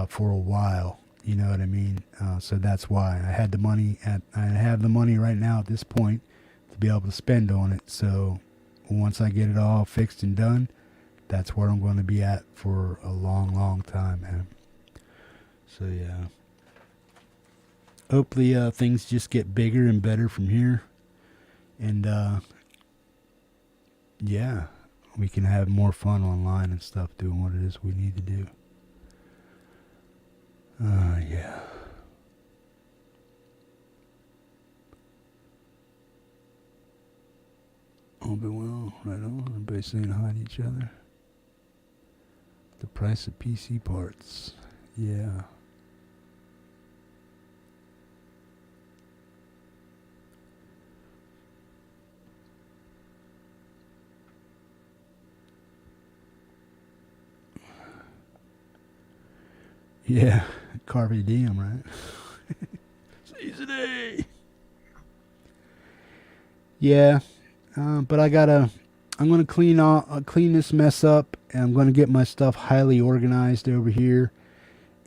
for a while. You know what I mean? So that's why I had the money. I have the money right now at this point to be able to spend on it. So once I get it all fixed and done, that's where I'm going to be at for a long, long time, man. So yeah, hopefully things just get bigger and better from here, and yeah, we can have more fun online and stuff doing what it is we need to do. Yeah. All been well, right on. Everybody saying hi to each other. The price of PC parts. Yeah. Yeah, Carpe Diem, right? Season A. Yeah, but I'm gonna clean this mess up, and I'm gonna get my stuff highly organized over here,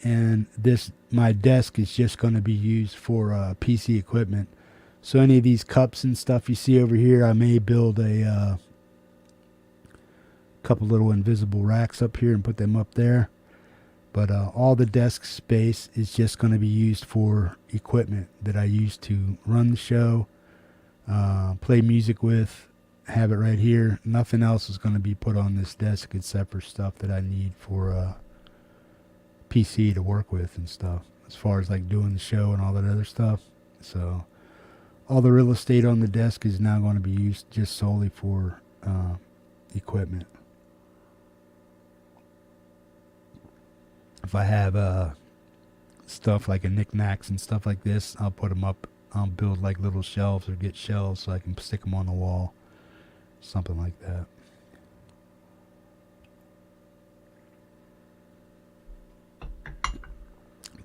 and my desk is just gonna be used for PC equipment. So any of these cups and stuff you see over here, I may build a couple little invisible racks up here and put them up there. But all the desk space is just going to be used for equipment that I use to run the show, play music with, have it right here. Nothing else is going to be put on this desk except for stuff that I need for PC to work with and stuff, as far as like doing the show and all that other stuff. So all the real estate on the desk is now going to be used just solely for equipment. If I have stuff like a knickknacks and stuff like this, I'll put them up. I'll build like little shelves or get shelves so I can stick them on the wall. Something like that.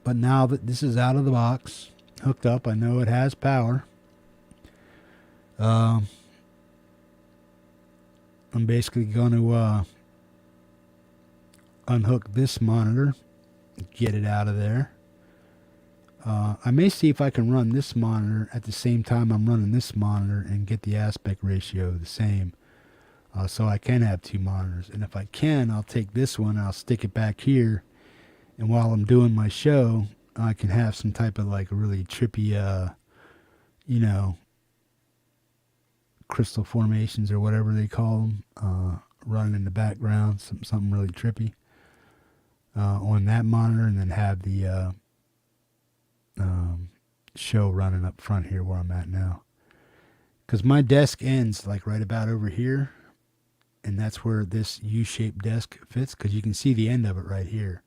But now that this is out of the box, hooked up, I know it has power. I'm basically going to unhook this monitor, get it out of there. I may see if I can run this monitor at the same time I'm running this monitor and get the aspect ratio the same, so I can have two monitors. And if I can, I'll take this one, I'll stick it back here, and while I'm doing my show, I can have some type of like a really trippy, you know, crystal formations or whatever they call them, running in the background, something really trippy on that monitor, and then have the show running up front here where I'm at now. Because my desk ends like right about over here, and that's where this U-shaped desk fits, because you can see the end of it right here.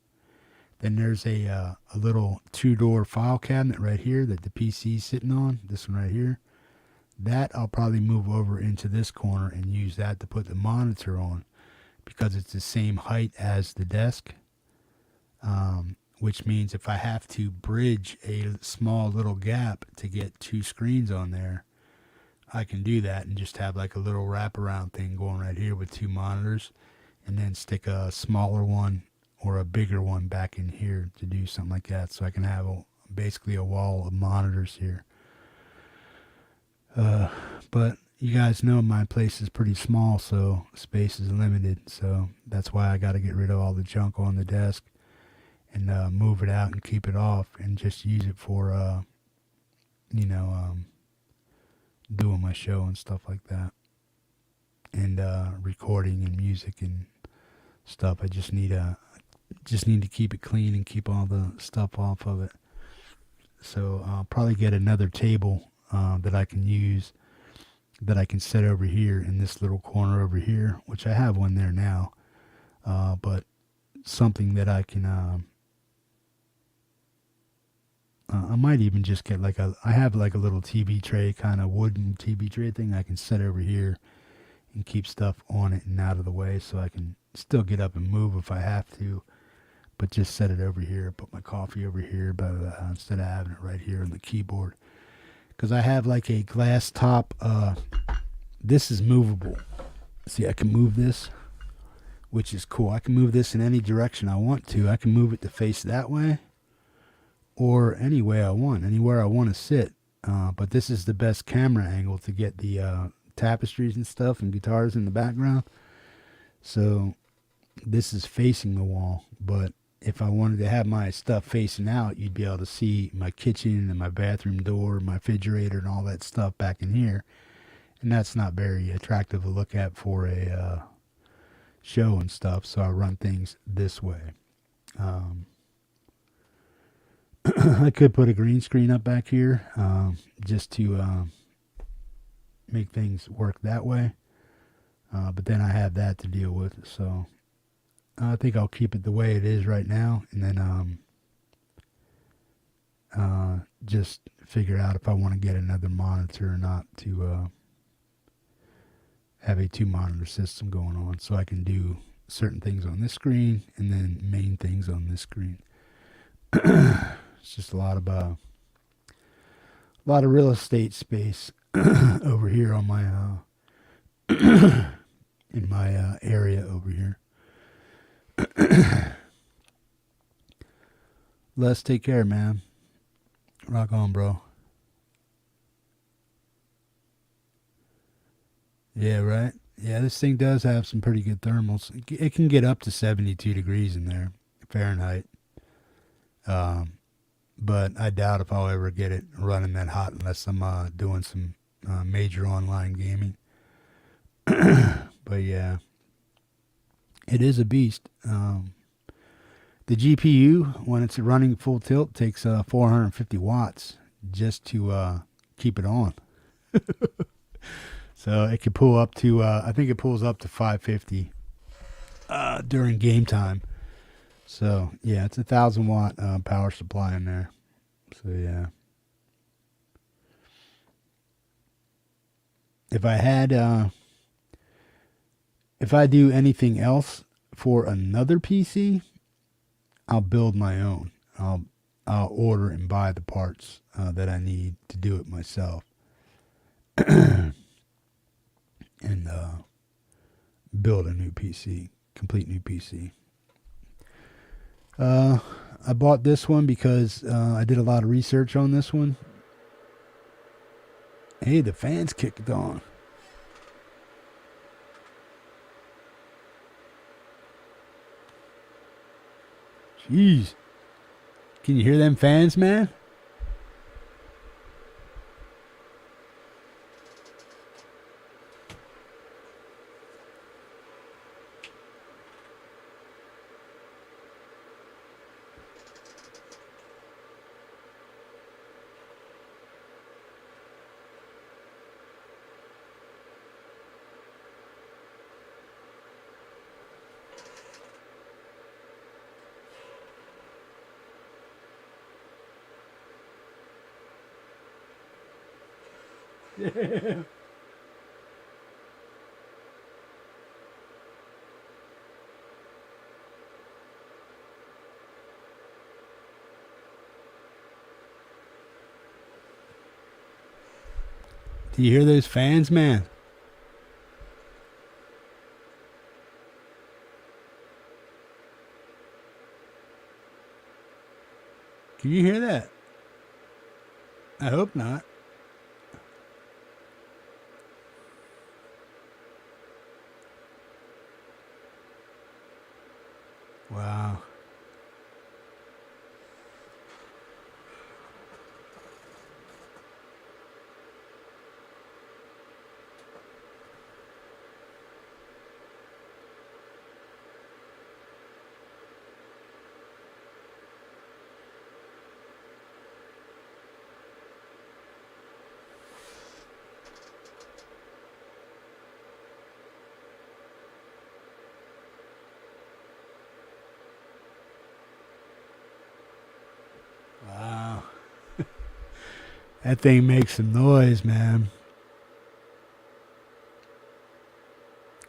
Then there's a little two-door file cabinet right here that the PC's sitting on, this one right here. That I'll probably move over into this corner and use that to put the monitor on, because it's the same height as the desk. Which means if I have to bridge a small little gap to get two screens on there, I can do that and just have like a little wraparound thing going right here with two monitors, and then stick a smaller one or a bigger one back in here to do something like that, so I can have basically a wall of monitors here. But you guys know my place is pretty small, so space is limited, so that's why I got to get rid of all the junk on the desk and move it out and keep it off and just use it for, you know, doing my show and stuff like that, and recording and music and stuff. I just need to keep it clean and keep all the stuff off of it. So I'll probably get another table that I can use, that I can set over here in this little corner over here, which I have one there now, but something that I can I might even just get like I have like a little TV tray, kind of wooden TV tray thing I can set over here and keep stuff on it and out of the way, so I can still get up and move if I have to, but just set it over here, put my coffee over here, but instead of having it right here on the keyboard. Because I have like a glass top, this is movable. See, I can move this, which is cool. I can move this in any direction I want to. I can move it to face that way, or any way I want, anywhere I want to sit. But this is the best camera angle to get the tapestries and stuff and guitars in the background. So this is facing the wall, but if I wanted to have my stuff facing out, you'd be able to see my kitchen and my bathroom door, my refrigerator, and all that stuff back in here. And that's not very attractive to look at for a show and stuff, so I run things this way. I could put a green screen up back here just to make things work that way. But then I have that to deal with, so I think I'll keep it the way it is right now, and then just figure out if I want to get another monitor or not to have a two-monitor system going on, so I can do certain things on this screen and then main things on this screen. It's just a lot of real estate space over here on my in my area over here. Les, take care, man. Rock on, bro. Yeah, right? Yeah, this thing does have some pretty good thermals. It can get up to 72 degrees in there, Fahrenheit. But I doubt if I'll ever get it running that hot unless I'm doing some major online gaming. But yeah, it is a beast. The GPU, when it's running full tilt, takes 450 watts just to keep it on. So it can pull up to, I think it pulls up to 550 during game time. So yeah, it's 1,000 watt power supply in there. So yeah. If I had, if I do anything else for another PC, I'll build my own. I'll order and buy the parts that I need to do it myself. And build a new PC, complete new PC. I bought this one because I did a lot of research on this one. Hey, the fans kicked on. Jeez. Can you hear them fans, man? Yeah. Do you hear those fans, man? Can you hear that? I hope not. Wow. Wow. That thing makes some noise, man.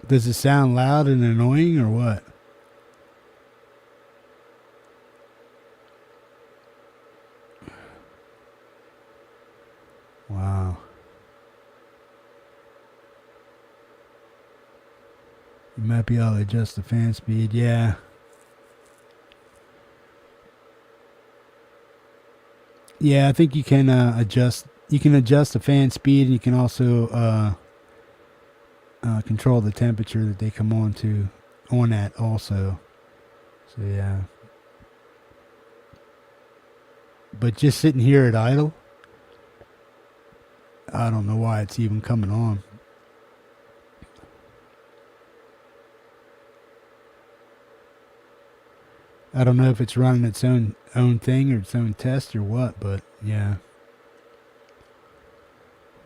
Does it sound loud and annoying or what? Wow. You might be able to adjust the fan speed, yeah. Yeah, I think you can adjust. You can adjust the fan speed, and you can also control the temperature that they come on at also. So yeah. But just sitting here at idle, I don't know why it's even coming on. I don't know if it's running its own thing or its own test or what, but yeah.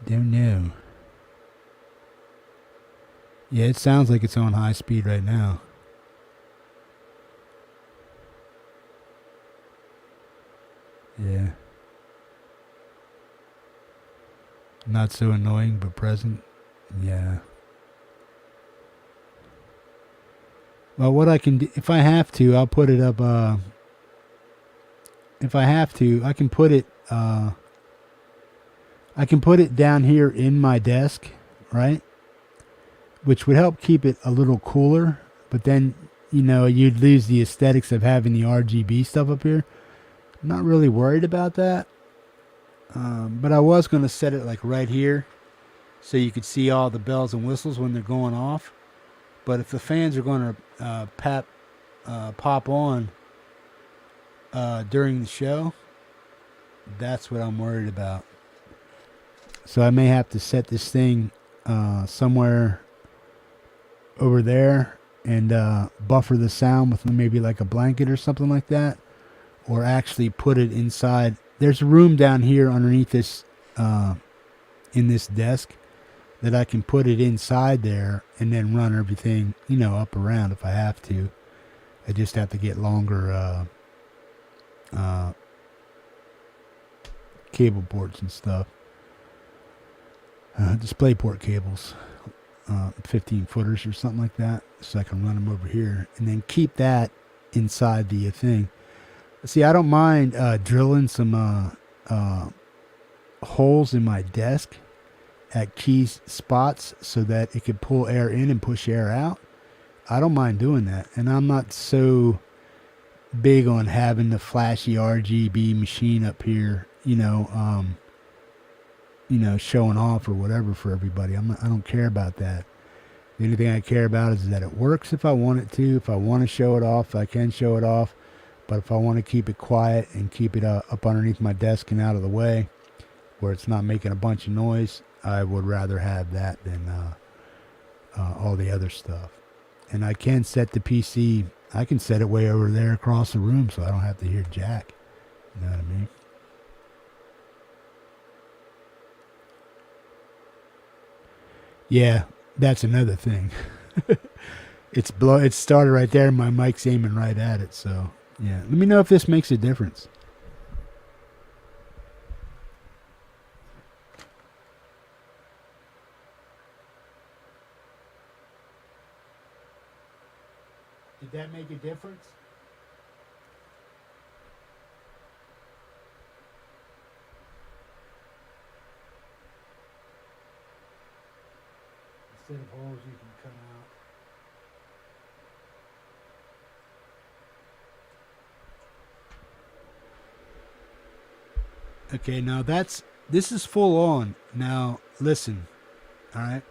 Don't know. Yeah, it sounds like it's on high speed right now. Yeah. Not so annoying, but present. Yeah. Well, what I can do, if I have to, I'll put it up, if I have to, I can put it down here in my desk, right? Which would help keep it a little cooler, but then, you'd lose the aesthetics of having the RGB stuff up here. I'm not really worried about that. But I was going to set it like right here so you could see all the bells and whistles when they're going off. But if the fans are going to pop on, during the show. That's what I'm worried about. So I may have to set this thing somewhere over there and buffer the sound with maybe like a blanket or something like that, or actually put it inside. There's a room down here underneath this in this desk that I can put it inside there and then run everything, you know, up around if I have to. I just have to get longer cable boards and stuff. Display port cables, 15 footers or something like that, so I can run them over here and then keep that inside the thing. See, I don't mind drilling some holes in my desk at key spots so that it could pull air in and push air out. I don't mind doing that, and I'm not so big on having the flashy RGB machine up here, you know, showing off or whatever for everybody. I don't care about that. The only thing I care about is that it works if I want it to. If I want to show it off, I can show it off. But if I want to keep it quiet and keep it up underneath my desk and out of the way, where it's not making a bunch of noise, I would rather have that than all the other stuff. And I can set the PC, I can set it way over there across the room so I don't have to hear jack. You know what I mean? Yeah, that's another thing. It started right there and my mic's aiming right at it, so yeah. Let me know if this makes a difference. Did that make a difference? Instead of holes you can cut out. Okay, now this is full on. Now listen, all right?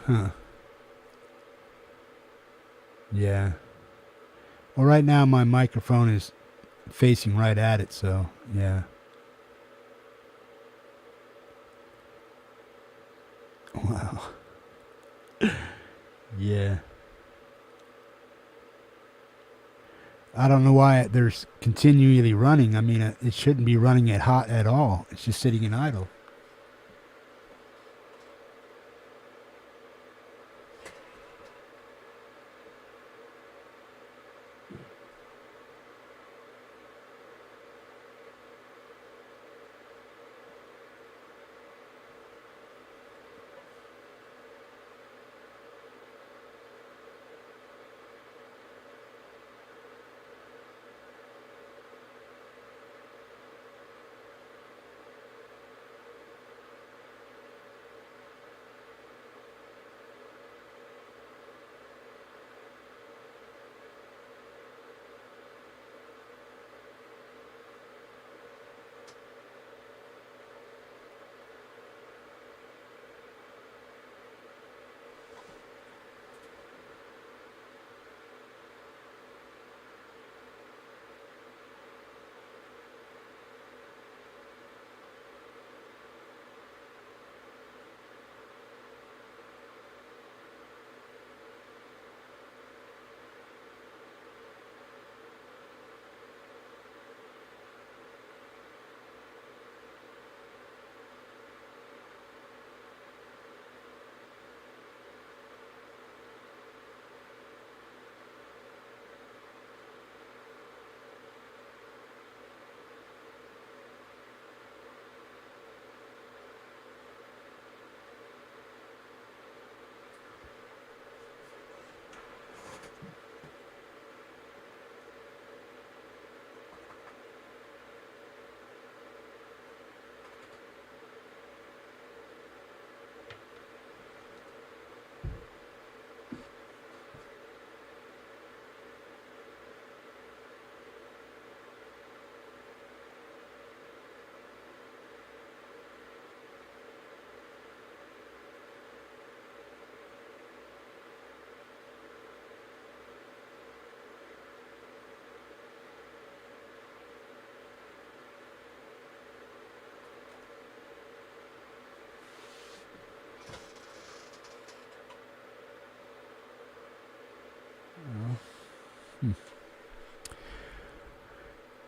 Huh. Yeah. Well, right now my microphone is facing right at it, so yeah. Wow. Yeah. I don't know why they're continually running. I mean, it shouldn't be running at hot at all. It's just sitting in idle.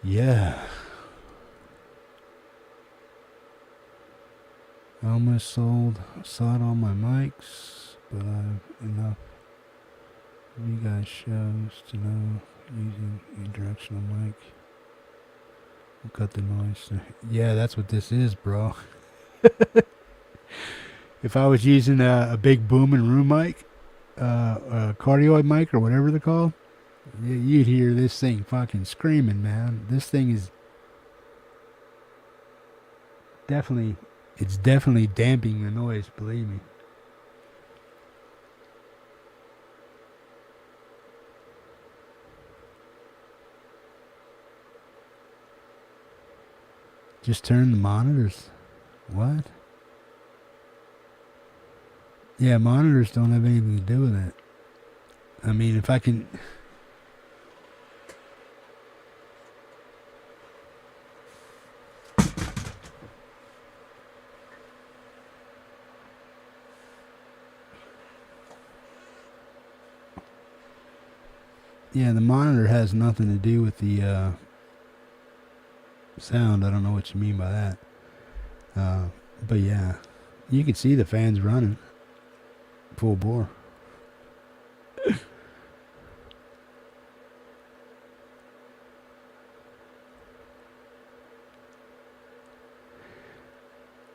Yeah. I almost saw it on my mics, but I've enough of you guys shows to know using a directional mic. We'll cut the noise. Yeah, that's what this is, bro. If I was using a big booming room mic, a cardioid mic or whatever they're called, you'd hear this thing fucking screaming, man. This thing is definitely, it's definitely damping the noise, believe me. Just turn the monitors. What? Yeah, monitors don't have anything to do with it. I mean, if I can... Yeah, the monitor has nothing to do with the sound. I don't know what you mean by that. But yeah, you can see the fans running full bore.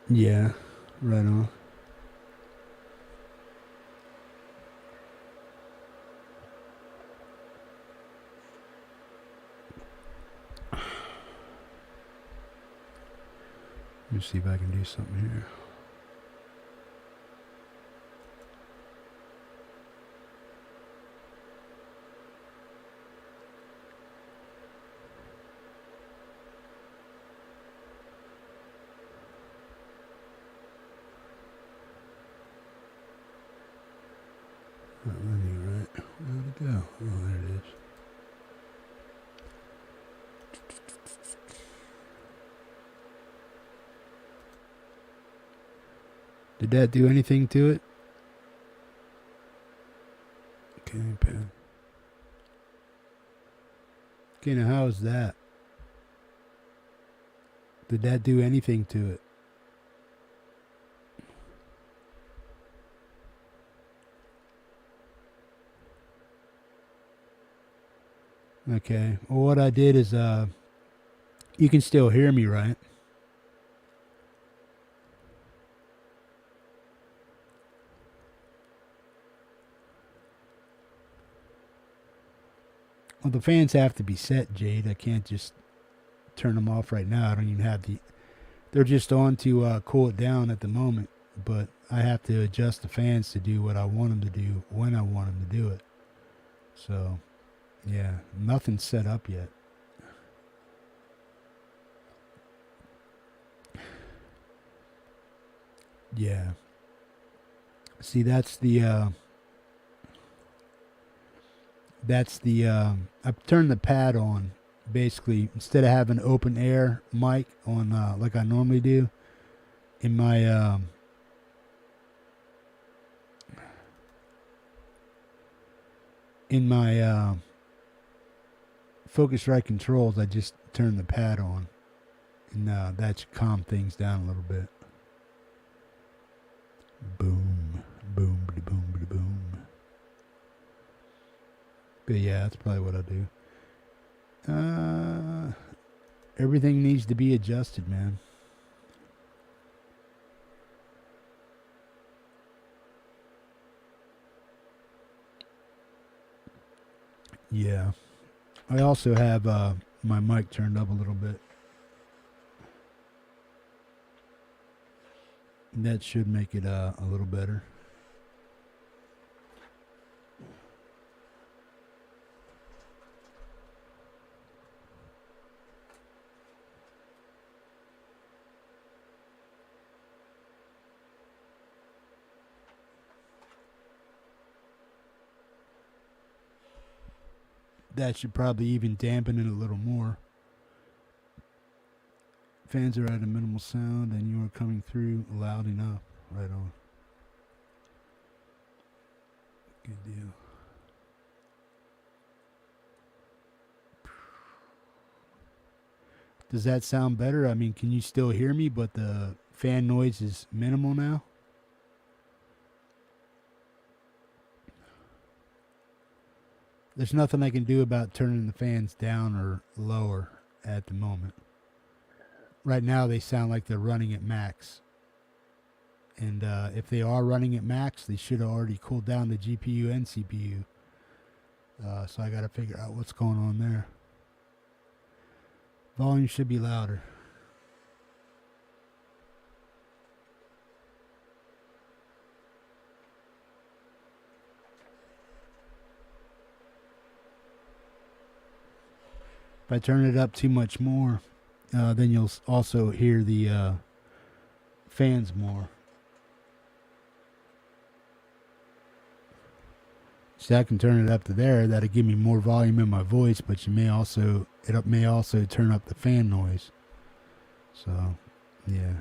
Yeah, right on. Let me see if I can do something here. Not running right. Where'd it go? Oh, there it is. Did that do anything to it? Okay, pen. Okay, now how is that? Did that do anything to it? Okay. Well, what I did is, you can still hear me, right? Well, the fans have to be set, Jade. I can't just turn them off right now. I don't even have the... They're just on to cool it down at the moment, but I have to adjust the fans to do what I want them to do when I want them to do it. So, yeah, nothing's set up yet. Yeah. See, that's the... I've turned the pad on. Basically, instead of having open air mic on like I normally do, in my Focusrite controls, I just turn the pad on, and that should calm things down a little bit. Boom, boom, boom, boom. But yeah, that's probably what I'll do. Everything needs to be adjusted, man. Yeah. I also have my mic turned up a little bit. That should make it a little better. That should probably even dampen it a little more. Fans are at a minimal sound and you are coming through loud enough. Right on. Good deal. Does that sound better? I mean, can you still hear me, but the fan noise is minimal now? There's nothing I can do about turning the fans down or lower at the moment. Right now, they sound like they're running at max. And if they are running at max, they should have already cooled down the GPU and CPU. So I got to figure out what's going on there. Volume should be louder. If I turn it up too much more, then you'll also hear the fans more. So I can turn it up to there. That'll give me more volume in my voice, but it may also turn up the fan noise. So, yeah.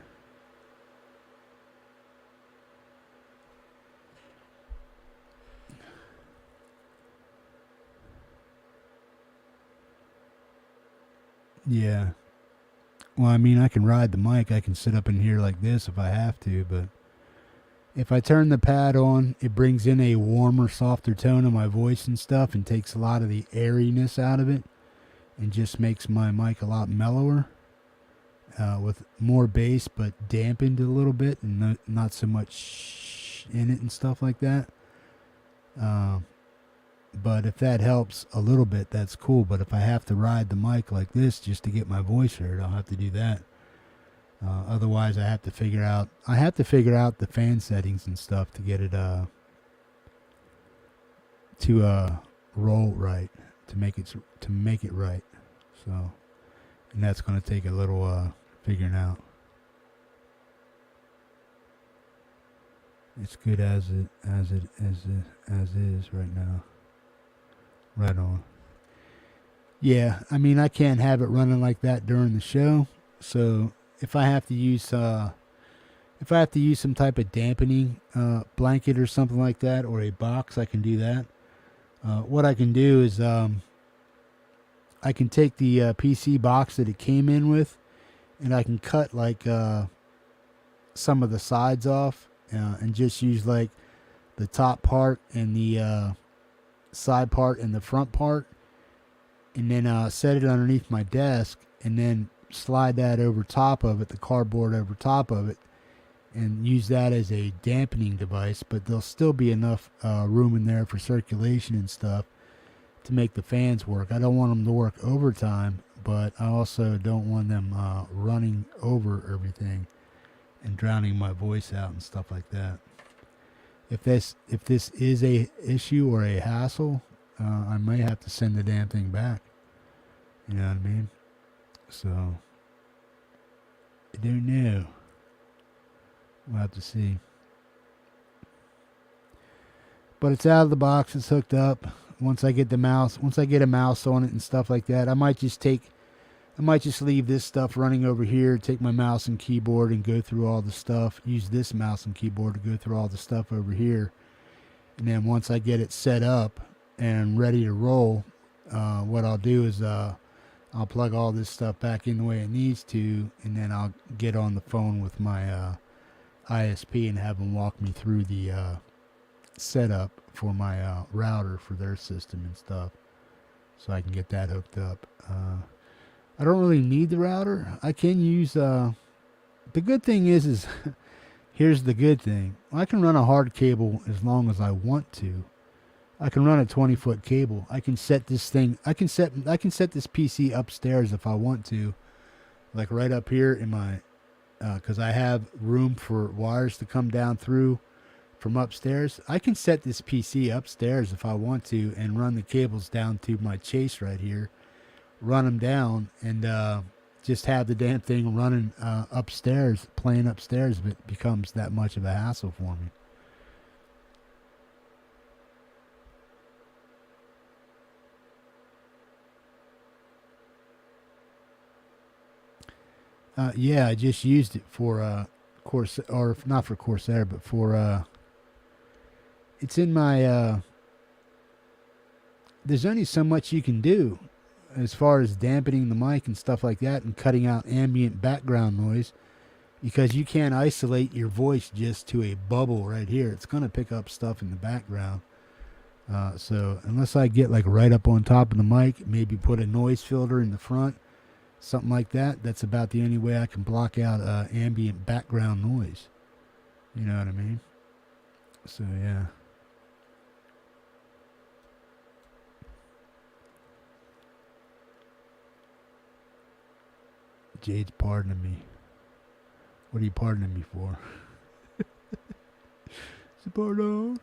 Yeah. Well, I mean, I can ride the mic. I can sit up in here like this if I have to, but if I turn the pad on, it brings in a warmer, softer tone of my voice and stuff and takes a lot of the airiness out of it and just makes my mic a lot mellower with more bass but dampened a little bit and not so much in it and stuff like that. But if that helps a little bit, that's cool. But if I have to ride the mic like this just to get my voice heard, I'll have to do that. Otherwise, I have to figure out the fan settings and stuff to get it to roll right, to make it right. So, and that's going to take a little figuring out. It's good as is right now. Right on. Yeah, I mean, I can't have it running like that during the show, so if I have to use some type of dampening blanket or something like that, or a box, I can do that. What I can do is I can take the PC box that it came in with, and I can cut like some of the sides off and just use like the top part and the side part and the front part, and then set it underneath my desk, and then slide that over top of it, the cardboard over top of it, and use that as a dampening device. But there'll still be enough room in there for circulation and stuff to make the fans work. I don't want them to work overtime, but I also don't want them running over everything and drowning my voice out and stuff like that. If this is a issue or a hassle, I may have to send the damn thing back. You know what I mean? So, I don't know. We'll have to see. But it's out of the box. It's hooked up. Once I get a mouse on it and stuff like that, I might just leave this stuff running over here, take my mouse and keyboard and go through all the stuff. Use this mouse and keyboard to go through all the stuff over here. And then once I get it set up and ready to roll, what I'll do is I'll plug all this stuff back in the way it needs to, and then I'll get on the phone with my ISP and have them walk me through the setup for my router for their system and stuff, so I can get that hooked up. I don't really need the router. I can use the good thing is here's the good thing. I can run a hard cable as long as I want to. I can run a 20-foot cable. I can set this thing. I can set this PC upstairs if I want to, like right up here in my, because I have room for wires to come down through from upstairs. I can set this PC upstairs if I want to and run the cables down to my chase right here, run them down, and just have the damn thing running upstairs, playing upstairs if it becomes that much of a hassle for me. Yeah, I just used it for Corsair, or not for Corsair, but for it's in my there's only so much you can do as far as dampening the mic and stuff like that and cutting out ambient background noise, because you can't isolate your voice just to a bubble right here. It's going to pick up stuff in the background. So unless I get like right up on top of the mic, maybe put a noise filter in the front, something like that, that's about the only way I can block out ambient background noise. You know what I mean? So yeah. Jade's pardoning me. What are you pardoning me for? Is it pardon?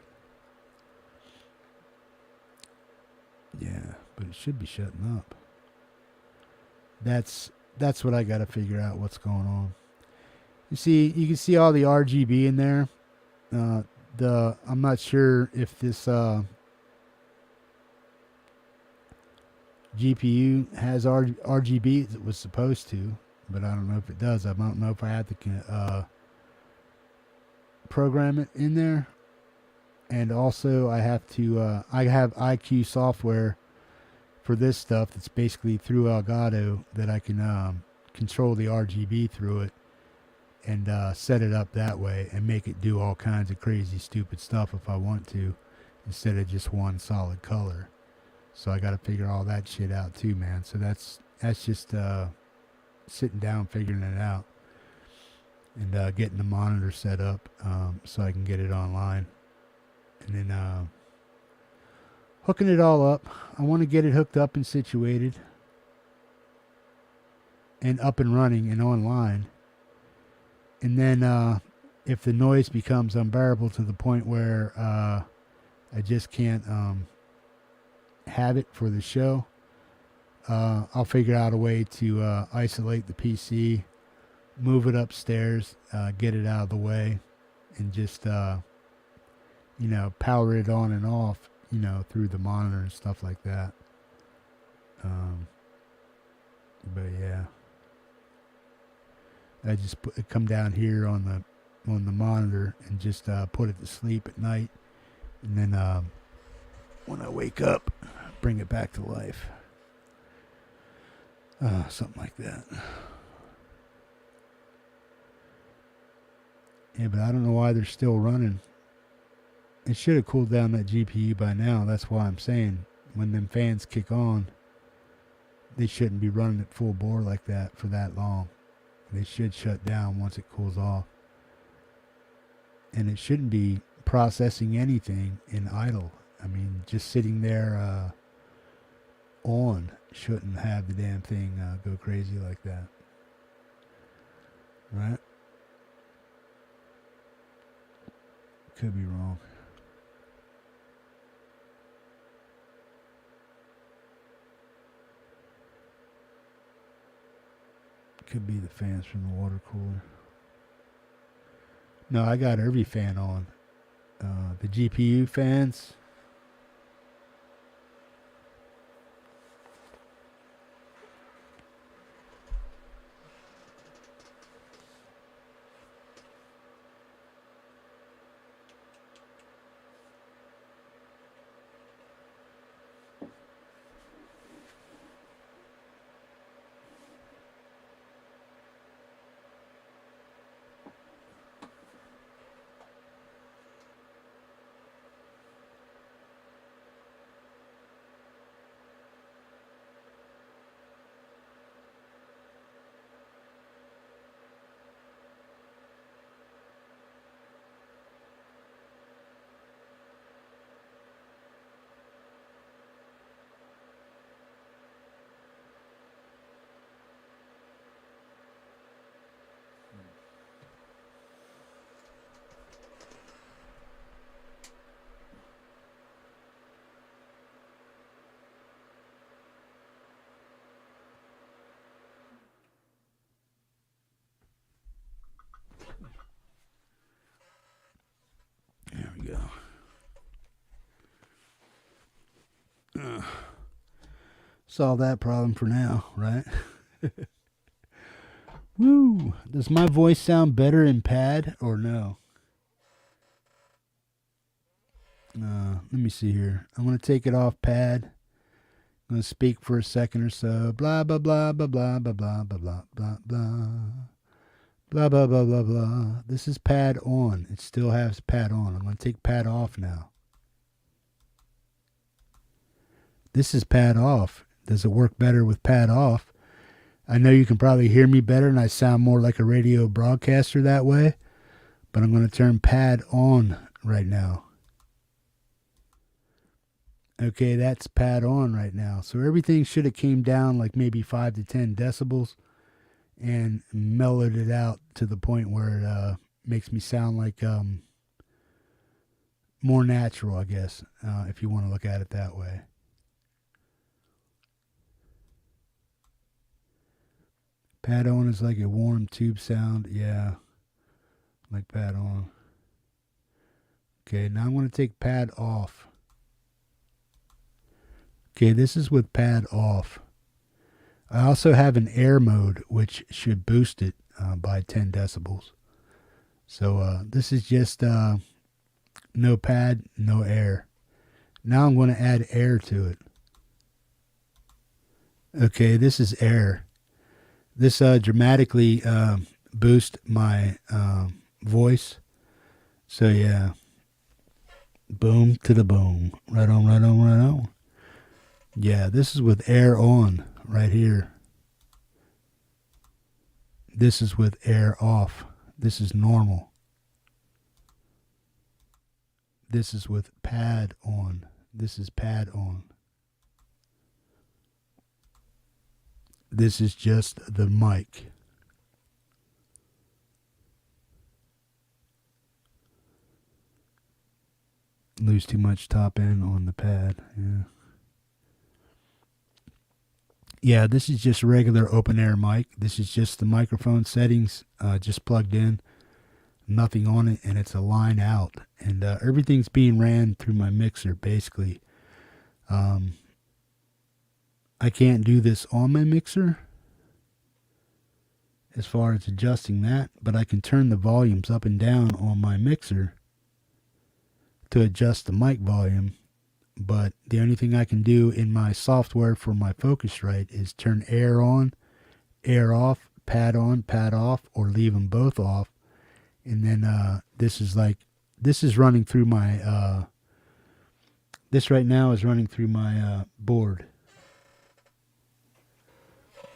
Yeah, but it should be shutting up. That's what I got to figure out what's going on. You can see all the RGB in there. I'm not sure if this GPU has RGB. It was supposed to, but I don't know if it does. I don't know if I have to program it in there. And also I have to, I have IQ software for this stuff that's basically through Elgato that I can control the RGB through it and set it up that way and make it do all kinds of crazy stupid stuff if I want to, instead of just one solid color. So I got to figure all that shit out too, man. So that's just sitting down figuring it out and getting the monitor set up so I can get it online. And then hooking it all up. I want to get it hooked up and situated and up and running and online. And then if the noise becomes unbearable to the point where I just can't have it for the show, I'll figure out a way to isolate the PC, move it upstairs, get it out of the way, and just power it on and off, through the monitor and stuff like that. But yeah, I just come down here on the monitor and just put it to sleep at night, and then when I wake up, bring it back to life. Something like that. Yeah, but I don't know why they're still running. It should have cooled down that GPU by now. That's why I'm saying when them fans kick on, they shouldn't be running at full bore like that for that long. They should shut down once it cools off. And it shouldn't be processing anything in idle. I mean, just sitting there on shouldn't have the damn thing go crazy like that. Right? Could be wrong. Could be the fans from the water cooler. No, I got every fan on. The GPU fans. There we go. Solve that problem for now, right? Woo! Does my voice sound better in pad or no? Let me see here. I'm going to take it off pad, I'm going to speak for a second or so. Blah, blah, blah, blah, blah, blah, blah, blah, blah, blah, blah. Blah, blah, blah, blah, blah. This is pad on. It still has pad on. I'm going to take pad off now. This is pad off. Does it work better with pad off? I know you can probably hear me better and I sound more like a radio broadcaster that way. But I'm going to turn pad on right now. Okay, that's pad on right now. So everything should have came down like maybe 5 to 10 decibels and mellowed it out to the point where it makes me sound like more natural, I guess, if you want to look at it that way. Pad on is like a warm tube sound. Yeah, like pad on. Okay, now I'm going to take pad off. Okay, this is with pad off. I also have an air mode, which should boost it by 10 decibels. So this is just no pad, no air. Now I'm going to add air to it. Okay, this is air. This dramatically boosts my voice. So yeah, boom to the boom. Right on, right on, right on. Yeah, this is with air on right here. This is with air off. This is normal. This is with pad on. This is pad on. This is just the mic. Lose too much top end on the pad. Yeah. Yeah, this is just regular open air mic. This is just the microphone settings, just plugged in, nothing on it, and it's a line out. And everything's being ran through my mixer, basically. I can't do this on my mixer as far as adjusting that, but I can turn the volumes up and down on my mixer to adjust the mic volume. But the only thing I can do in my software for my Focusrite is turn air on, air off, pad on, pad off, or leave them both off. And then this is running through my, this right now is running through my board.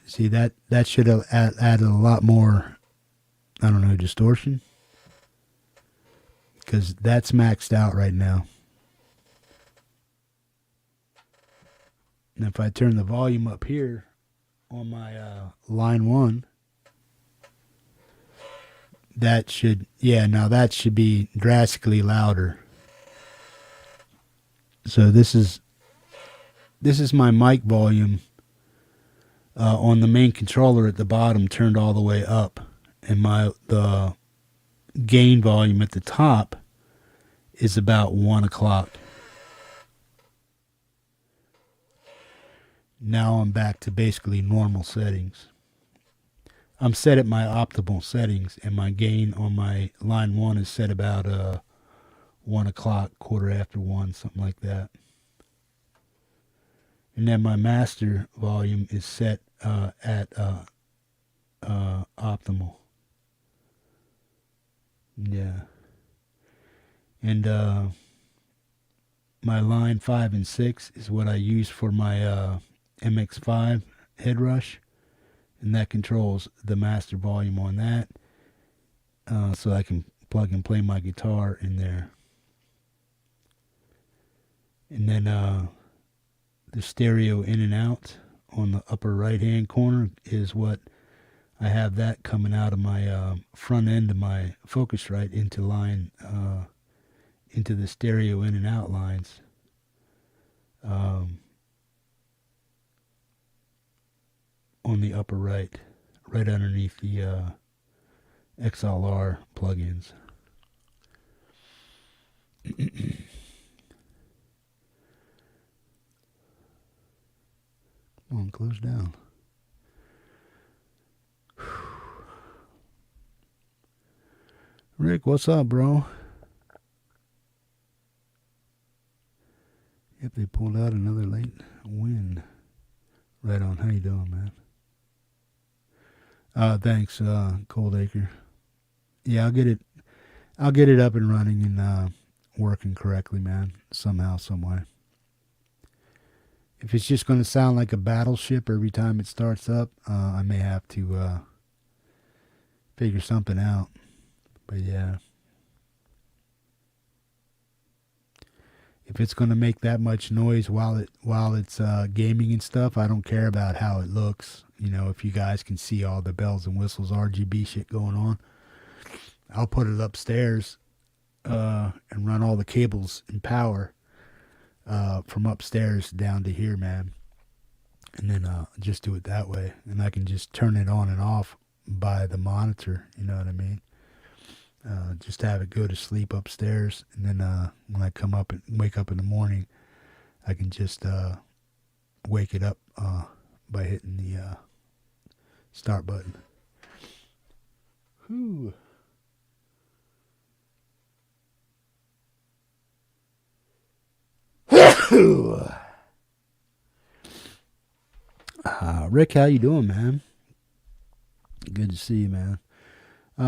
See, that should have added a lot more, I don't know, distortion. Because that's maxed out right now. And if I turn the volume up here on my line 1, that should, yeah, now that should be drastically louder. So this is my mic volume on the main controller at the bottom turned all the way up, and the gain volume at the top is about 1 o'clock. Now I'm back to basically normal settings. I'm set at my optimal settings, and my gain on my line 1 is set about 1 o'clock, quarter after 1, something like that. And then my master volume is set at optimal. Yeah. And my line 5 and 6 is what I use for my MX5 head rush, and that controls the master volume on that, so I can plug and play my guitar in there. And then the stereo in and out on the upper right hand corner is what I have that coming out of my front end of my Focusrite into line into the stereo in and out lines. On the upper right underneath the XLR plugins. Come on, close down. Rick, what's up, bro? Yep, they pulled out another late win. Right on. How you doing, man? Thanks, Cold Acre. Yeah, I'll get it up and running and working correctly, man. Somehow, some way. If it's just going to sound like a battleship every time it starts up, I may have to figure something out. But yeah, if it's going to make that much noise while it's gaming and stuff, I don't care about how it looks. You know, if you guys can see all the bells and whistles RGB shit going on, I'll put it upstairs and run all the cables and power from upstairs down to here, man. And then just do it that way. And I can just turn it on and off by the monitor, you know what I mean? Just have it go to sleep upstairs. And then when I come up and wake up in the morning, I can just wake it up by hitting the start button. Whew. Rick, how you doing, man? Good to see you, man.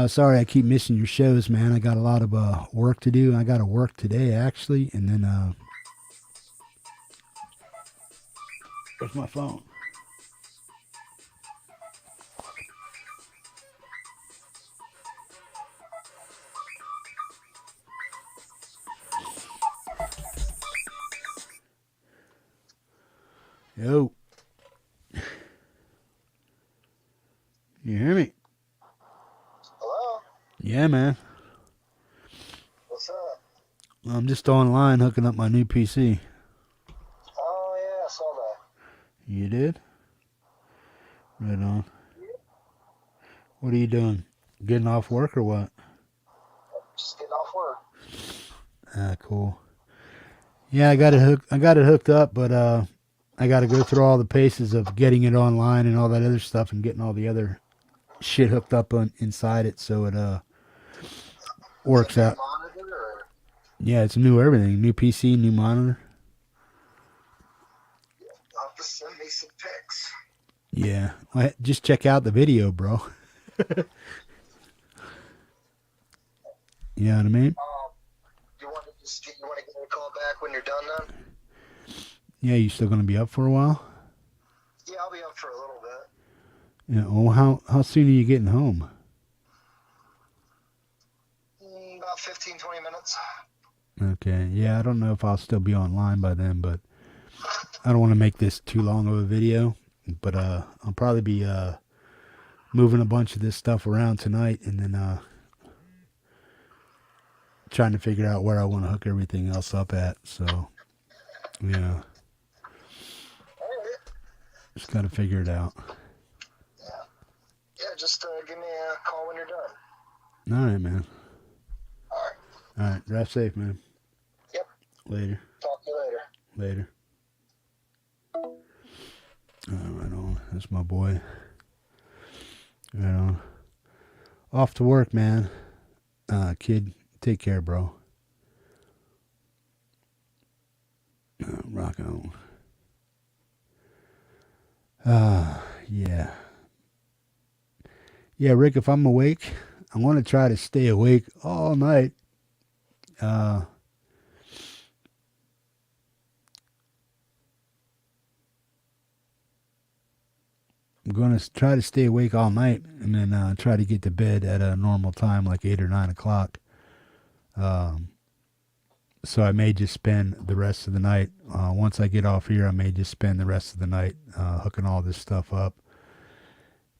Sorry I keep missing your shows, man. I got a lot of work to do. I got to work today, actually, and then where's my phone? Yo. You hear me? Hello? Yeah, man. What's up? I'm just online hooking up my new PC. Oh, yeah, I saw that. You did? Right on. What are you doing? Getting off work or what? Just getting off work. Cool. Yeah, I got it hooked up, but I got to go through all the paces of getting it online and all that other stuff and getting all the other shit hooked up inside it, so it works out. Monitor or? Yeah, it's new everything. New PC, new monitor. I'll have to send me some pics. Yeah. Well, just check out the video, bro. You know what I mean? You want to give me a call back when you're done then? Yeah, you still going to be up for a while? Yeah, I'll be up for a little bit. Yeah. Oh, how soon are you getting home? About 15, 20 minutes. Okay. Yeah, I don't know if I'll still be online by then, but I don't want to make this too long of a video. But I'll probably be moving a bunch of this stuff around tonight and then trying to figure out where I want to hook everything else up at. So, yeah. Just got to figure it out. Yeah, just give me a call when you're done. All right, man. All right. Drive safe, man. Yep. Later. Talk to you later. Later. Right on. That's my boy. Right on. Off to work, man. Kid, take care, bro. Rock on. Yeah. Yeah, Rick, if I'm awake, I want to try to stay awake all night. I'm going to try to stay awake all night and then try to get to bed at a normal time, like 8 or 9 o'clock. So I may just spend the rest of the night. Once I get off here, I may just spend the rest of the night hooking all this stuff up,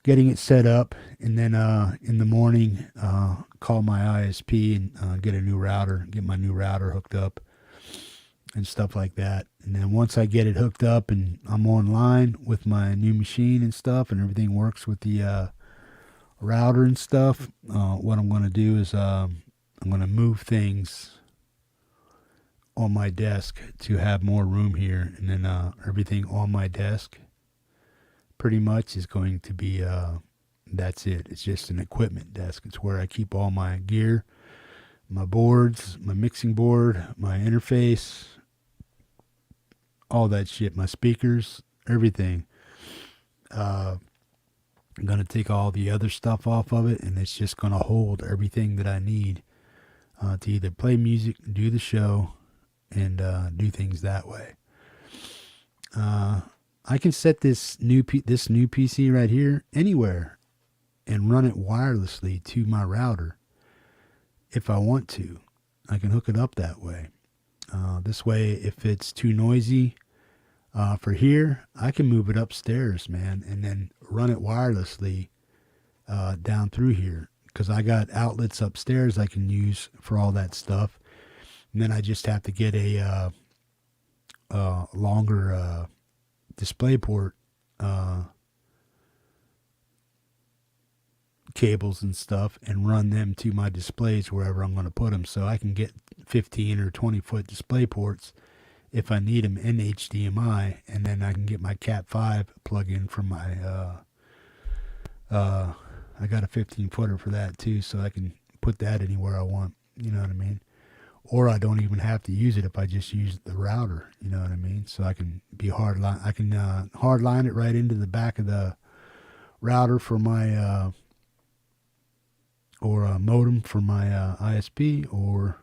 getting it set up, and then in the morning, call my ISP and get my new router hooked up and stuff like that. And then once I get it hooked up and I'm online with my new machine and stuff and everything works with the router and stuff, what I'm going to do is I'm going to move things on my desk to have more room here, and then everything on my desk pretty much is going to be that's it. It's just an equipment desk. It's where I keep all my gear, my boards, my mixing board, my interface, all that shit, my speakers, everything. I'm going to take all the other stuff off of it, and it's just going to hold everything that I need to either play music, do the show, and do things that way. I can set this new PC right here anywhere and run it wirelessly to my router if I want to. I can hook it up that way. This way, if it's too noisy for here, I can move it upstairs, man, and then run it wirelessly down through here, because I got outlets upstairs I can use for all that stuff. And then I just have to get a longer DisplayPort cables and stuff and run them to my displays wherever I'm going to put them, so I can get 15 or 20 foot display ports if I need them in HDMI, and then I can get my Cat 5 plug in from my I got a 15 footer for that too, so I can put that anywhere I want, you know what I mean? Or I don't even have to use it if I just use the router, you know what I mean? So I can be hardline it right into the back of the router for my or a modem for my ISP, or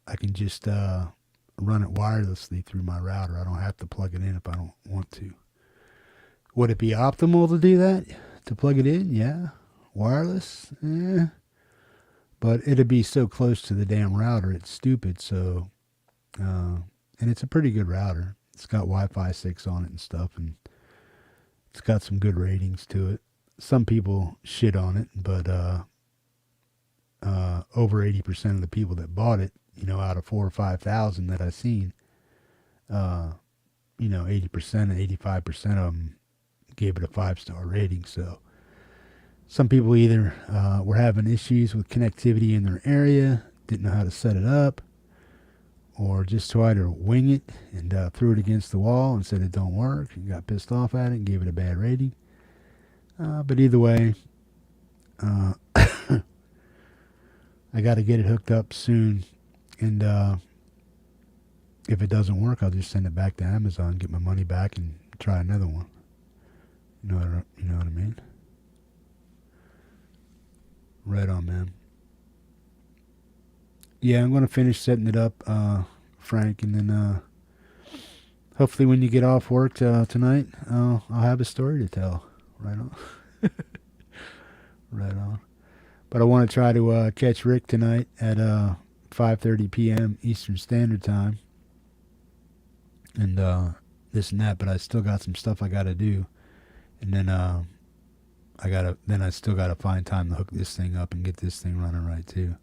I can just run it wirelessly through my router. I don't have to plug it in if I don't want to. Would it be optimal to do that? To plug it in? Yeah. Wireless? Yeah. But it'd be so close to the damn router, it's stupid. So, and it's a pretty good router. It's got Wi-Fi 6 on it and stuff, and it's got some good ratings to it. Some people shit on it, but over 80% of the people that bought it, you know, out of 4,000 or 5,000 that I've seen, you know, 80%, 85% of them gave it a 5-star rating. So some people either were having issues with connectivity in their area, didn't know how to set it up, or just tried to wing it and threw it against the wall and said it don't work and got pissed off at it and gave it a bad rating. But either way, I got to get it hooked up soon, and if it doesn't work, I'll just send it back to Amazon, get my money back, and try another one. You know what I mean? Right on, man. Yeah, I'm going to finish setting it up, Frank, and then hopefully when you get off work tonight, I'll have a story to tell. Right on. Right on. But I want to try to catch Rick tonight at 5:30 p.m. Eastern Standard Time. And this and that, but I still got some stuff I got to do. And then I still got to find time to hook this thing up and get this thing running right too.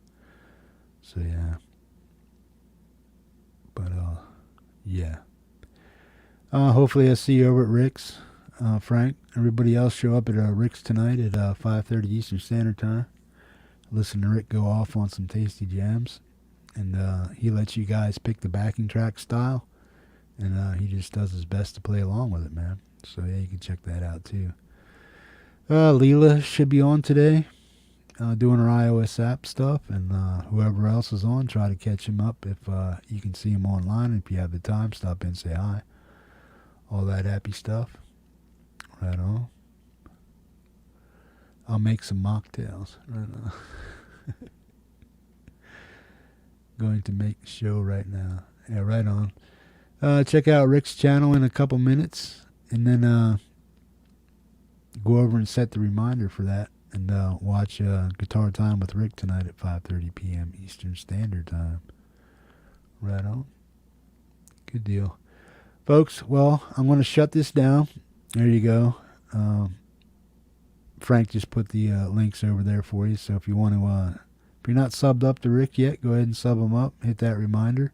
So yeah. But yeah. Hopefully I'll see you over at Rick's. Frank, everybody else show up at Rick's tonight at 5:30 Eastern Standard Time. Listen to Rick go off on some tasty jams, and he lets you guys pick the backing track style, and he just does his best to play along with it, man. So yeah, you can check that out too. Leela should be on today, doing her iOS app stuff, and whoever else is on, try to catch him up if you can see him online. If you have the time, stop in, say hi. All that happy stuff. Right on. I'll make some mocktails. Right on. Going to make a show right now. Yeah, right on. Check out Rick's channel in a couple minutes, and then go over and set the reminder for that, and watch Guitar Time with Rick tonight at 5:30 p.m. Eastern Standard Time. Right on. Good deal. Folks, well, I'm going to shut this down. There you go. Frank just put the links over there for you. So if you want to, if you're not subbed up to Rick yet, go ahead and sub him up. Hit that reminder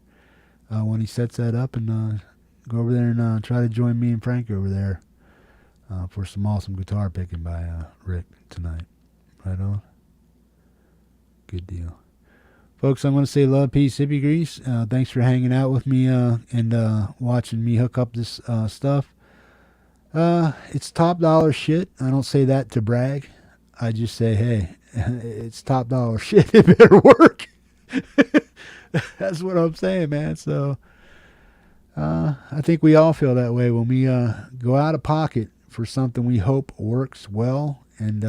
when he sets that up, and go over there and try to join me and Frank over there for some awesome guitar picking by Rick tonight. Right on. Good deal. Folks, I'm going to say love, peace, hippie grease. Thanks for hanging out with me and watching me hook up this stuff. It's top dollar shit. I don't say that to brag. I just say, hey, it's top dollar shit. It better work. That's what I'm saying, man. So I think we all feel that way when we go out of pocket for something we hope works well and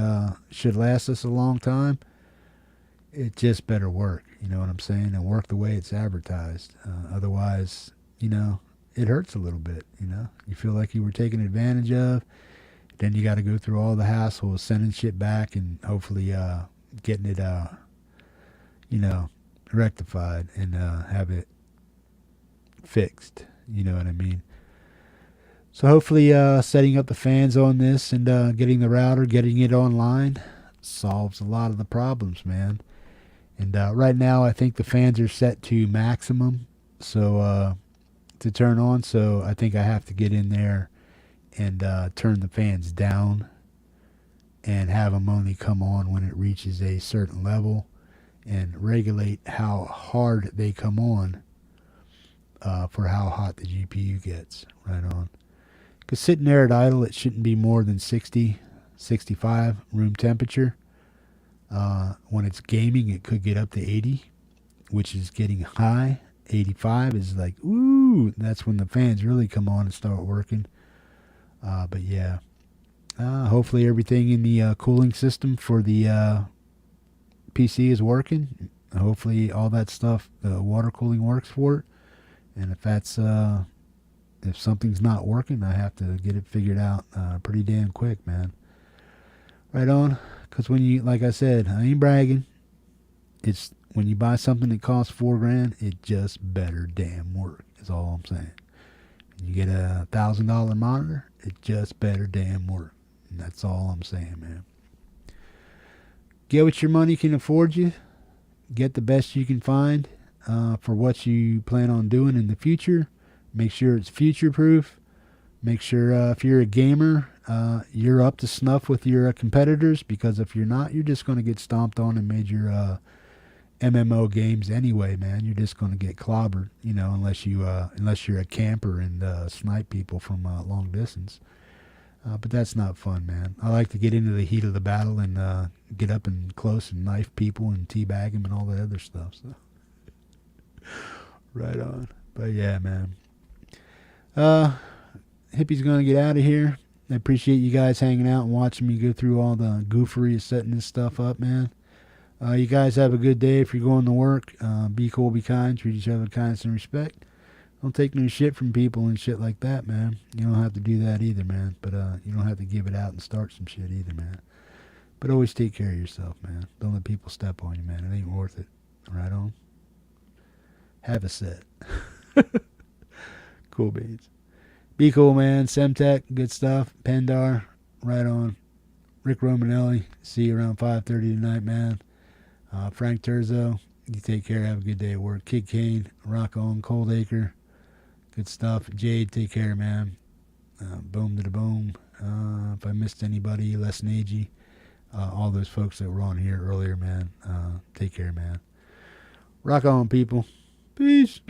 should last us a long time, it just better work. You know what I'm saying? And work the way it's advertised. Otherwise, you know, it hurts a little bit. You know, you feel like you were taken advantage of. Then you got to go through all the hassle of sending shit back and hopefully getting it, you know, rectified and have it fixed. You know what I mean? So hopefully setting up the fans on this and getting the router, getting it online solves a lot of the problems, man. And right now I think the fans are set to maximum so to turn on. So I think I have to get in there and turn the fans down and have them only come on when it reaches a certain level and regulate how hard they come on for how hot the GPU gets. Right on. Because sitting there at idle, it shouldn't be more than 60, 65 room temperature. When it's gaming, it could get up to 80, which is getting high. 85 is like, ooh, that's when the fans really come on and start working. But yeah, hopefully everything in the cooling system for the PC is working. Hopefully all that stuff, the water cooling works for it. And if that's if something's not working, I have to get it figured out pretty damn quick, man. Right on. Because when you, like I said, I ain't bragging. It's when you buy something that costs $4,000, it just better damn work. Is all I'm saying. You get a $1,000 monitor, it just better damn work. And that's all I'm saying, man. Get what your money can afford you. Get the best you can find for what you plan on doing in the future. Make sure it's future-proof. Make sure if you're a gamer, you're up to snuff with your competitors, because if you're not, you're just going to get stomped on in major MMO games anyway, man. You're just going to get clobbered, you know, unless you're a camper and snipe people from long distance. But that's not fun, man. I like to get into the heat of the battle and get up and close and knife people and teabag them and all that other stuff. So, right on. But yeah, man. Hippie's gonna get out of here. I appreciate you guys hanging out and watching me go through all the goofery of setting this stuff up, man. You guys have a good day if you're going to work. Be cool, be kind, treat each other with kindness and respect. Don't take no shit from people and shit like that, man. You don't have to do that either, man. But you don't have to give it out and start some shit either, man. But always take care of yourself, man. Don't let people step on you, man. It ain't worth it. Right on? Have a set. Cool beans. Be cool, man. Semtech, good stuff. Pendar, right on. Rick Romanelli, see you around 5:30 tonight, man. Frank Terzo, you take care. Have a good day at work. Kid Kane, rock on. Coldacre, good stuff. Jade, take care, man. Boom to the boom. If I missed anybody, Les Nagy, all those folks that were on here earlier, man. Take care, man. Rock on, people. Peace.